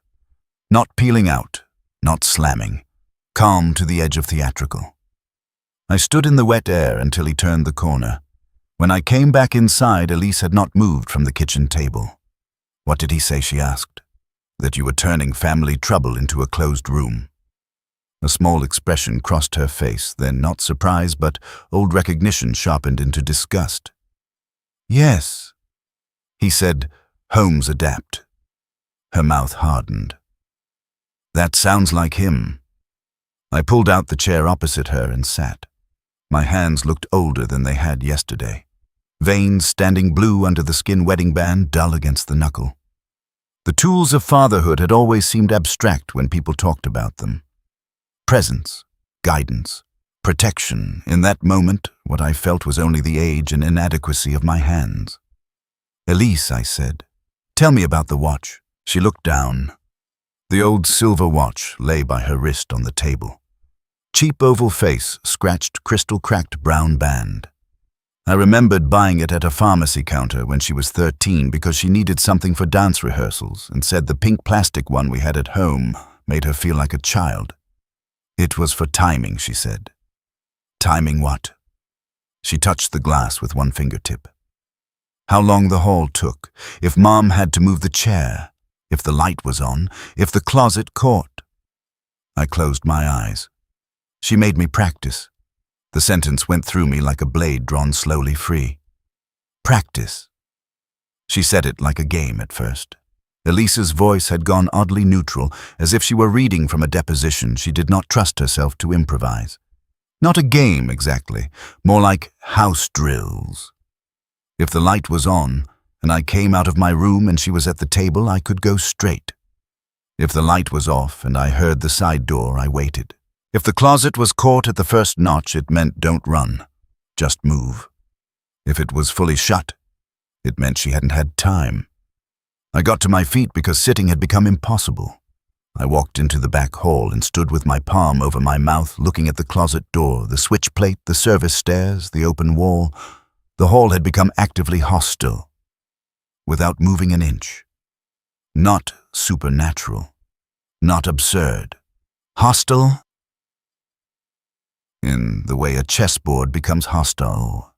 Not peeling out, not slamming, calm to the edge of theatrical. I stood in the wet air until he turned the corner. When I came back inside, Elise had not moved from the kitchen table. What did he say, she asked. That you were turning family trouble into a closed room. A small expression crossed her face, then not surprise, but old recognition sharpened into disgust. Yes, he said, homes adapt. Her mouth hardened. That sounds like him. I pulled out the chair opposite her and sat. My hands looked older than they had yesterday. Veins standing blue under the skin wedding band, dull against the knuckle. The tools of fatherhood had always seemed abstract when people talked about them. Presence, guidance, protection. In that moment, what I felt was only the age and inadequacy of my hands. Elise, I said, tell me about the watch. She looked down. The old silver watch lay by her wrist on the table. Cheap oval face, scratched crystal-cracked brown band. I remembered buying it at a pharmacy counter when she was 13 because she needed something for dance rehearsals and said the pink plastic one we had at home made her feel like a child. It was for timing, she said. Timing what? She touched the glass with one fingertip. How long the hall took, if Mom had to move the chair, if the light was on, if the closet caught. I closed my eyes. She made me practice. The sentence went through me like a blade drawn slowly free. Practice. She said it like a game at first. Elise's voice had gone oddly neutral, as if she were reading from a deposition she did not trust herself to improvise. Not a game, exactly, more like house drills. If the light was on, and I came out of my room and she was at the table, I could go straight. If the light was off and I heard the side door, I waited. If the closet was caught at the first notch, it meant don't run, just move. If it was fully shut, it meant she hadn't had time. I got to my feet because sitting had become impossible. I walked into the back hall and stood with my palm over my mouth, looking at the closet door, the switch plate, the service stairs, the open wall. The hall had become actively hostile, without moving an inch. Not supernatural, not absurd. Hostile in the way a chessboard becomes hostile.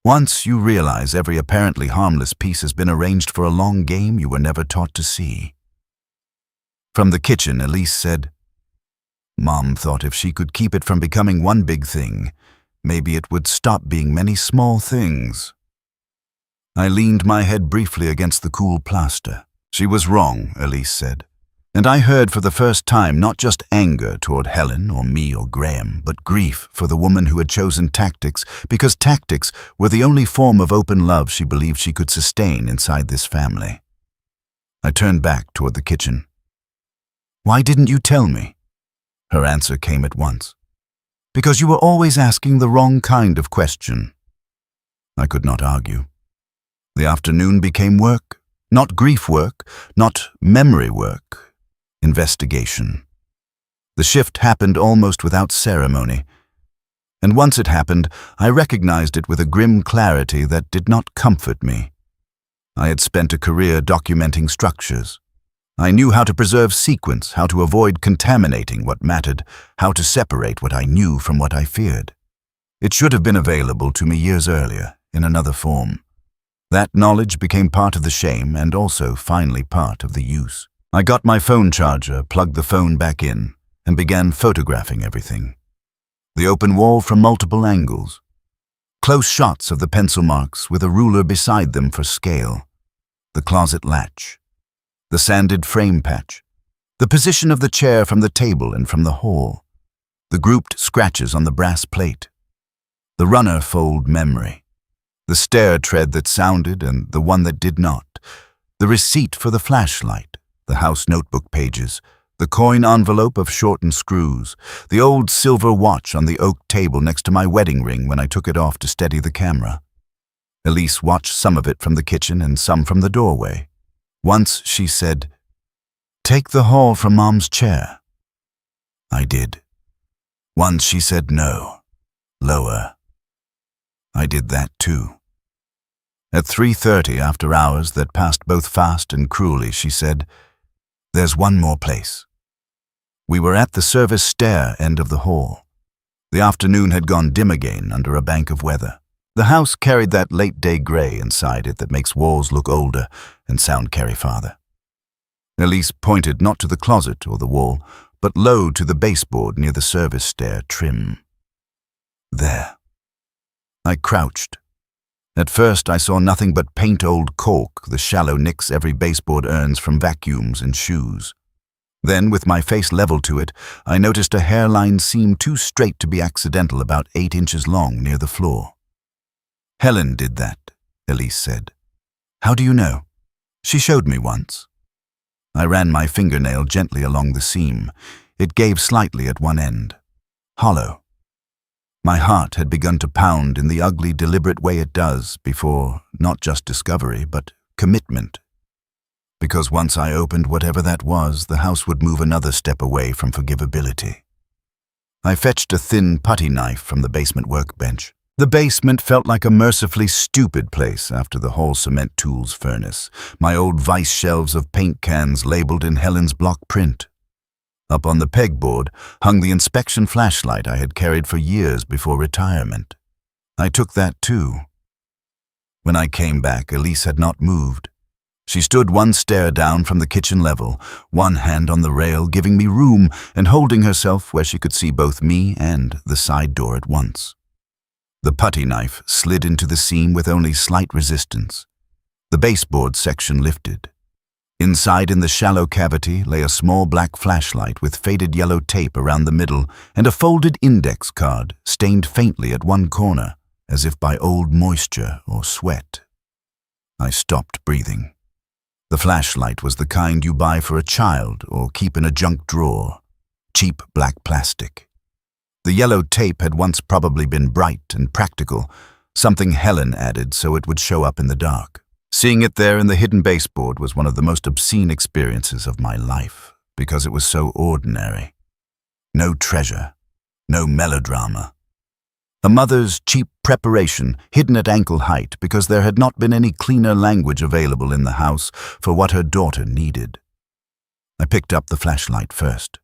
Once you realize every apparently harmless piece has been arranged for a long game you were never taught to see. From the kitchen, Elise said, Mom thought if she could keep it from becoming one big thing, maybe it would stop being many small things. I leaned my head briefly against the cool plaster. She was wrong, Elise said. And I heard for the first time not just anger toward Helen or me or Graham, but grief for the woman who had chosen tactics because tactics were the only form of open love she believed she could sustain inside this family. I turned back toward the kitchen. "Why didn't you tell me?" Her answer came at once. "Because you were always asking the wrong kind of question." I could not argue. The afternoon became work, not grief work, not memory work, investigation. The shift happened almost without ceremony, and once it happened, I recognized it with a grim clarity that did not comfort me. I had spent a career documenting structures. I knew how to preserve sequence, how to avoid contaminating what mattered, how to separate what I knew from what I feared. It should have been available to me years earlier, in another form. That knowledge became part of the shame and also finally part of the use. I got my phone charger, plugged the phone back in, and began photographing everything. The open wall from multiple angles. Close shots of the pencil marks with a ruler beside them for scale. The closet latch. The sanded frame patch. The position of the chair from the table and from the hall. The grouped scratches on the brass plate. The runner fold memory. The stair tread that sounded and the one that did not. The receipt for the flashlight. The house notebook pages. The coin envelope of shortened screws. The old silver watch on the oak table next to my wedding ring when I took it off to steady the camera. Elise watched some of it from the kitchen and some from the doorway. Once she said, "Take the hall from Mom's chair." I did. Once she said no, lower. I did that too. At 3:30 after hours that passed both fast and cruelly, she said, "There's one more place." We were at the service stair end of the hall. The afternoon had gone dim again under a bank of weather. The house carried that late-day gray inside it that makes walls look older and sound carry farther. Elise pointed not to the closet or the wall, but low to the baseboard near the service stair trim. There. I crouched. At first I saw nothing but paint-old cork, the shallow nicks every baseboard earns from vacuums and shoes. Then, with my face level to it, I noticed a hairline seam too straight to be accidental about 8 inches long near the floor. "Helen did that," Elise said. "How do you know?" "She showed me once." I ran my fingernail gently along the seam. It gave slightly at one end. Hollow. My heart had begun to pound in the ugly, deliberate way it does before not just discovery, but commitment. Because once I opened whatever that was, the house would move another step away from forgivability. I fetched a thin putty knife from the basement workbench. The basement felt like a mercifully stupid place after the whole cement tools furnace, my old vice shelves of paint cans labeled in Helen's block print. Up on the pegboard hung the inspection flashlight I had carried for years before retirement. I took that too. When I came back, Elise had not moved. She stood one stair down from the kitchen level, one hand on the rail, giving me room and holding herself where she could see both me and the side door at once. The putty knife slid into the seam with only slight resistance. The baseboard section lifted. Inside in the shallow cavity lay a small black flashlight with faded yellow tape around the middle and a folded index card stained faintly at one corner, as if by old moisture or sweat. I stopped breathing. The flashlight was the kind you buy for a child or keep in a junk drawer. Cheap black plastic. The yellow tape had once probably been bright and practical, something Helen added so it would show up in the dark. Seeing it there in the hidden baseboard was one of the most obscene experiences of my life, because it was so ordinary. No treasure, no melodrama. A mother's cheap preparation hidden at ankle height because there had not been any cleaner language available in the house for what her daughter needed. I picked up the flashlight first.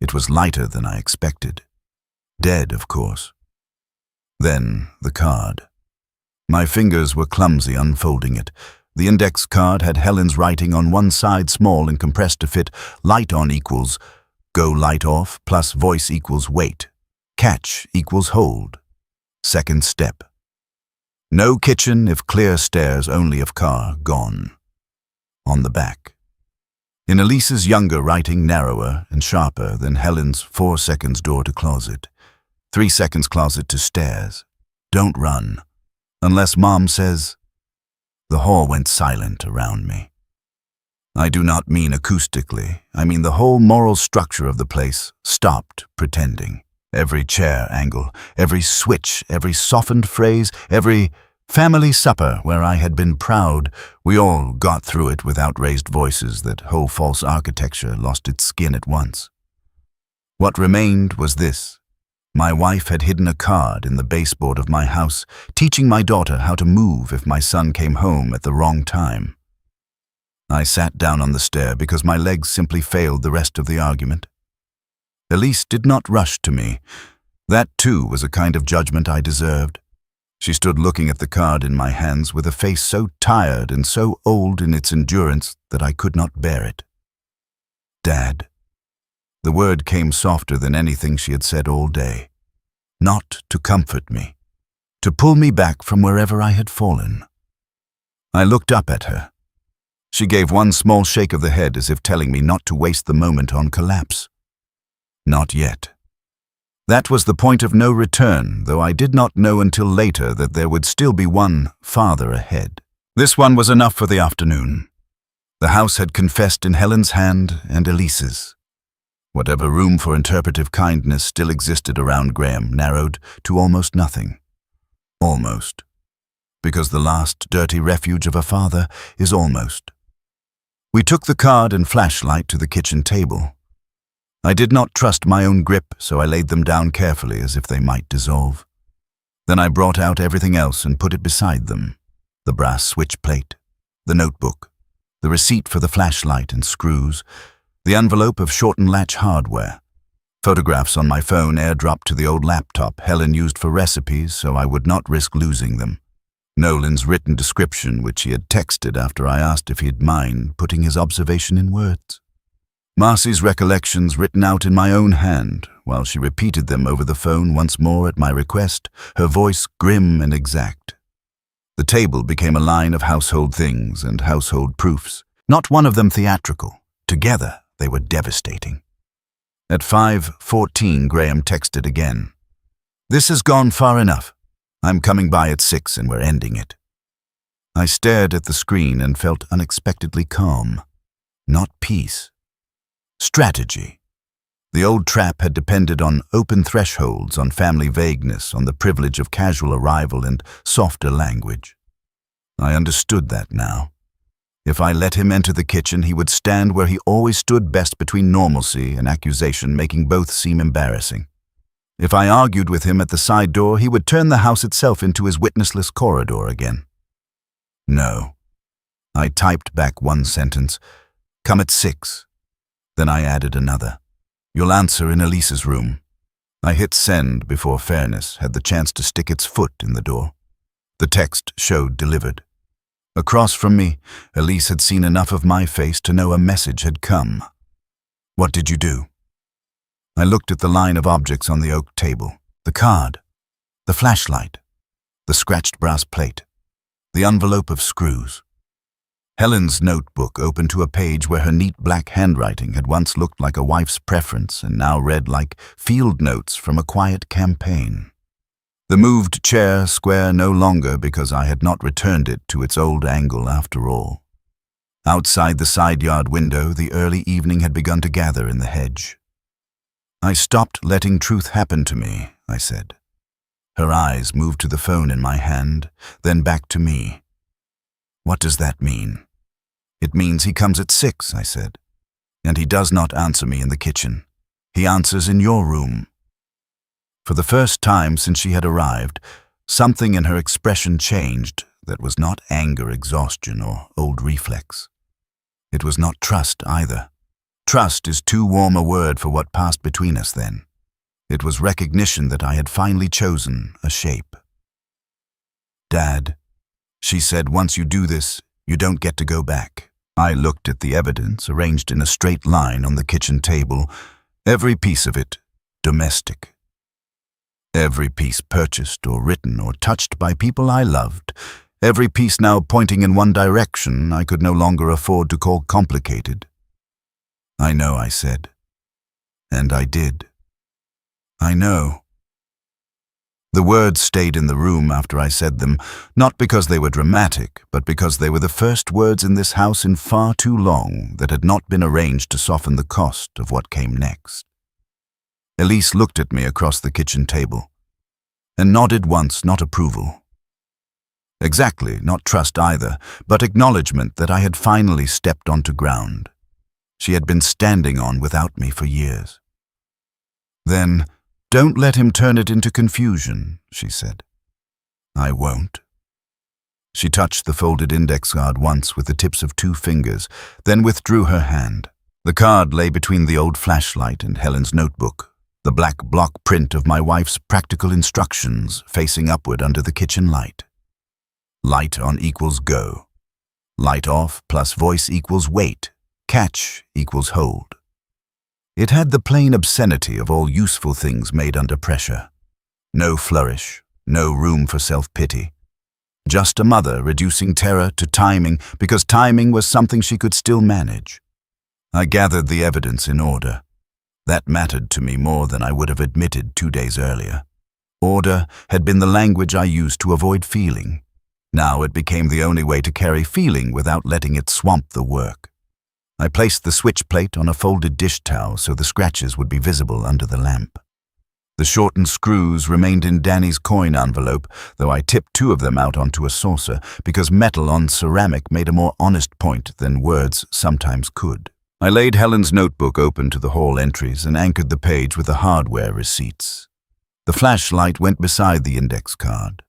It was lighter than I expected. Dead, of course. Then the card. My fingers were clumsy unfolding it. The index card had Helen's writing on one side small and compressed to fit light on equals go light off plus voice equals wait. Catch equals hold. Second step. No kitchen if clear stairs, only if car gone. On the back. In Elise's younger writing narrower and sharper than Helen's 4 seconds door to closet, 3 seconds closet to stairs. Don't run. Unless Mom says. The hall went silent around me. I do not mean acoustically. I mean the whole moral structure of the place stopped pretending. Every chair angle, every switch, every softened phrase, every family supper where I had been proud, we all got through it without raised voices. That whole false architecture lost its skin at once. What remained was this. My wife had hidden a card in the baseboard of my house, teaching my daughter how to move if my son came home at the wrong time. I sat down on the stair because my legs simply failed the rest of the argument. Elise did not rush to me. That, too, was a kind of judgment I deserved. She stood looking at the card in my hands with a face so tired and so old in its endurance that I could not bear it. Dad. The word came softer than anything she had said all day. Not to comfort me, to pull me back from wherever I had fallen. I looked up at her. She gave one small shake of the head as if telling me not to waste the moment on collapse. Not yet. That was the point of no return, though I did not know until later that there would still be one farther ahead. This one was enough for the afternoon. The house had confessed in Helen's hand and Elise's. Whatever room for interpretive kindness still existed around Graham narrowed to almost nothing. Almost. Because the last dirty refuge of a father is almost. We took the card and flashlight to the kitchen table. I did not trust my own grip, so I laid them down carefully as if they might dissolve. Then I brought out everything else and put it beside them. The brass switch plate, the notebook, the receipt for the flashlight and screws, the envelope of shortened latch hardware, photographs on my phone airdropped to the old laptop Helen used for recipes so I would not risk losing them. Nolan's written description, which he had texted after I asked if he'd mind putting his observation in words. Marcy's recollections written out in my own hand, while she repeated them over the phone once more at my request, her voice grim and exact. The table became a line of household things and household proofs, not one of them theatrical. Together, they were devastating. At 5:14, Graham texted again. "This has gone far enough. I'm coming by at 6 and we're ending it." I stared at the screen and felt unexpectedly calm. Not peace. Strategy. The old trap had depended on open thresholds, on family vagueness, on the privilege of casual arrival and softer language. I understood that now. If I let him enter the kitchen, he would stand where he always stood best between normalcy and accusation, making both seem embarrassing. If I argued with him at the side door, he would turn the house itself into his witnessless corridor again. No. I typed back one sentence. "Come at 6. Then I added another. "You'll answer in Elise's room." I hit send before fairness had the chance to stick its foot in the door. The text showed delivered. Across from me, Elise had seen enough of my face to know a message had come. "What did you do?" I looked at the line of objects on the oak table. The card, the flashlight, the scratched brass plate, the envelope of screws. Helen's notebook opened to a page where her neat black handwriting had once looked like a wife's preference and now read like field notes from a quiet campaign. The moved chair square no longer because I had not returned it to its old angle after all. Outside the side yard window, the early evening had begun to gather in the hedge. "I stopped letting truth happen to me," I said. Her eyes moved to the phone in my hand, then back to me. "What does that mean?" "It means he comes at 6, I said. "And he does not answer me in the kitchen. He answers in your room." For the first time since she had arrived, something in her expression changed that was not anger, exhaustion, or old reflex. It was not trust either. Trust is too warm a word for what passed between us then. It was recognition that I had finally chosen a shape. "Dad," she said, "once you do this, you don't get to go back." I looked at the evidence arranged in a straight line on the kitchen table, every piece of it domestic. Every piece purchased or written or touched by people I loved, every piece now pointing in one direction I could no longer afford to call complicated. I know, I said. And I did. I know. The words stayed in the room after I said them, not because they were dramatic, but because they were the first words in this house in far too long that had not been arranged to soften the cost of what came next. Elise looked at me across the kitchen table and nodded once, not approval. Exactly, not trust either, but acknowledgement that I had finally stepped onto ground she had been standing on without me for years. Then, "Don't let him turn it into confusion," she said. "I won't." She touched the folded index card once with the tips of 2 fingers, then withdrew her hand. The card lay between the old flashlight and Helen's notebook, the black block print of my wife's practical instructions facing upward under the kitchen light. Light on equals go. Light off plus voice equals wait. Catch equals hold. It had the plain obscenity of all useful things made under pressure. No flourish, no room for self-pity. Just a mother reducing terror to timing because timing was something she could still manage. I gathered the evidence in order. That mattered to me more than I would have admitted 2 days earlier. Order had been the language I used to avoid feeling. Now it became the only way to carry feeling without letting it swamp the work. I placed the switch plate on a folded dish towel so the scratches would be visible under the lamp. The shortened screws remained in Danny's coin envelope, though I tipped 2 of them out onto a saucer because metal on ceramic made a more honest point than words sometimes could. I laid Helen's notebook open to the hall entries and anchored the page with the hardware receipts. The flashlight went beside the index card.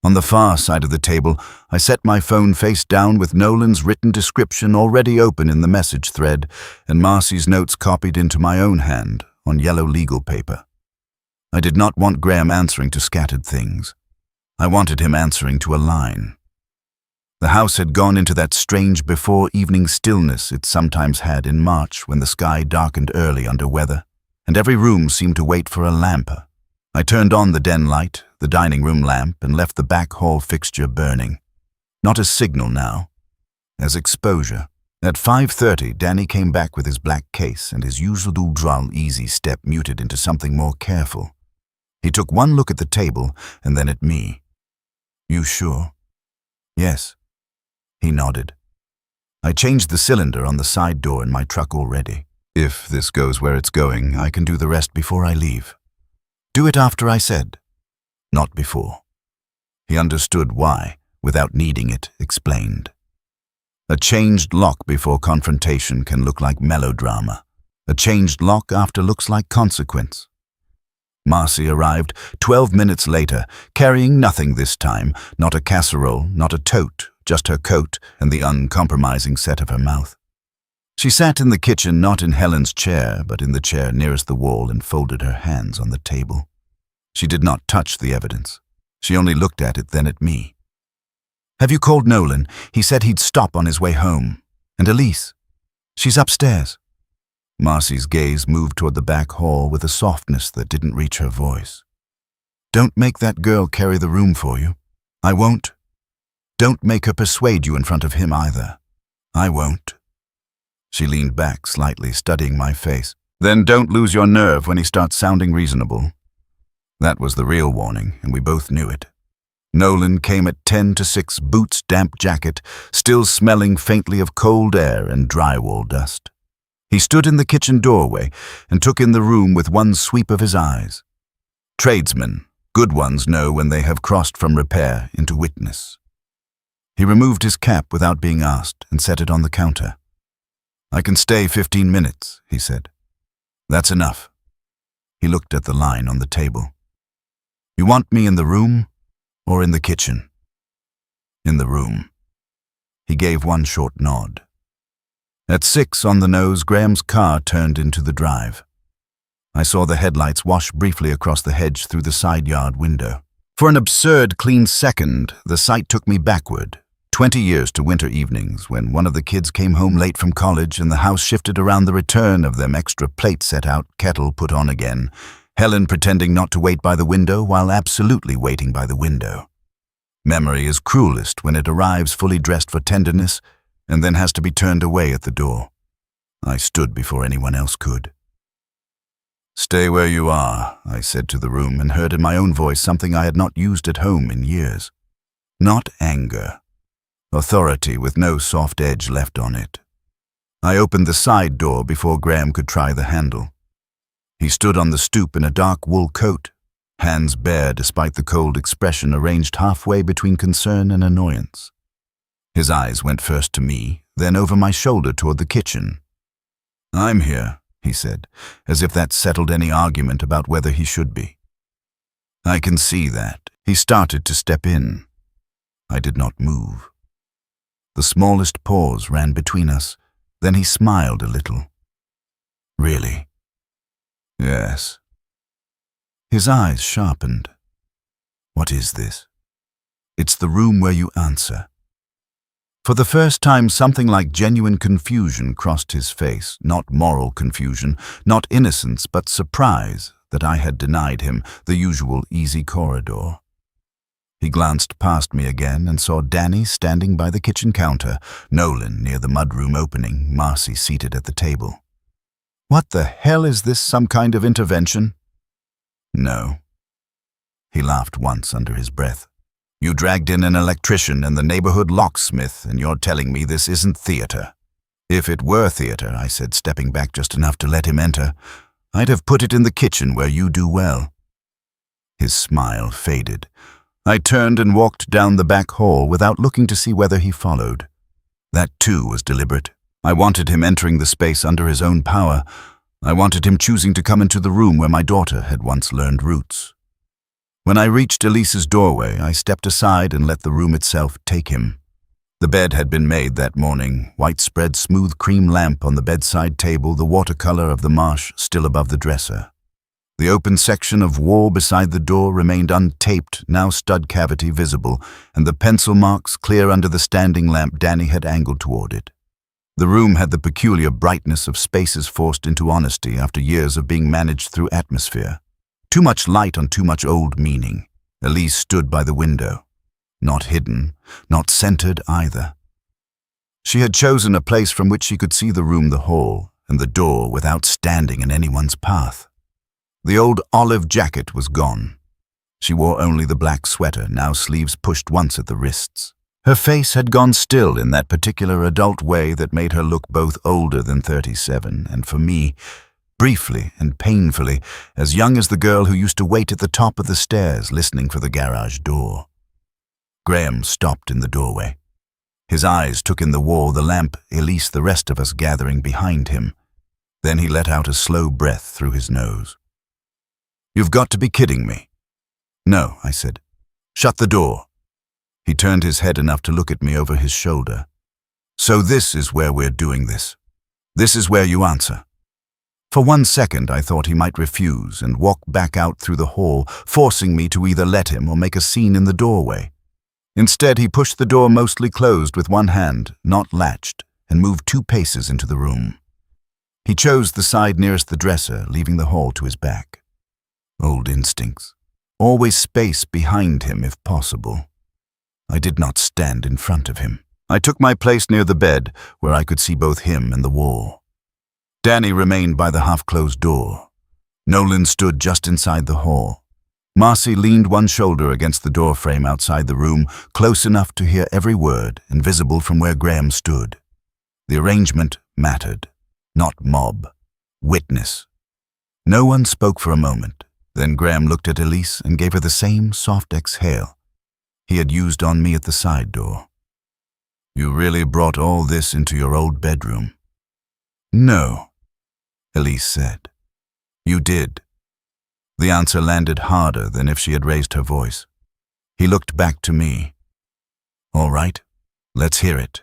On the far side of the table, I set my phone face down with Nolan's written description already open in the message thread and Marcy's notes copied into my own hand on yellow legal paper. I did not want Graham answering to scattered things. I wanted him answering to a line. The house had gone into that strange before-evening stillness it sometimes had in March when the sky darkened early under weather, and every room seemed to wait for a lamp. I turned on the den light, the dining room lamp, and left the back hall fixture burning. Not as signal now, as exposure. At 5:30, Danny came back with his black case and his usual dull, easy step muted into something more careful. He took one look at the table and then at me. "You sure?" "Yes." He nodded. "I changed the cylinder on the side door in my truck already. If this goes where it's going, I can do the rest before I leave." "Do it after I said." "Not before." He understood why, without needing it, explained. A changed lock before confrontation can look like melodrama. A changed lock after looks like consequence. Marcy arrived 12 minutes later, carrying nothing this time, not a casserole, not a tote, just her coat and the uncompromising set of her mouth. She sat in the kitchen, not in Helen's chair, but in the chair nearest the wall and folded her hands on the table. She did not touch the evidence. She only looked at it, then at me. "Have you called Nolan? He said he'd stop on his way home. And Elise? She's upstairs." Marcy's gaze moved toward the back hall with a softness that didn't reach her voice. "Don't make that girl carry the room for you." "I won't." "Don't make her persuade you in front of him either." "I won't." She leaned back slightly, studying my face. "Then don't lose your nerve when he starts sounding reasonable." That was the real warning, and we both knew it. Nolan came at 10 to 6, boots, damp jacket, still smelling faintly of cold air and drywall dust. He stood in the kitchen doorway and took in the room with one sweep of his eyes. Tradesmen, good ones, know when they have crossed from repair into witness. He removed his cap without being asked and set it on the counter. "I can stay 15 minutes, he said. "That's enough." He looked at the line on the table. "You want me in the room or in the kitchen?" "In the room." He gave one short nod. At 6 on the nose, Graham's car turned into the drive. I saw the headlights wash briefly across the hedge through the side yard window. For an absurd clean second, the sight took me backward, 20 years to winter evenings when one of the kids came home late from college and the house shifted around the return of them, extra plate set out, kettle put on again, Helen pretending not to wait by the window while absolutely waiting by the window. Memory is cruelest when it arrives fully dressed for tenderness and then has to be turned away at the door. I stood before anyone else could. "Stay where you are," I said to the room, and heard in my own voice something I had not used at home in years. Not anger. Authority with no soft edge left on it. I opened the side door before Graham could try the handle. He stood on the stoop in a dark wool coat, hands bare despite the cold expression arranged halfway between concern and annoyance. His eyes went first to me, then over my shoulder toward the kitchen. "I'm here," he said, as if that settled any argument about whether he should be. "I can see that." He started to step in. I did not move. The smallest pause ran between us, then he smiled a little. "Really?" "Yes." His eyes sharpened. "What is this?" "It's the room where you answer." For the first time, something like genuine confusion crossed his face, not moral confusion, not innocence, but surprise that I had denied him the usual easy corridor. He glanced past me again and saw Danny standing by the kitchen counter, Nolan near the mudroom opening, Marcy seated at the table. "What the hell is this, some kind of intervention?" "No." He laughed once under his breath. "You dragged in an electrician and the neighborhood locksmith, and you're telling me this isn't theater." "If it were theater," I said, stepping back just enough to let him enter, "I'd have put it in the kitchen where you do well." His smile faded. I turned and walked down the back hall without looking to see whether he followed. That too was deliberate. I wanted him entering the space under his own power. I wanted him choosing to come into the room where my daughter had once learned roots. When I reached Elise's doorway, I stepped aside and let the room itself take him. The bed had been made that morning, white spread smooth cream lamp on the bedside table, the watercolor of the marsh still above the dresser. The open section of wall beside the door remained untaped, now stud cavity visible, and the pencil marks clear under the standing lamp Danny had angled toward it. The room had the peculiar brightness of spaces forced into honesty after years of being managed through atmosphere. Too much light on too much old meaning. Elise stood by the window. Not hidden, not centered either. She had chosen a place from which she could see the room, the hall, and the door without standing in anyone's path. The old olive jacket was gone. She wore only the black sweater, now sleeves pushed once at the wrists. Her face had gone still in that particular adult way that made her look both older than 37, and for me, briefly and painfully, as young as the girl who used to wait at the top of the stairs listening for the garage door. Graham stopped in the doorway. His eyes took in the wall, the lamp, Elise, the rest of us gathering behind him. Then he let out a slow breath through his nose. "You've got to be kidding me." "No," I said. "Shut the door." He turned his head enough to look at me over his shoulder. "So this is where we're doing this. This is where you answer." For 1 second I thought he might refuse and walk back out through the hall, forcing me to either let him or make a scene in the doorway. Instead, he pushed the door mostly closed with one hand, not latched, and moved 2 paces into the room. He chose the side nearest the dresser, leaving the hall to his back. Old instincts. Always space behind him if possible. I did not stand in front of him. I took my place near the bed, where I could see both him and the wall. Danny remained by the half-closed door. Nolan stood just inside the hall. Marcy leaned one shoulder against the doorframe outside the room, close enough to hear every word and visible from where Graham stood. The arrangement mattered. Not mob. Witness. No one spoke for a moment. Then Graham looked at Elise and gave her the same soft exhale he had used on me at the side door. "You really brought all this into your old bedroom?" "No," Elise said. "You did." The answer landed harder than if she had raised her voice. He looked back to me. "All right, let's hear it."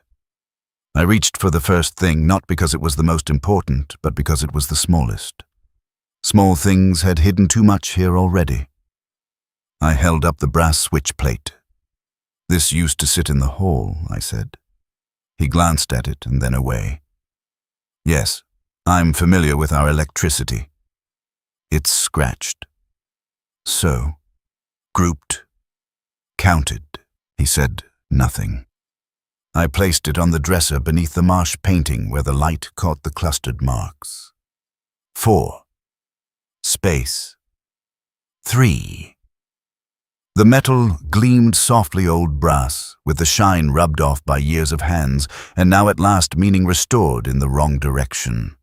I reached for the first thing, not because it was the most important, but because it was the smallest. Small things had hidden too much here already. I held up the brass switch plate. "This used to sit in the hall," I said. He glanced at it and then away. "Yes, I'm familiar with our electricity." "It's scratched." "So?" "Grouped. Counted." He said nothing. I placed it on the dresser beneath the marsh painting where the light caught the clustered marks. 4. Space. 3. The metal gleamed softly old brass, with the shine rubbed off by years of hands, and now at last meaning restored in the wrong direction.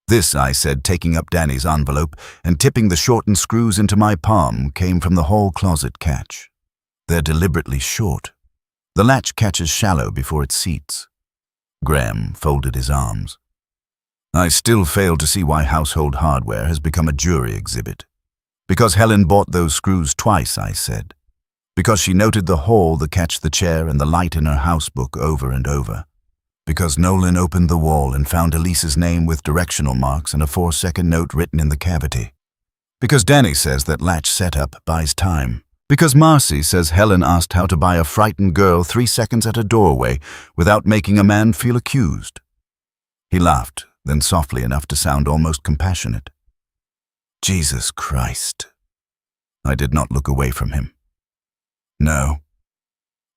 This, I said, taking up Danny's envelope and tipping the shortened screws into my palm, came from the hall closet catch. They're deliberately short. The latch catches shallow before it seats. Graham folded his arms. I still fail to see why household hardware has become a jury exhibit. Because Helen bought those screws twice, I said. Because she noted the hall, the catch, the chair, and the light in her house book over and over. Because Nolan opened the wall and found Elise's name with directional marks and a 4-second note written in the cavity. Because Danny says that latch setup buys time. Because Marcy says Helen asked how to buy a frightened girl 3 seconds at a doorway without making a man feel accused. He laughed, then softly enough to sound almost compassionate. Jesus Christ. I did not look away from him. No.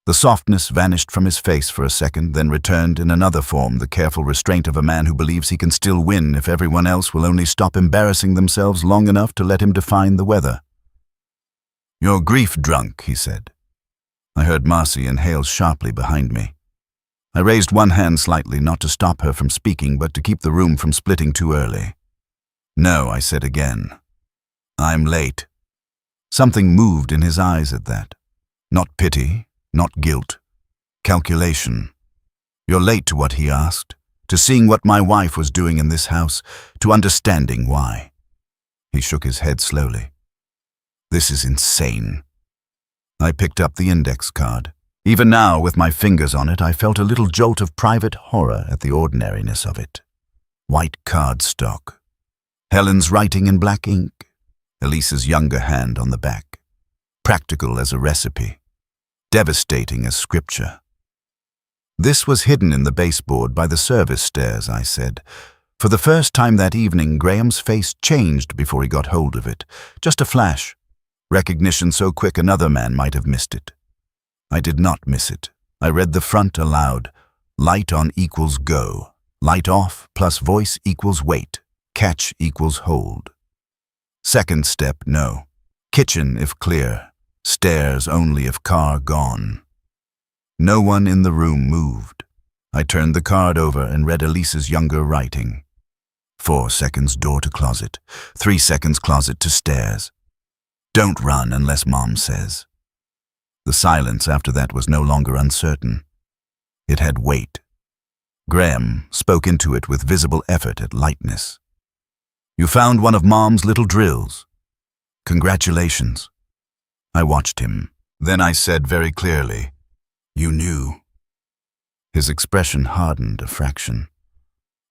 The softness vanished from his face for a second, then returned in another form, the careful restraint of a man who believes he can still win if everyone else will only stop embarrassing themselves long enough to let him define the weather. You're grief-drunk, he said. I heard Marcy inhale sharply behind me. I raised one hand slightly, not to stop her from speaking, but to keep the room from splitting too early. No, I said again. I'm late. Something moved in his eyes at that. Not pity, not guilt. Calculation. You're late to what he asked, to seeing what my wife was doing in this house, to understanding why. He shook his head slowly. This is insane. I picked up the index card. Even now, with my fingers on it, I felt a little jolt of private horror at the ordinariness of it. White cardstock. Helen's writing in black ink. Elise's younger hand on the back. Practical as a recipe. Devastating as scripture. This was hidden in the baseboard by the service stairs, I said. For the first time that evening, Graham's face changed before he got hold of it. Just a flash. Recognition so quick another man might have missed it. I did not miss it. I read the front aloud. Light on equals go. Light off plus voice equals wait. Catch equals hold. Second step, no. Kitchen if clear. Stairs only if car gone. No one in the room moved. I turned the card over and read Elise's younger writing. 4 seconds door to closet. 3 seconds closet to stairs. Don't run unless Mom says. The silence after that was no longer uncertain. It had weight. Graham spoke into it with visible effort at lightness. You found one of Mom's little drills. Congratulations. I watched him. Then I said very clearly, You knew. His expression hardened a fraction.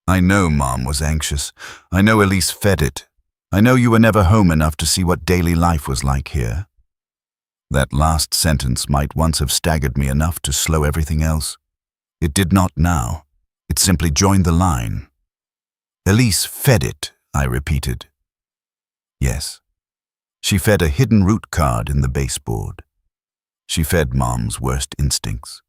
I know Mom was anxious. I know Elise fed it. I know you were never home enough to see what daily life was like here. That last sentence might once have staggered me enough to slow everything else. It did not now. It simply joined the line. Elise fed it, I repeated. Yes. She fed a hidden root card in the baseboard. She fed Mom's worst instincts.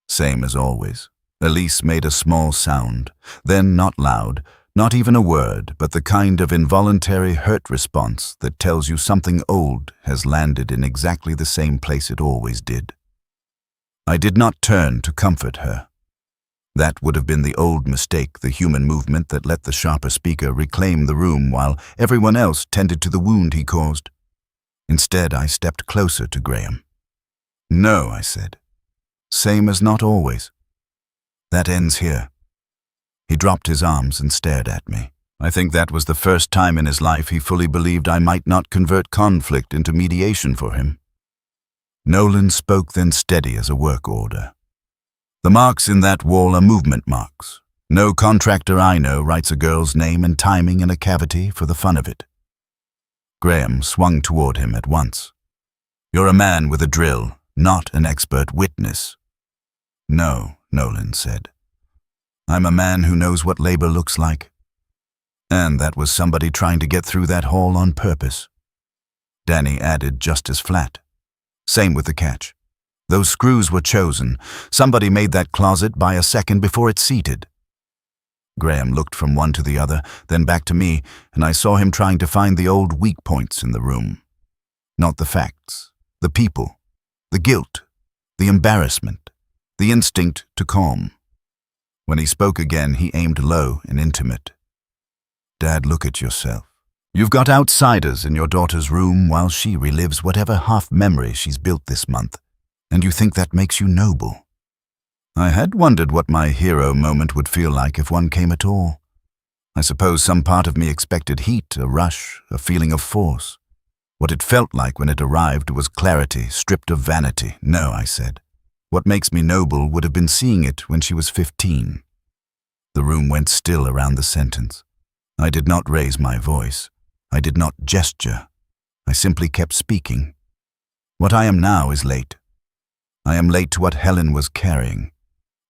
Same as always. Elise made a small sound, then not loud, not even a word, but the kind of involuntary hurt response that tells you something old has landed in exactly the same place it always did. I did not turn to comfort her. That would have been the old mistake, the human movement that let the sharper speaker reclaim the room while everyone else tended to the wound he caused. Instead, I stepped closer to Graham. No, I said. Same as not always. That ends here. He dropped his arms and stared at me. I think that was the first time in his life he fully believed I might not convert conflict into mediation for him. Nolan spoke then steady as a work order. The marks in that wall are movement marks. No contractor I know writes a girl's name and timing in a cavity for the fun of it. Graham swung toward him at once. You're a man with a drill, not an expert witness. No, Nolan said. I'm a man who knows what labor looks like. And that was somebody trying to get through that hall on purpose. Danny added just as flat. Same with the catch. Those screws were chosen. Somebody made that closet by a second before it seated. Graham looked from one to the other, then back to me, and I saw him trying to find the old weak points in the room. Not the facts, the people, the guilt, the embarrassment, the instinct to calm. When he spoke again, he aimed low and intimate. "Dad, look at yourself. You've got outsiders in your daughter's room while she relives whatever half-memory she's built this month, and you think that makes you noble." I had wondered what my hero moment would feel like if one came at all. I suppose some part of me expected heat, a rush, a feeling of force. What it felt like when it arrived was clarity, stripped of vanity. "No," I said. "What makes me noble would have been seeing it when she was 15. The room went still around the sentence. I did not raise my voice. I did not gesture. I simply kept speaking. What I am now is late. I am late to what Helen was carrying.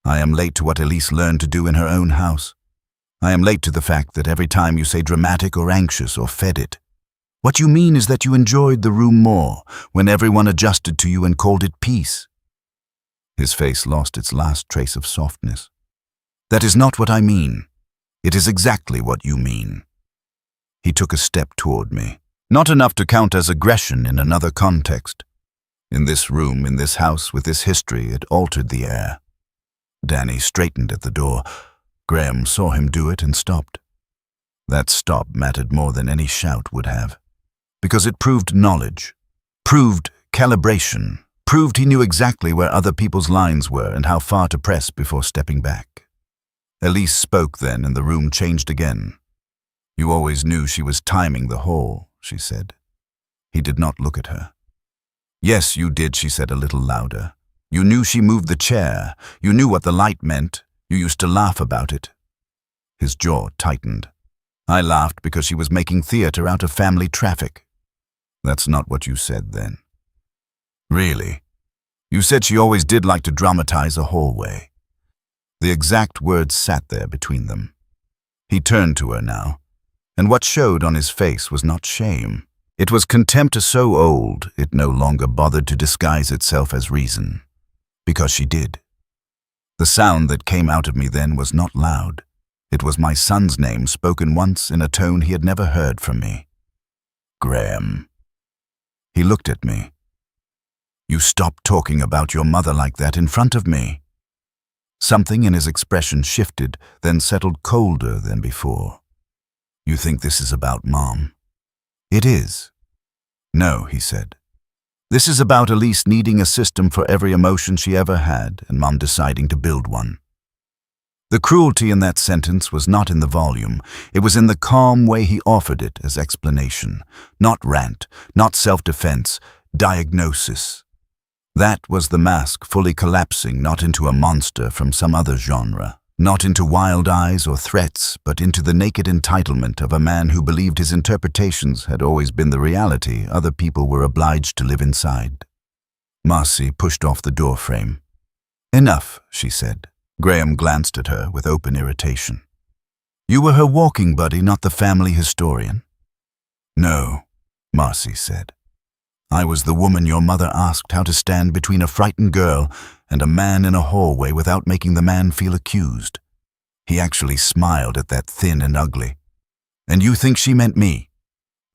I am late to what Elise learned to do in her own house. I am late to the fact that every time you say dramatic or anxious or fed it, what you mean is that you enjoyed the room more when everyone adjusted to you and called it peace." His face lost its last trace of softness. "That is not what I mean. It is exactly what you mean." He took a step toward me, not enough to count as aggression in another context. In this room, in this house, with this history, it altered the air. Danny straightened at the door. Graham saw him do it and stopped. That stop mattered more than any shout would have, because it proved knowledge, proved calibration, proved he knew exactly where other people's lines were and how far to press before stepping back. Elise spoke then, and the room changed again. "You always knew she was timing the hall," she said. He did not look at her. "Yes, you did," she said a little louder. "You knew she moved the chair. You knew what the light meant. You used to laugh about it." His jaw tightened. "I laughed because she was making theater out of family traffic." "That's not what you said then." "Really? You said she always did like to dramatize a hallway." The exact words sat there between them. He turned to her now, and what showed on his face was not shame. It was contempt so old it no longer bothered to disguise itself as reason. Because she did. The sound that came out of me then was not loud. It was my son's name spoken once in a tone he had never heard from me. "Graham." He looked at me. "You stopped talking about your mother like that in front of me." Something in his expression shifted, then settled colder than before. "You think this is about Mom?" "It is." "No," he said. "This is about Elise needing a system for every emotion she ever had, and Mom deciding to build one." The cruelty in that sentence was not in the volume. It was in the calm way he offered it as explanation. Not rant, not self-defense, diagnosis. That was the mask fully collapsing not into a monster from some other genre, not into wild eyes or threats, but into the naked entitlement of a man who believed his interpretations had always been the reality other people were obliged to live inside. Marcy pushed off the door frame. "Enough," she said. Graham glanced at her with open irritation. "You were her walking buddy, not the family historian?" "No," Marcy said. "I was the woman your mother asked how to stand between a frightened girl and a man in a hallway without making the man feel accused." He actually smiled at that thin and ugly. "And you think she meant me?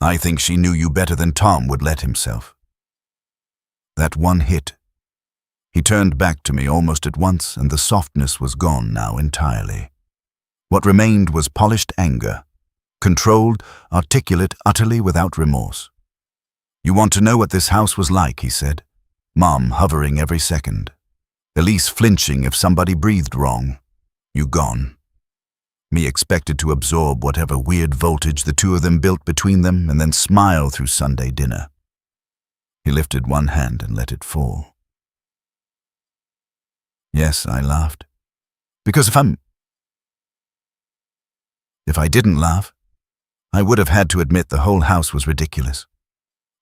I think she knew you better than Tom would let himself." That one hit. He turned back to me almost at once, and the softness was gone now entirely. What remained was polished anger, controlled, articulate, utterly without remorse. "You want to know what this house was like," he said. "Mom hovering every second. Elise flinching if somebody breathed wrong. You gone. Me expected to absorb whatever weird voltage the two of them built between them and then smile through Sunday dinner." He lifted one hand and let it fall. "Yes," I laughed. "Because if I didn't laugh, I would have had to admit the whole house was ridiculous.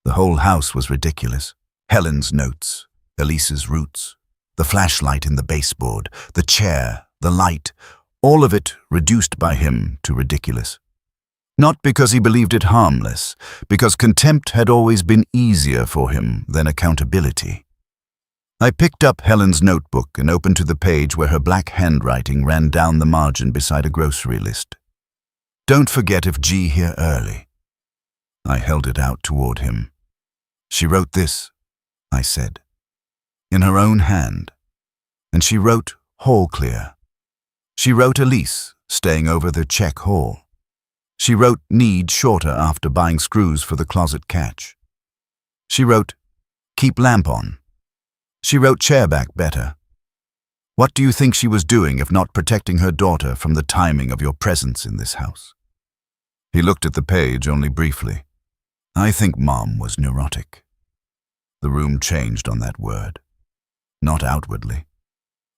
The whole house was ridiculous. Helen's notes, Elise's roots, the flashlight in the baseboard, the chair, the light, all of it reduced by him to ridiculous. Not because he believed it harmless, because contempt had always been easier for him than accountability. I picked up Helen's notebook and opened to the page where her black handwriting ran down the margin beside a grocery list. "Don't forget if G here early." I held it out toward him. "She wrote this," I said, "in her own hand. And she wrote hall clear. She wrote Elise, staying over the check hall. She wrote need shorter after buying screws for the closet catch. She wrote keep lamp on. She wrote chair back better. What do you think she was doing if not protecting her daughter from the timing of your presence in this house?" He looked at the page only briefly. "I think Mom was neurotic." The room changed on that word. Not outwardly.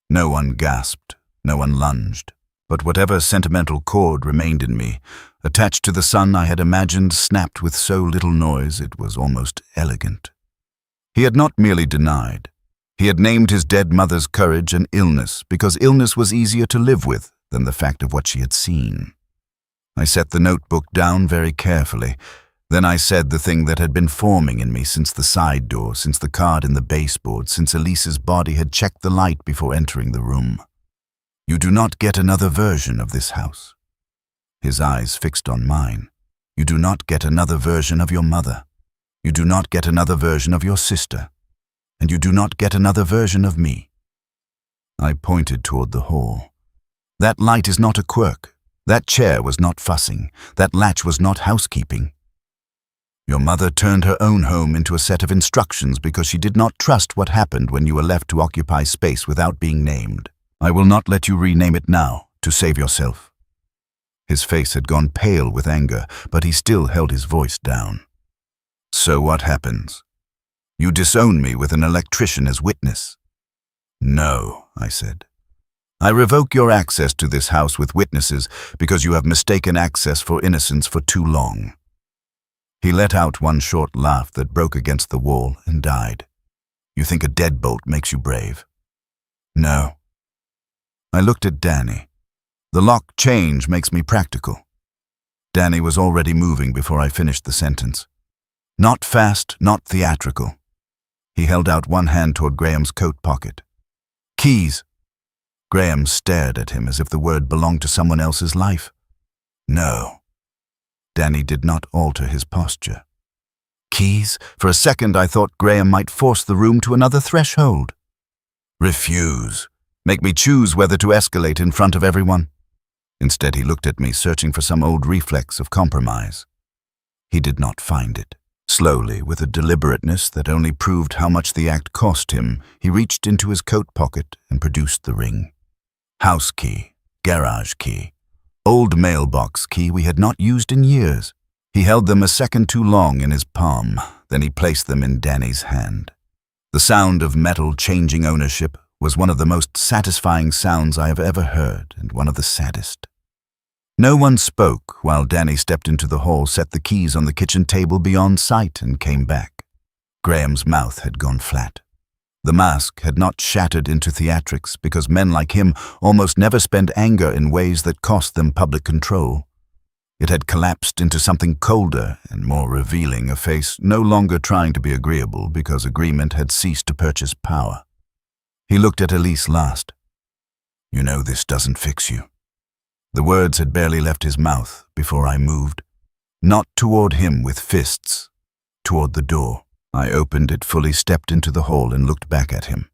No one gasped, no one lunged, but whatever sentimental cord remained in me, attached to the sun I had imagined, snapped with so little noise it was almost elegant. He had not merely denied. He had named his dead mother's courage an illness because illness was easier to live with than the fact of what she had seen. I set the notebook down very carefully. Then I said the thing that had been forming in me since the side door, since the card in the baseboard, since Elise's body had checked the light before entering the room. "You do not get another version of this house." His eyes fixed on mine. "You do not get another version of your mother. You do not get another version of your sister. And you do not get another version of me." I pointed toward the hall. "That light is not a quirk. That chair was not fussing. That latch was not housekeeping. Your mother turned her own home into a set of instructions because she did not trust what happened when you were left to occupy space without being named. I will not let you rename it now, to save yourself." His face had gone pale with anger, but he still held his voice down. "So what happens? You disown me with an electrician as witness." "No," I said. "I revoke your access to this house with witnesses because you have mistaken access for innocence for too long." He let out one short laugh that broke against the wall and died. "You think a deadbolt makes you brave?" "No." I looked at Danny. "The lock change makes me practical." Danny was already moving before I finished the sentence. "Not fast, not theatrical." He held out one hand toward Graham's coat pocket. "Keys." Graham stared at him as if the word belonged to someone else's life. "No." Danny did not alter his posture. "Keys?" For a second I thought Graham might force the room to another threshold. "Refuse. Make me choose whether to escalate in front of everyone." Instead he looked at me, searching for some old reflex of compromise. He did not find it. Slowly, with a deliberateness that only proved how much the act cost him, he reached into his coat pocket and produced the ring. House key, garage key, old mailbox key we had not used in years. He held them a second too long in his palm, then he placed them in Danny's hand. The sound of metal changing ownership was one of the most satisfying sounds I have ever heard, and one of the saddest. No one spoke while Danny stepped into the hall, set the keys on the kitchen table beyond sight, and came back. Graham's mouth had gone flat. The mask had not shattered into theatrics because men like him almost never spend anger in ways that cost them public control. It had collapsed into something colder and more revealing, a face no longer trying to be agreeable because agreement had ceased to purchase power. He looked at Elise last. "You know this doesn't fix you." The words had barely left his mouth before I moved. Not toward him with fists, toward the door. I opened it fully, stepped into the hall, and looked back at him.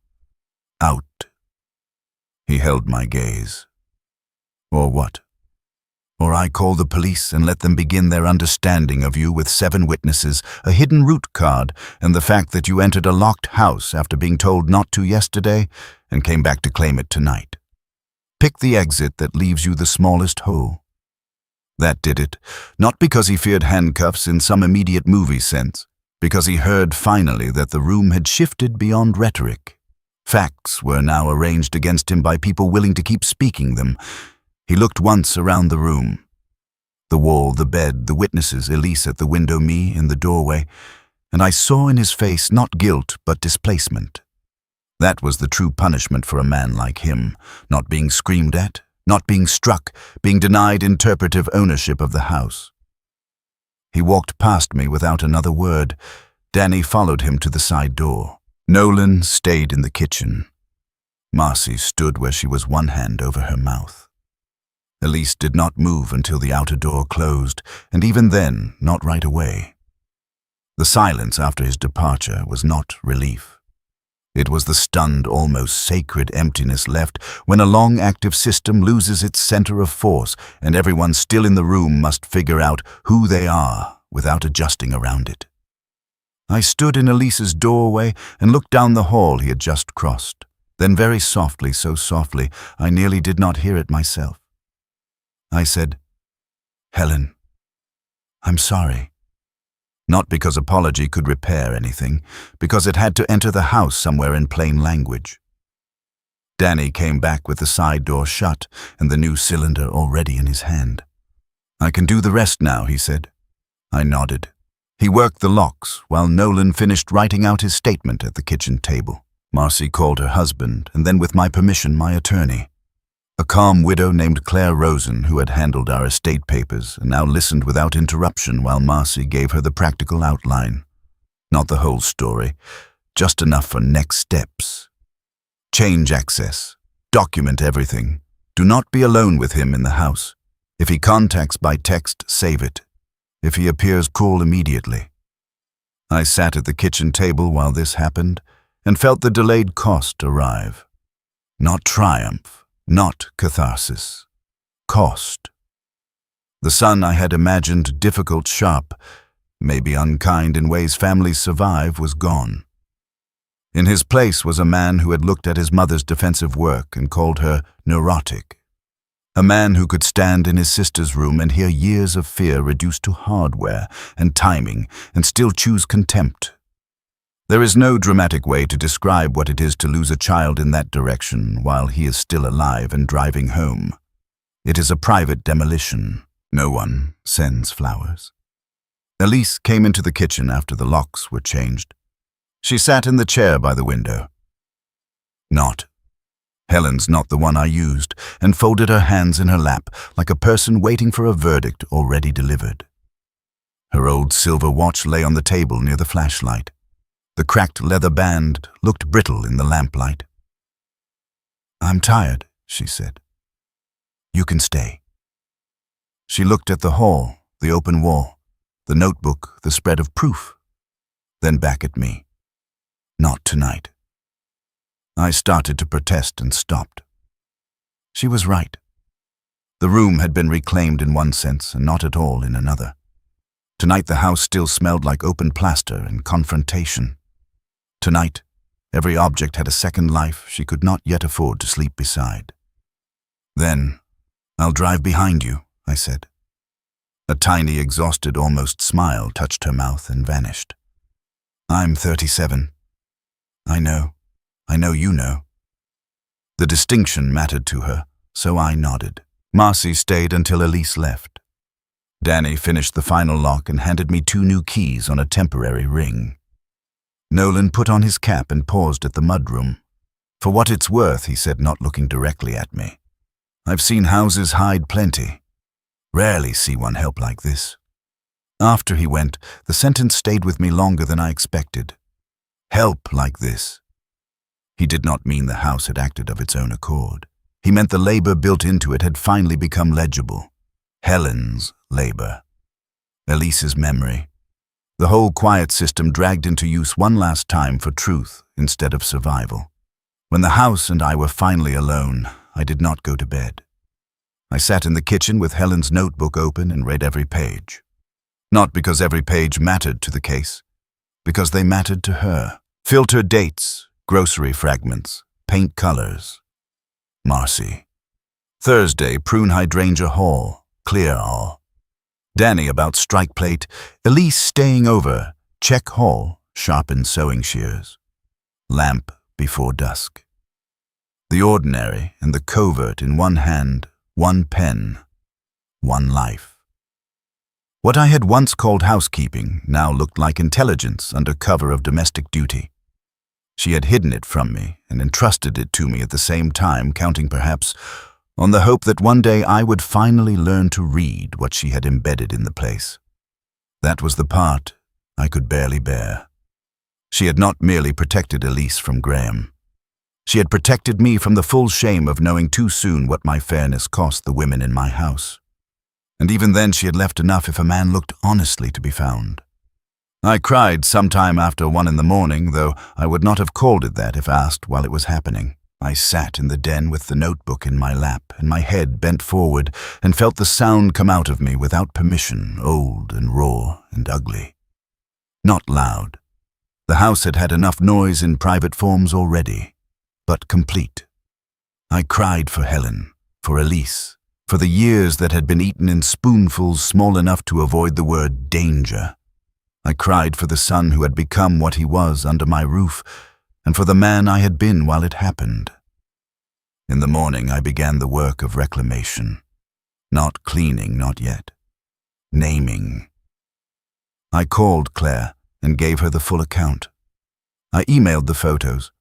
"Out." He held my gaze. "Or what? Or I call the police and let them begin their understanding of you with 7 witnesses, a hidden route card, and the fact that you entered a locked house after being told not to yesterday and came back to claim it tonight. Pick the exit that leaves you the smallest hole." That did it, not because he feared handcuffs in some immediate movie sense, because he heard finally that the room had shifted beyond rhetoric. Facts were now arranged against him by people willing to keep speaking them. He looked once around the room. The wall, the bed, the witnesses, Elise at the window, me in the doorway, and I saw in his face not guilt but displacement. That was the true punishment for a man like him, not being screamed at, not being struck, being denied interpretive ownership of the house. He walked past me without another word. Danny followed him to the side door. Nolan stayed in the kitchen. Marcy stood where she was, one hand over her mouth. Elise did not move until the outer door closed, and even then, not right away. The silence after his departure was not relief. It was the stunned, almost sacred emptiness left when a long-active system loses its center of force and everyone still in the room must figure out who they are without adjusting around it. I stood in Elise's doorway and looked down the hall he had just crossed. Then very softly, so softly, I nearly did not hear it myself. I said, "Helen, I'm sorry." Not because apology could repair anything, because it had to enter the house somewhere in plain language. Danny came back with the side door shut and the new cylinder already in his hand. "I can do the rest now," he said. I nodded. He worked the locks while Nolan finished writing out his statement at the kitchen table. Marcy called her husband and then, with my permission, my attorney. A calm widow named Claire Rosen, who had handled our estate papers and now listened without interruption while Marcy gave her the practical outline. Not the whole story, just enough for next steps. Change access. Document everything. Do not be alone with him in the house. If he contacts by text, save it. If he appears, call immediately. I sat at the kitchen table while this happened and felt the delayed cost arrive. Not triumph. Not catharsis. Cost. The son I had imagined difficult, sharp, maybe unkind in ways families survive, was gone. In his place was a man who had looked at his mother's defensive work and called her neurotic. A man who could stand in his sister's room and hear years of fear reduced to hardware and timing and still choose contempt. There is no dramatic way to describe what it is to lose a child in that direction while he is still alive and driving home. It is a private demolition. No one sends flowers. Elise came into the kitchen after the locks were changed. She sat in the chair by the window. Not. Helen's not the one I used, and folded her hands in her lap like a person waiting for a verdict already delivered. Her old silver watch lay on the table near the flashlight. The cracked leather band looked brittle in the lamplight. "I'm tired," she said. "You can stay." She looked at the hall, the open wall, the notebook, the spread of proof, then back at me. "Not tonight." I started to protest and stopped. She was right. The room had been reclaimed in one sense and not at all in another. Tonight the house still smelled like open plaster and confrontation. Tonight, every object had a second life she could not yet afford to sleep beside. "Then, I'll drive behind you," I said. A tiny, exhausted, almost smile touched her mouth and vanished. "I'm 37. I know you know." The distinction mattered to her, so I nodded. Marcy stayed until Elise left. Danny finished the final lock and handed me 2 new keys on a temporary ring. Nolan put on his cap and paused at the mudroom. "For what it's worth," he said, not looking directly at me. "I've seen houses hide plenty. Rarely see one help like this." After he went, the sentence stayed with me longer than I expected. Help like this. He did not mean the house had acted of its own accord. He meant the labor built into it had finally become legible. Helen's labor. Elise's memory. The whole quiet system dragged into use one last time for truth instead of survival. When the house and I were finally alone, I did not go to bed. I sat in the kitchen with Helen's notebook open and read every page. Not because every page mattered to the case, because they mattered to her. Filter dates, grocery fragments, paint colors. Marcy. Thursday, prune hydrangea hall, clear all. Danny about strike plate, Elise staying over, check hall, sharpened sewing shears. Lamp before dusk. The ordinary and the covert in one hand, one pen, one life. What I had once called housekeeping now looked like intelligence under cover of domestic duty. She had hidden it from me and entrusted it to me at the same time, counting perhaps on the hope that one day I would finally learn to read what she had embedded in the place. That was the part I could barely bear. She had not merely protected Elise from Graham. She had protected me from the full shame of knowing too soon what my fairness cost the women in my house. And even then she had left enough if a man looked honestly to be found. I cried sometime after 1 in the morning, though I would not have called it that if asked while it was happening. I sat in the den with the notebook in my lap and my head bent forward and felt the sound come out of me without permission, old and raw and ugly. Not loud. The house had had enough noise in private forms already, but complete. I cried for Helen, for Elise, for the years that had been eaten in spoonfuls small enough to avoid the word danger. I cried for the son who had become what he was under my roof, and for the man I had been while it happened. In the morning I began the work of reclamation. Not cleaning, not yet. Naming. I called Claire and gave her the full account. I emailed the photos.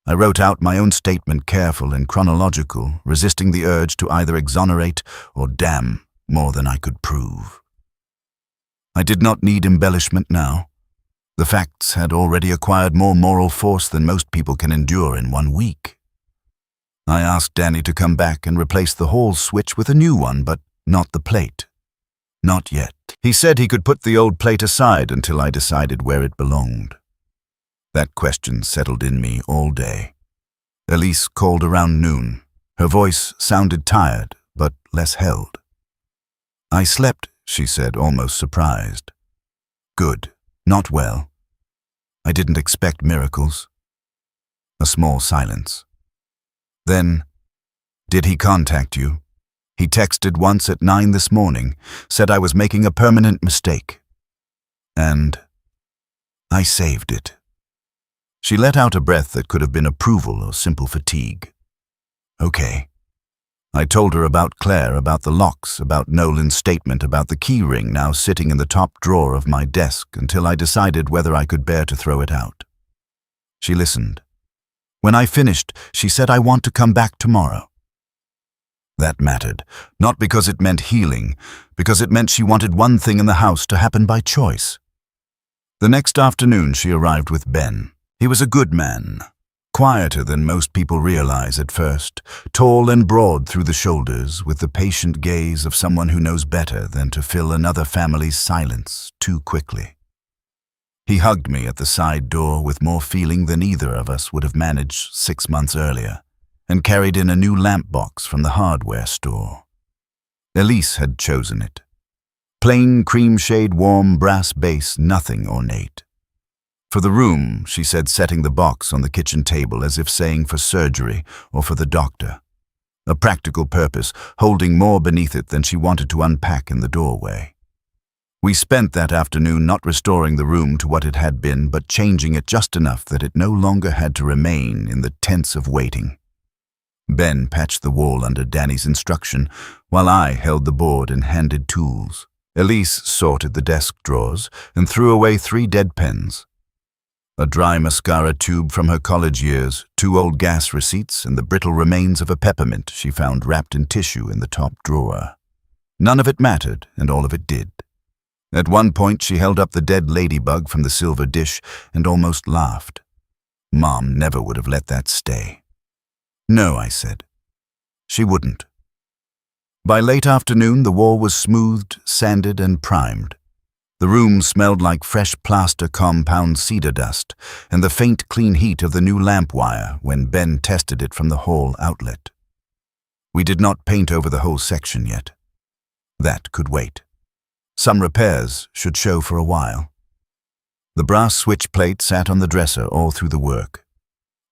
I wrote out my own statement, careful and chronological, resisting the urge to either exonerate or damn more than I could prove. I did not need embellishment now. The facts had already acquired more moral force than most people can endure in 1 week. I asked Danny to come back and replace the hall switch with a new one, but not the plate. Not yet. He said he could put the old plate aside until I decided where it belonged. That question settled in me all day. Elise called around noon. Her voice sounded tired, but less held. I slept, she said, almost surprised. Good, not well. I didn't expect miracles. A small silence. Then, did he contact you? He texted once at 9 this morning, said I was making a permanent mistake. And I saved it. She let out a breath that could have been approval or simple fatigue. Okay. I told her about Claire, about the locks, about Nolan's statement about the key ring now sitting in the top drawer of my desk until I decided whether I could bear to throw it out. She listened. When I finished, she said, I want to come back tomorrow. That mattered, not because it meant healing, because it meant she wanted one thing in the house to happen by choice. The next afternoon she arrived with Ben. He was a good man, quieter than most people realize at first, tall and broad through the shoulders, with the patient gaze of someone who knows better than to fill another family's silence too quickly. He hugged me at the side door with more feeling than either of us would have managed 6 months earlier, and carried in a new lamp box from the hardware store. Elise had chosen it. Plain cream shade warm brass base, nothing ornate. For the room, she said, setting the box on the kitchen table as if saying for surgery or for the doctor. A practical purpose, holding more beneath it than she wanted to unpack in the doorway. We spent that afternoon not restoring the room to what it had been, but changing it just enough that it no longer had to remain in the tense of waiting. Ben patched the wall under Danny's instruction, while I held the board and handed tools. Elise sorted the desk drawers and threw away 3 dead pens. A dry mascara tube from her college years, 2 old gas receipts, and the brittle remains of a peppermint she found wrapped in tissue in the top drawer. None of it mattered, and all of it did. At one point she held up the dead ladybug from the silver dish and almost laughed. Mom never would have let that stay. No, I said. She wouldn't. By late afternoon the wall was smoothed, sanded, and primed. The room smelled like fresh plaster compound cedar dust and the faint clean heat of the new lamp wire when Ben tested it from the hall outlet. We did not paint over the whole section yet. That could wait. Some repairs should show for a while. The brass switch plate sat on the dresser all through the work.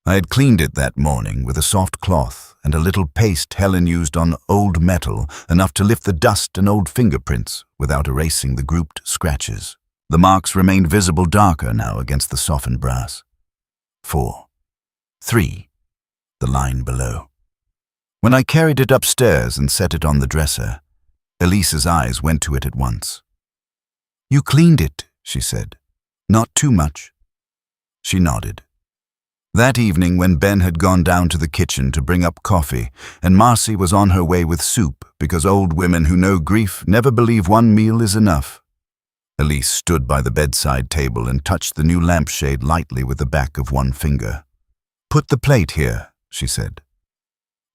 I had cleaned it that morning with a soft cloth and a little paste Helen used on old metal, enough to lift the dust and old fingerprints without erasing the grouped scratches. The marks remained visible darker now against the softened brass. 4. 3. The line below. When I carried it upstairs and set it on the dresser, Elise's eyes went to it at once. You cleaned it, she said. Not too much. She nodded. That evening, when Ben had gone down to the kitchen to bring up coffee, and Marcy was on her way with soup because old women who know grief never believe one meal is enough, Elise stood by the bedside table and touched the new lampshade lightly with the back of one finger. "Put the plate here," she said.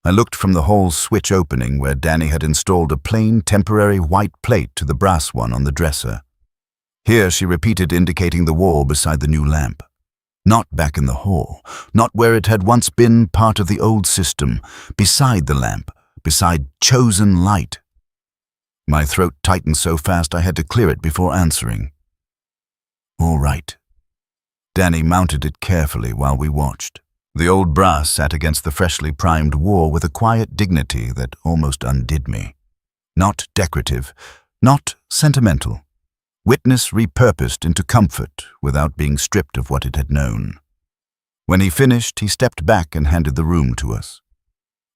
I looked from the hall switch opening where Danny had installed a plain, temporary white plate to the brass one on the dresser. "Here," she repeated, indicating the wall beside the new lamp. Not back in the hall, not where it had once been part of the old system, beside the lamp, beside chosen light. My throat tightened so fast I had to clear it before answering. "All right." Danny mounted it carefully while we watched. The old brass sat against the freshly primed wall with a quiet dignity that almost undid me. Not decorative, not sentimental. Witness repurposed into comfort without being stripped of what it had known. When he finished, he stepped back and handed the room to us.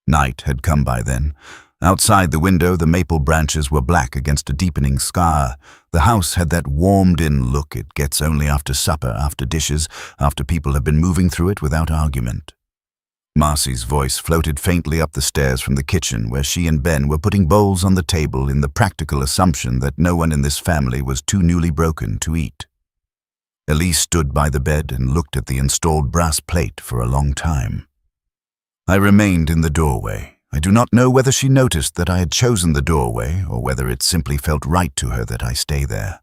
Night had come by then. Outside the window, the maple branches were black against a deepening sky. The house had that warmed-in look it gets only after supper, after dishes, after people have been moving through it without argument. Marcy's voice floated faintly up the stairs from the kitchen where she and Ben were putting bowls on the table in the practical assumption that no one in this family was too newly broken to eat. Elise stood by the bed and looked at the installed brass plate for a long time. I remained in the doorway. I do not know whether she noticed that I had chosen the doorway or whether it simply felt right to her that I stay there.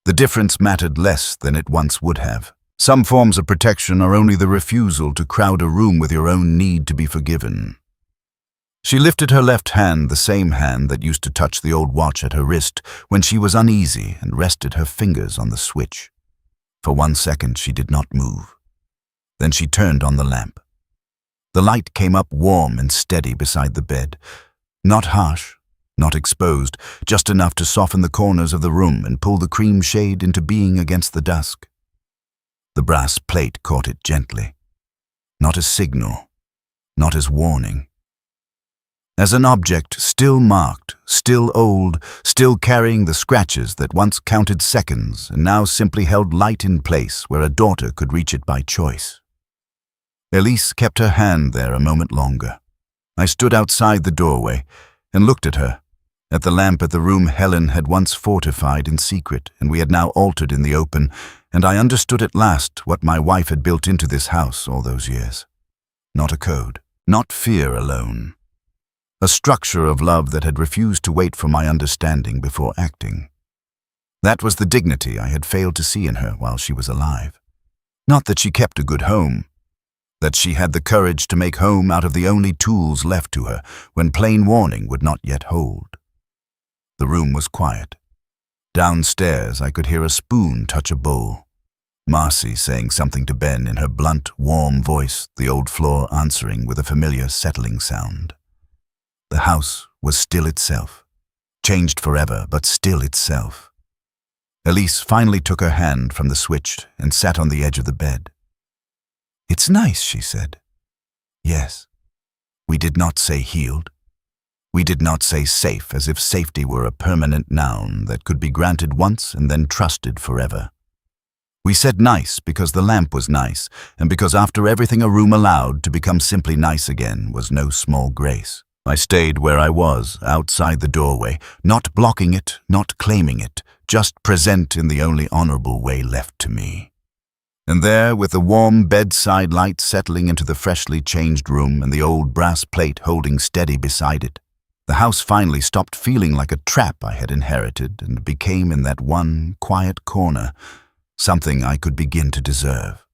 The difference mattered less than it once would have. Some forms of protection are only the refusal to crowd a room with your own need to be forgiven. She lifted her left hand, the same hand that used to touch the old watch at her wrist when she was uneasy, and rested her fingers on the switch. For 1 second she did not move. Then she turned on the lamp. The light came up warm and steady beside the bed. Not harsh, not exposed, just enough to soften the corners of the room and pull the cream shade into being against the dusk. The brass plate caught it gently. Not as signal, not as warning. As an object still marked, still old, still carrying the scratches that once counted seconds and now simply held light in place where a daughter could reach it by choice. Elise kept her hand there a moment longer. I stood outside the doorway and looked at her, at the lamp at the room Helen had once fortified in secret and we had now altered in the open, and I understood at last what my wife had built into this house all those years. Not a code, not fear alone. A structure of love that had refused to wait for my understanding before acting. That was the dignity I had failed to see in her while she was alive. Not that she kept a good home, that she had the courage to make home out of the only tools left to her when plain warning would not yet hold. The room was quiet. Downstairs I could hear a spoon touch a bowl. Marcy saying something to Ben in her blunt, warm voice, the old floor answering with a familiar settling sound. The house was still itself, changed forever, but still itself. Elise finally took her hand from the switch and sat on the edge of the bed. "It's nice," she said. Yes. We did not say healed. We did not say safe, as if safety were a permanent noun that could be granted once and then trusted forever. We said nice because the lamp was nice, and because after everything a room allowed, to become simply nice again was no small grace. I stayed where I was, outside the doorway, not blocking it, not claiming it, just present in the only honorable way left to me. And there, with the warm bedside light settling into the freshly changed room and the old brass plate holding steady beside it, the house finally stopped feeling like a trap I had inherited and became, in that one quiet corner, something I could begin to deserve.